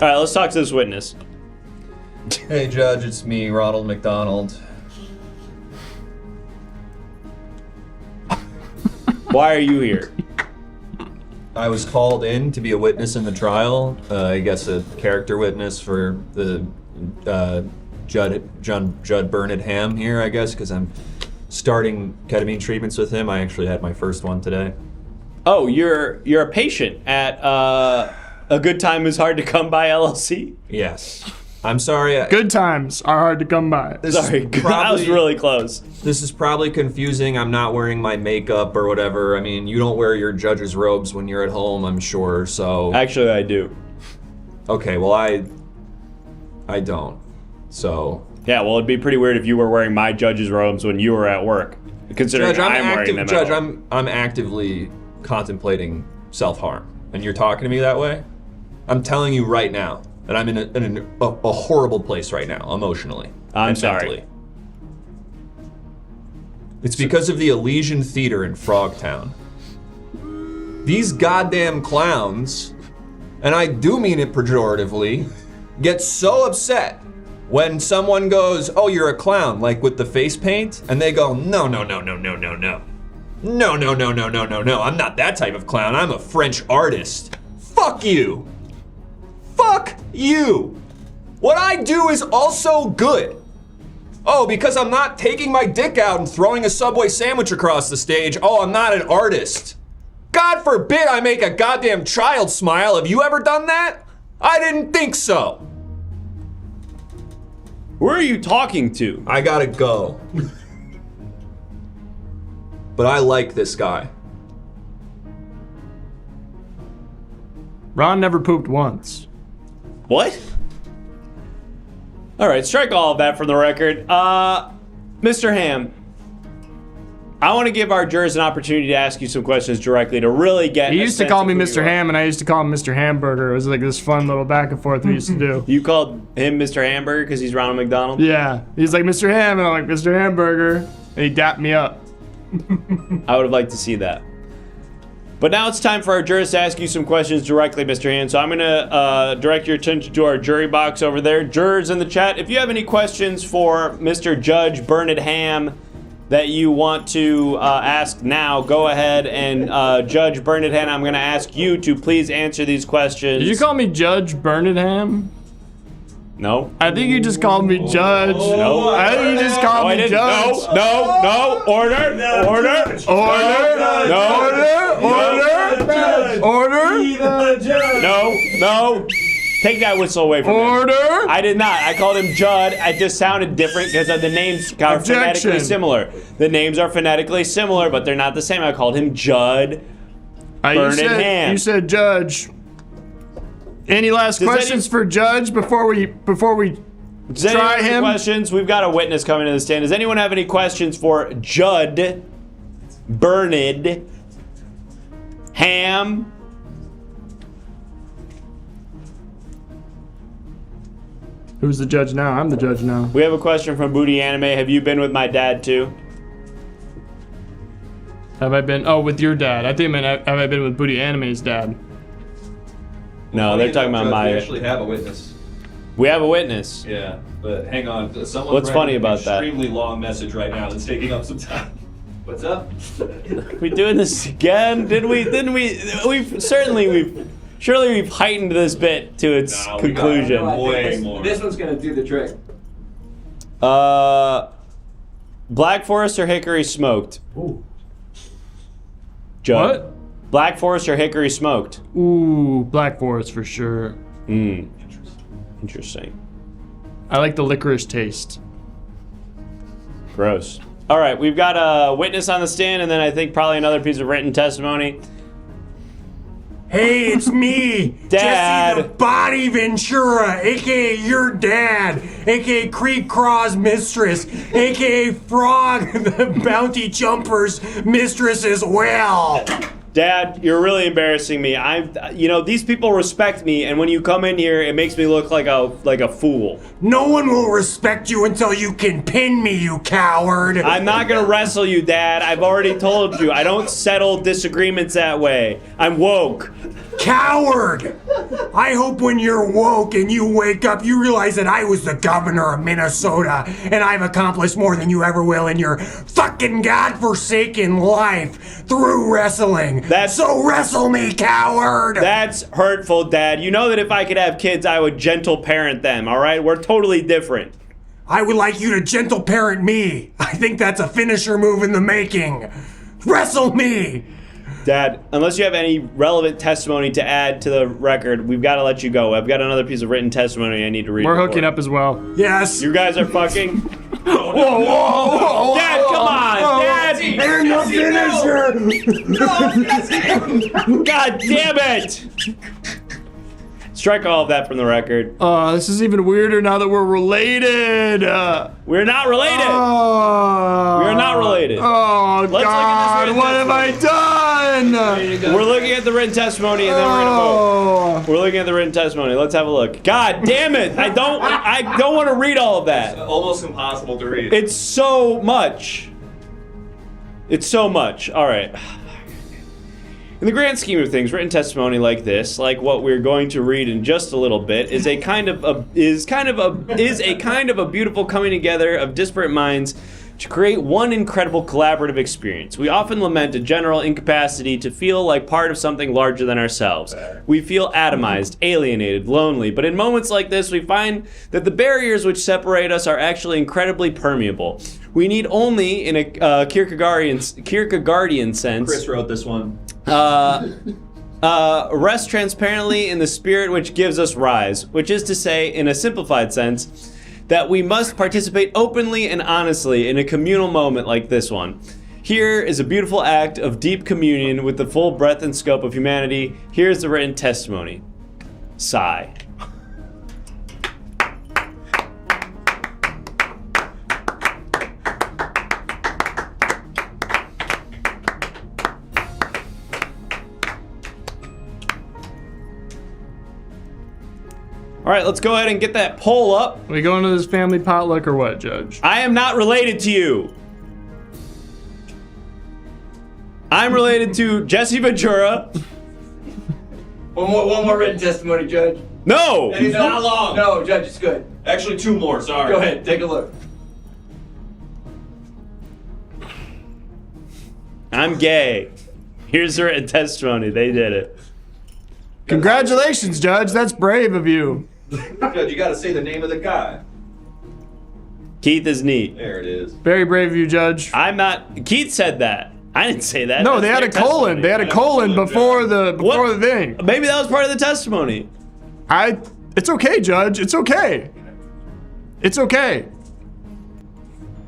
All right, let's talk to this witness. Hey, Judge, it's me, Ronald McDonald. Why are you here? I was called in to be a witness in the trial. I guess a character witness for the Judd Bernard Ham here, I guess, because I'm starting ketamine treatments with him. I actually had my first one today. Oh, you're a patient at A Good Time Is Hard to Come By LLC? Yes. I'm sorry. Good times are hard to come by. Sorry, I was really close. This is probably confusing. I'm not wearing my makeup or whatever. I mean, you don't wear your judge's robes when you're at home, I'm sure, so... Actually, I do. Okay, well, I don't, so... Yeah, well, it'd be pretty weird if you were wearing my judge's robes when you were at work, considering Judge, I'm wearing them Judge, at home. I'm actively contemplating self-harm, and you're talking to me that way? I'm telling you right now that I'm in a horrible place right now, emotionally. I'm sorry. Mentally. It's because of the Elysian Theater in Frogtown. These goddamn clowns, and I do mean it pejoratively, get so upset when someone goes, "Oh, you're a clown," like with the face paint, and they go, "No, no, no, no, no, no, no. No, no, no, no, no, no, no. I'm not that type of clown. I'm a French artist. Fuck you. Fuck you. What I do is also good. Oh, because I'm not taking my dick out and throwing a Subway sandwich across the stage, oh, I'm not an artist. God forbid I make a goddamn child smile. Have you ever done that? I didn't think so. Where are you talking to? I gotta go. But I like this guy. Ron never pooped once. What? All right, strike all of that from the record. Mr. Ham, I want to give our jurors an opportunity to ask you some questions directly to really get. He used to call me Mr. Ham, and I used to call him Mr. Hamburger. It was like this fun little back and forth we used to do. You called him Mr. Hamburger because he's Ronald McDonald? Yeah, he's like Mr. Ham, and I'm like Mr. Hamburger, and he dapped me up. I would have liked to see that. But now it's time for our jurors to ask you some questions directly, Mr. Hand. So I'm going to direct your attention to our jury box over there. Jurors in the chat, if you have any questions for Mr. Judge Bernard Ham that you want to ask now, go ahead and Judge Bernard Ham, I'm going to ask you to please answer these questions. Did you call me Judge Bernard Ham? No. I think you just called me Judge. No. I think you just called me Judge. No. Order. No. Take that whistle away from Order. him. I did not. I called him Judd. It just sounded different because the names are phonetically similar. The names are phonetically similar, but they're not the same. I called him Judd Bernard Ham. You said Judge. Any last questions for Judge before we try him? Questions? We've got a witness coming to the stand. Does anyone have any questions for Judd Bernard Ham? Who's the judge now? I'm the judge now. We have a question from Booty Anime. Have you been with my dad too? Have I been? Oh, with your dad. I think I meant have I been with Booty Anime's dad? No, they're talking about We Maya. actually have a witness. We have a witness. Yeah, but hang on. Someone's What's funny writing an about that? extremely long message right now that's taking up some time. What's up? We doing this again? Didn't we? Surely we've heightened this bit to its conclusion. Way more. This one's gonna do the trick. Black Forest or Hickory smoked? Ooh. Judd. What? Black Forest or Hickory smoked? Ooh, Black Forest for sure. Interesting. I like the licorice taste. Gross. All right, we've got a witness on the stand, and then I think probably another piece of written testimony. Hey, it's me, Dad. Jesse the Body Ventura, aka your dad, aka Creek Craw's mistress, aka Frog the Bounty Jumper's mistress as well. Dad, you're really embarrassing me. These people respect me, and when you come in here, it makes me look like a fool. No one will respect you until you can pin me, you coward. I'm not gonna wrestle you, Dad. I've already told you. I don't settle disagreements that way. I'm woke. Coward! I hope when you're woke and you wake up, you realize that I was the governor of Minnesota, and I've accomplished more than you ever will in your fucking godforsaken life through wrestling. So wrestle me, coward! That's hurtful, Dad. You know that if I could have kids, I would gentle parent them, all right? We're totally different. I would like you to gentle parent me. I think that's a finisher move in the making. Wrestle me! Dad, unless you have any relevant testimony to add to the record, we've got to let you go. I've got another piece of written testimony I need to read. We're hooking up as well. Yes. You guys are fucking. Whoa, Dad, come on! Dad! And the finisher! God damn it! Strike all of that from the record. This is even weirder now that we're related. We're not related. We are not related. Oh, God, what have I done? We're looking at the written testimony and then we're gonna vote. We're looking at the written testimony. Let's have a look. God damn it! I don't want to read all of that. It's almost impossible to read. It's so much. It's so much. All right. In the grand scheme of things, written testimony like this, like what we're going to read in just a little bit, is a kind of a beautiful coming together of disparate minds to create one incredible collaborative experience. We often lament a general incapacity to feel like part of something larger than ourselves. We feel atomized, alienated, lonely, but in moments like this, we find that the barriers which separate us are actually incredibly permeable. We need only, in a Kierkegaardian sense, Chris wrote this one. rest transparently in the spirit which gives us rise, which is to say, in a simplified sense, that we must participate openly and honestly in a communal moment like this one. Here is a beautiful act of deep communion with the full breadth and scope of humanity. Here's the written testimony. Sigh. All right, let's go ahead and get that poll up. Are we going to this family potluck or what, Judge? I am not related to you. I'm related to Jesse Ventura. One more written testimony, Judge. No! It's not long. No, Judge, it's good. Actually, 2 more, sorry. Go ahead, take a look. I'm gay. Here's the written testimony. They did it. Congratulations, Judge. That's brave of you. Judge, you gotta say the name of the guy. Keith is neat. There it is. Very brave of you, Judge. I'm not. Keith said that. I didn't say that. No, That's they had a their colon. testimony. They had a colon before the thing. Maybe that was part of the testimony. It's okay, Judge. It's okay. It's okay.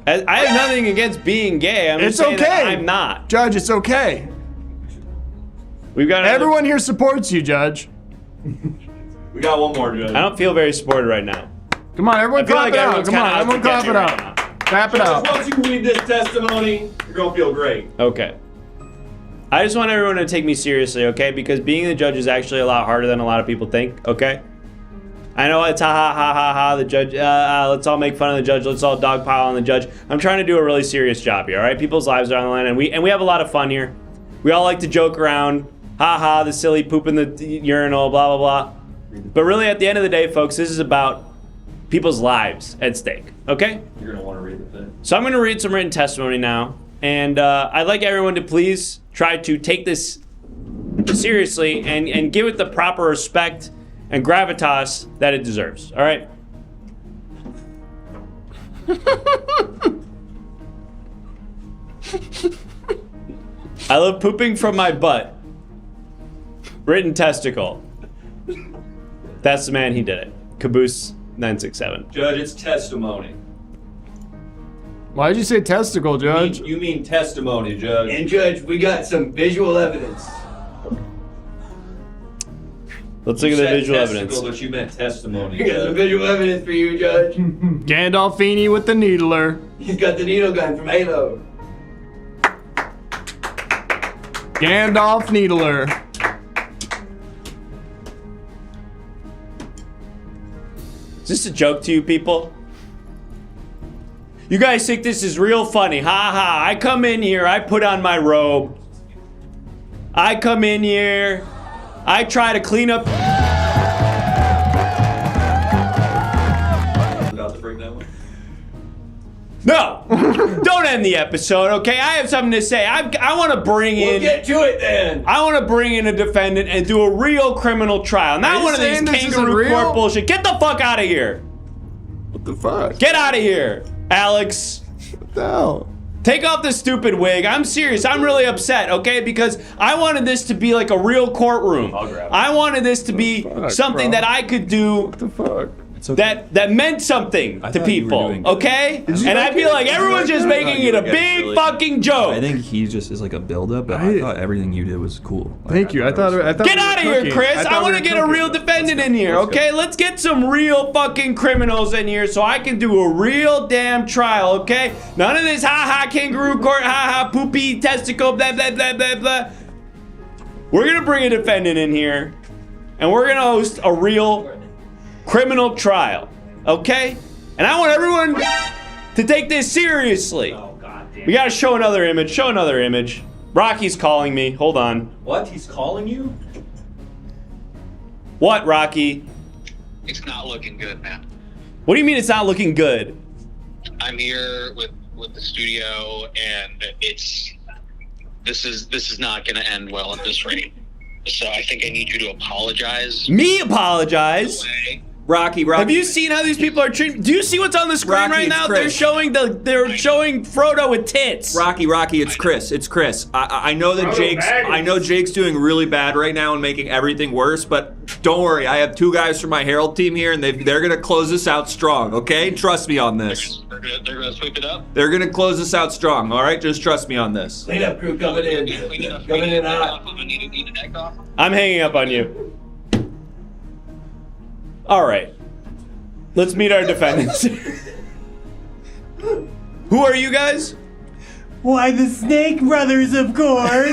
I have nothing against being gay. I'm just saying that I'm not. Judge, it's okay. We've got everyone here supports you, Judge. We got one more, Judge. I don't feel very supported right now. Come on, everyone, I feel clap like it out. everyone's Come on, kinda out everyone, to get clap you it right out. now. Clap it out. Once you read this testimony, you're gonna feel great. Okay. I just want everyone to take me seriously, okay? Because being the judge is actually a lot harder than a lot of people think, okay? I know it's ha, the judge, let's all make fun of the judge, let's all dogpile on the judge. I'm trying to do a really serious job here, all right? People's lives are on the line, and we have a lot of fun here. We all like to joke around. haha, the silly poop in the urinal, blah, blah, blah. But really, at the end of the day, folks, this is about people's lives at stake, okay? You're going to want to read the thing. So I'm going to read some written testimony now. And I'd like everyone to please try to take this seriously and give it the proper respect and gravitas that it deserves, all right? I love pooping from my butt. Written testicle. That's the man, he did it. Caboose 967. Judge, it's testimony. Why did you say testicle, Judge? You mean testimony, Judge. And Judge, we got some visual evidence. Let's look at the visual evidence. But you meant testimony. We got some visual evidence for you, Judge. Gandolfini with the needler. He's got the needle gun from Halo. Gandalf Needler. Is this a joke to you people? You guys think this is real funny? Ha ha. I come in here, I put on my robe. I come in here, I try to clean up. About to bring that one? No! Don't end the episode, okay? I have something to say. I want to bring in... We'll get to it then. I want to bring in a defendant and do a real criminal trial. Not one of these kangaroo court bullshit. Get the fuck out of here. What the fuck? Get out of here, Alex. What the hell? Take off the stupid wig. I'm serious. I'm really upset, okay? Because I wanted this to be like a real courtroom. I wanted this to be something that I could do. What the fuck? Okay. That meant something to people, okay? And I feel like everyone's just making it a big fucking joke. I think he just is like a build-up, but I thought everything you did was cool. Thank you. I thought Get out of here, Chris. I want to get a real defendant in here, okay? Let's get some real fucking criminals in here so I can do a real damn trial, okay? None of this ha-ha kangaroo court, ha-ha poopy testicle, blah, blah, blah, blah, blah. We're going to bring a defendant in here, and we're going to host a real criminal trial, okay? And I want everyone to take this seriously. Oh, God damn. We gotta show another image. Show another image. Rocky's calling me. Hold on. What? He's calling you? What, Rocky? It's not looking good, man. What do you mean it's not looking good? I'm here with the studio, and this is not going to end well at this rate. So I think I need you to apologize. Me apologize? Rocky. Have you seen how these people are treating? Do you see what's on the screen right now? They're showing Frodo with tits. Rocky, it's Chris. It's Chris. I know that Jake's doing really bad right now and making everything worse, but don't worry. I have two guys from my Herald team here, and they're gonna close this out strong. Okay, trust me on this. They're gonna sweep it up. They're gonna close this out strong. All right, just trust me on this. Cleanup crew coming in. Coming in hot. I'm hanging up on you. All right. Let's meet our defendants. Who are you guys? Why, the Snake Brothers, of course.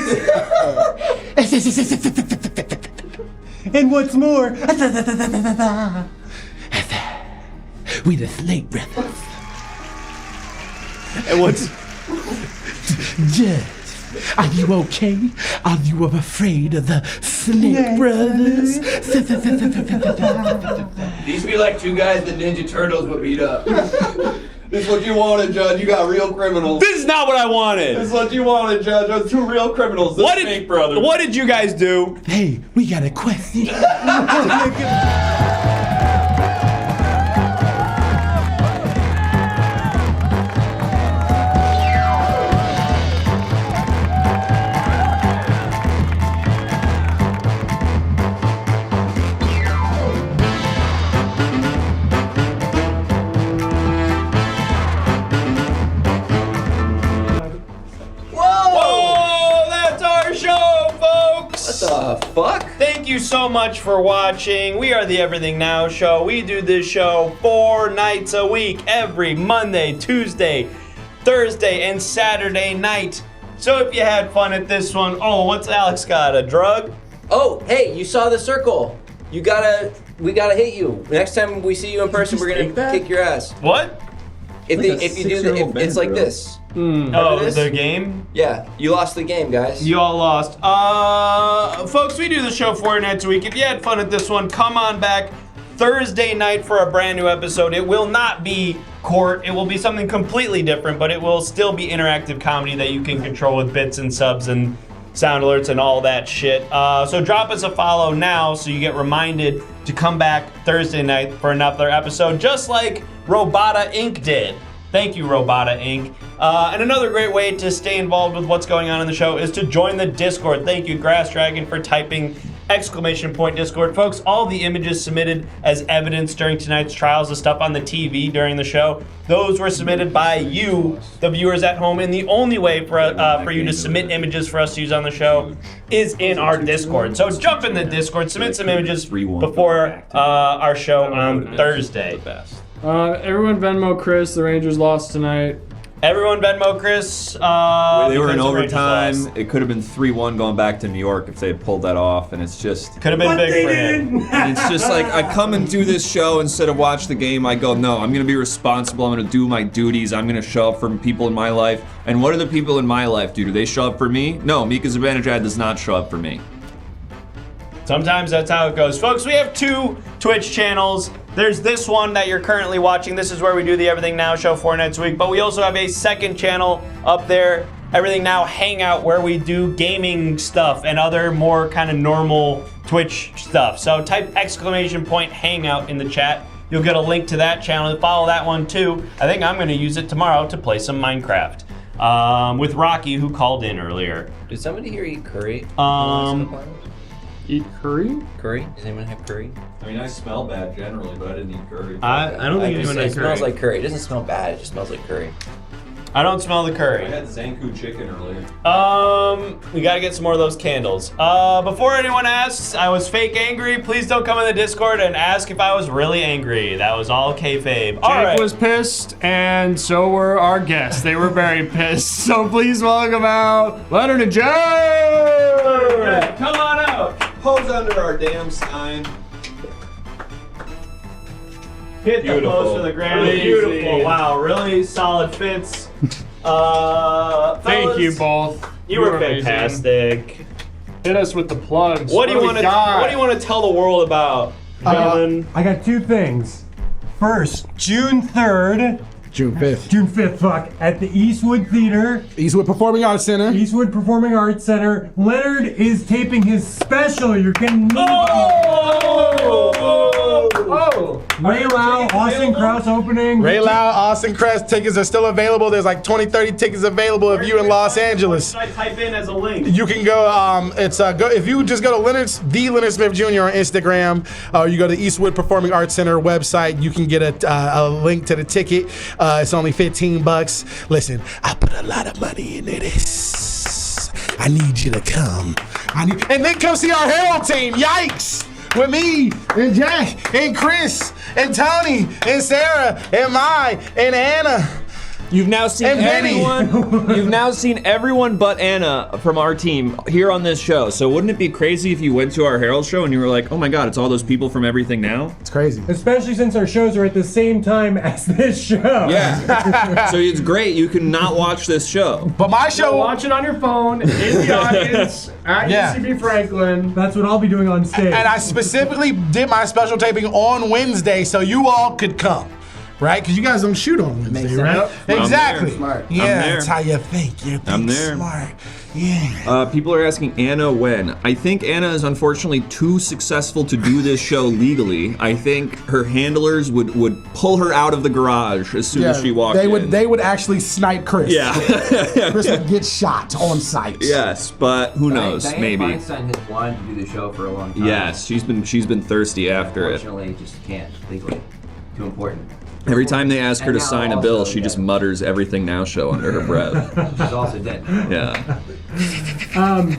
And what's more, we the Snake Brothers. And what's... Judge, are you okay? Are you afraid of the Snake Brothers? These be like two guys the Ninja Turtles would beat up. This is what you wanted, Judge. You got real criminals. This is not what I wanted. This is what you wanted, Judge. Those two real criminals. The Snake Brothers. What did you guys do? Hey, we got a question. Fuck? Thank you so much for watching. We are the Everything Now Show. We do this show 4 nights a week, every Monday, Tuesday, Thursday, and Saturday night. So if you had fun at this one, what's Alex got? A drug? Oh, hey, you saw the circle. We gotta hit you. Next time we see you in person, we're gonna kick your ass. What? If you do it's like this. Oh, the game? Yeah, you lost the game, guys. You all lost. folks, we do the show 4 nights a week. If you had fun at this one, come on back Thursday night for a brand new episode. It will not be court. It will be something completely different, but it will still be interactive comedy that you can control with bits and subs and sound alerts and all that shit. So drop us a follow now so you get reminded to come back Thursday night for another episode, just like Robota Inc. did. Thank you, Robota Inc. And another great way to stay involved with what's going on in the show is to join the Discord. Thank you, Grass Dragon, for typing !Discord. Folks, all the images submitted as evidence during tonight's trials, the stuff on the TV during the show, those were submitted by you, the viewers at home, and the only way for you to submit images for us to use on the show is in our Discord. So jump in the Discord, submit some images before our show on Thursday. Everyone Venmo Chris, the Rangers lost tonight. Everyone Venmo Chris. They were in overtime. It could have been 3-1 going back to New York if they had pulled that off, and it's just could have been big for him. And it's just like I come and do this show instead of watch the game. I go, no, I'm gonna be responsible. I'm gonna do my duties. I'm gonna show up for people in my life. And what do the people in my life do? Do they show up for me? No, Mika Zibanejad does not show up for me. Sometimes that's how it goes. Folks, we have 2 Twitch channels. There's this one that you're currently watching. This is where we do the Everything Now show 4 nights a week. But we also have a second channel up there, Everything Now Hangout, where we do gaming stuff and other more kind of normal Twitch stuff. So type !Hangout in the chat. You'll get a link to that channel. Follow that one too. I think I'm going to use it tomorrow to play some Minecraft with Rocky, who called in earlier. Did somebody here eat curry? Eat curry? Curry? Does anyone have curry? I mean, I smell bad generally, but I didn't eat curry. I don't think anyone had curry. It smells like curry. It doesn't smell bad. It just smells like curry. I don't smell the curry. I had Zanku chicken earlier. We gotta get some more of those candles. Before anyone asks, I was fake angry. Please don't come in the Discord and ask if I was really angry. That was all kayfabe. Jake was pissed, and so were our guests. They were very pissed. So please welcome out Leonard and Jay! Yeah, come on out. Pose under our damn sign. Hit the post for the grand. Beautiful. Wow, really solid fits. Thank you both. You were fantastic. Hit us with the plugs. What do you want to tell the world about, gentlemen? I got 2 things. First, June 3rd. June 5th. June 5th, fuck. At the Eastwood Theater. Eastwood Performing Arts Center. Eastwood Performing Arts Center. Leonard is taping his special. You're getting Ray Lau, Austin Krauss opening. Ray Lau, Austin Krauss tickets are still available. There's like 20, 30 tickets available if you're in Los Angeles. What should I type in as a link? You can go, if you just go to Leonard Smith Jr. on Instagram, or you go to Eastwood Performing Arts Center website, you can get a link to the ticket. It's only $15. Listen, I put a lot of money into this. I need you to come. And then come see our Herald team. Yikes! With me and Jack and Chris and Tony and Sarah and Mai and Anna. You've now seen everyone. You've now seen everyone but Anna from our team here on this show. So wouldn't it be crazy if you went to our Herald show and you were like, "Oh my God, it's all those people from Everything Now"? It's crazy, especially since our shows are at the same time as this show. Yeah. So it's great. You can not watch this show, but my show. Watch it on your phone in the audience at UCB Franklin. That's what I'll be doing on stage. And I specifically did my special taping on Wednesday so you all could come. Right? Because you guys don't shoot on Wednesday, right? Yep. Exactly. Smart. Yeah, that's how you think. You think smart. Yeah. People are asking Anna when. I think Anna is unfortunately too successful to do this show legally. I think her handlers would pull her out of the garage as soon as she walked in. They would actually snipe Chris. Yeah. Chris would get shot on sight. Yes, but who knows? Diane Maybe. Feinstein has wanted to do the show for a long time. Yes, she's been thirsty after it. Unfortunately, just can't legally. Too important. Every time they ask her to now sign a also, bill, she just mutters "Everything Now Show" under her breath. She's also dead. Yeah.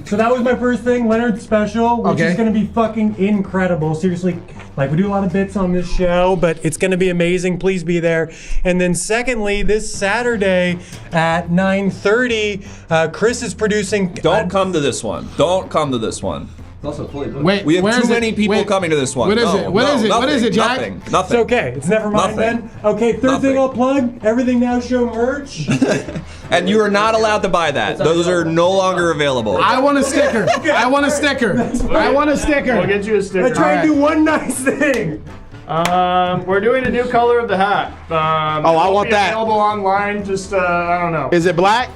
So that was my first thing, Leonard's special, which is going to be fucking incredible. Seriously, like we do a lot of bits on this show, but it's going to be amazing. Please be there. And then secondly, this Saturday at 9:30, Chris is producing. Don't come to this one. Don't come to this one. It's also fully booked. Wait, We have where too is it? many people Wait, coming to this one. What is No, it? What no, is it? What nothing, is it, Jack? Nothing. It's Nothing. okay. It's never mind Nothing. then. Okay, third thing I'll plug, Everything Now Show merch. And you are not allowed to buy that. Those are no longer available. I want a sticker. I want a sticker. I want a sticker. We'll get you a sticker. I tried to do one nice thing. We're doing a new color of the hat. I it'll want be that. Available online. Just I don't know. Is it black?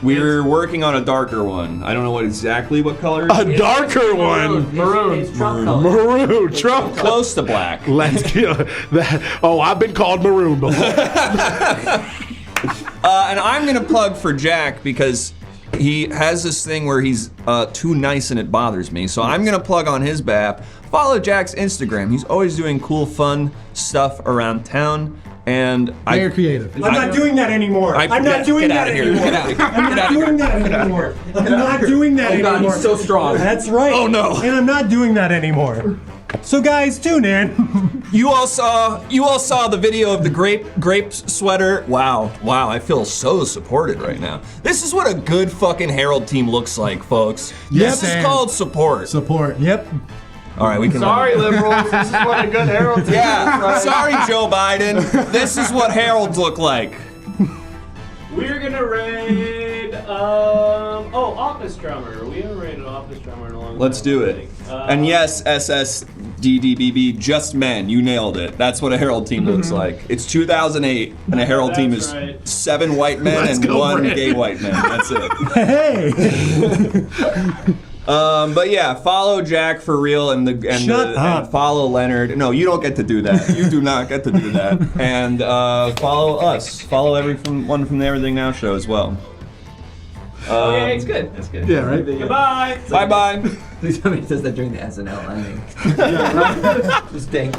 We're working on a darker one. I don't know exactly what color. A darker one. Maroon. It's Trump color. Maroon. Trump. Close to black. Let's get that. Oh, I've been called maroon before. And I'm gonna plug for Jack because he has this thing where he's too nice and it bothers me. So I'm gonna plug on his behalf. Follow Jack's Instagram. He's always doing cool, fun stuff around town. And Very creative. I'm not doing that anymore. I'm not doing that anymore. Get out of here. I'm not doing that anymore. I'm not doing that Oh God, anymore. he's so strong. That's right. Oh, no. And I'm not doing that anymore. So guys, tune in. You all saw the video of the grape sweater. Wow, I feel so supported right now. This is what a good fucking Herald team looks like, folks. Yes, this is and called support. Support. Yep. All right, we can. Sorry, liberals. This is what a good Herald team Yeah, looks like. sorry, Joe Biden. This is what Heralds look like. We're gonna raid. Office Drummer. We haven't raided Office Drummer in a long time. Let's do it. And yes, SSDDBB, just men. You nailed it. That's what a Herald team looks like. It's 2008, and a Herald team is right. 7 white men Let's and go, 1 Brandon. gay white man. That's it. Hey. But yeah, follow Jack for real and and follow Leonard. No, you don't get to do that. You do not get to do that. And follow us. Follow everyone from the Everything Now show as well. Yeah, it's good. That's good. Yeah, right? Goodbye. Bye bye. Please tell me he does that during the SNL landing. Just dang.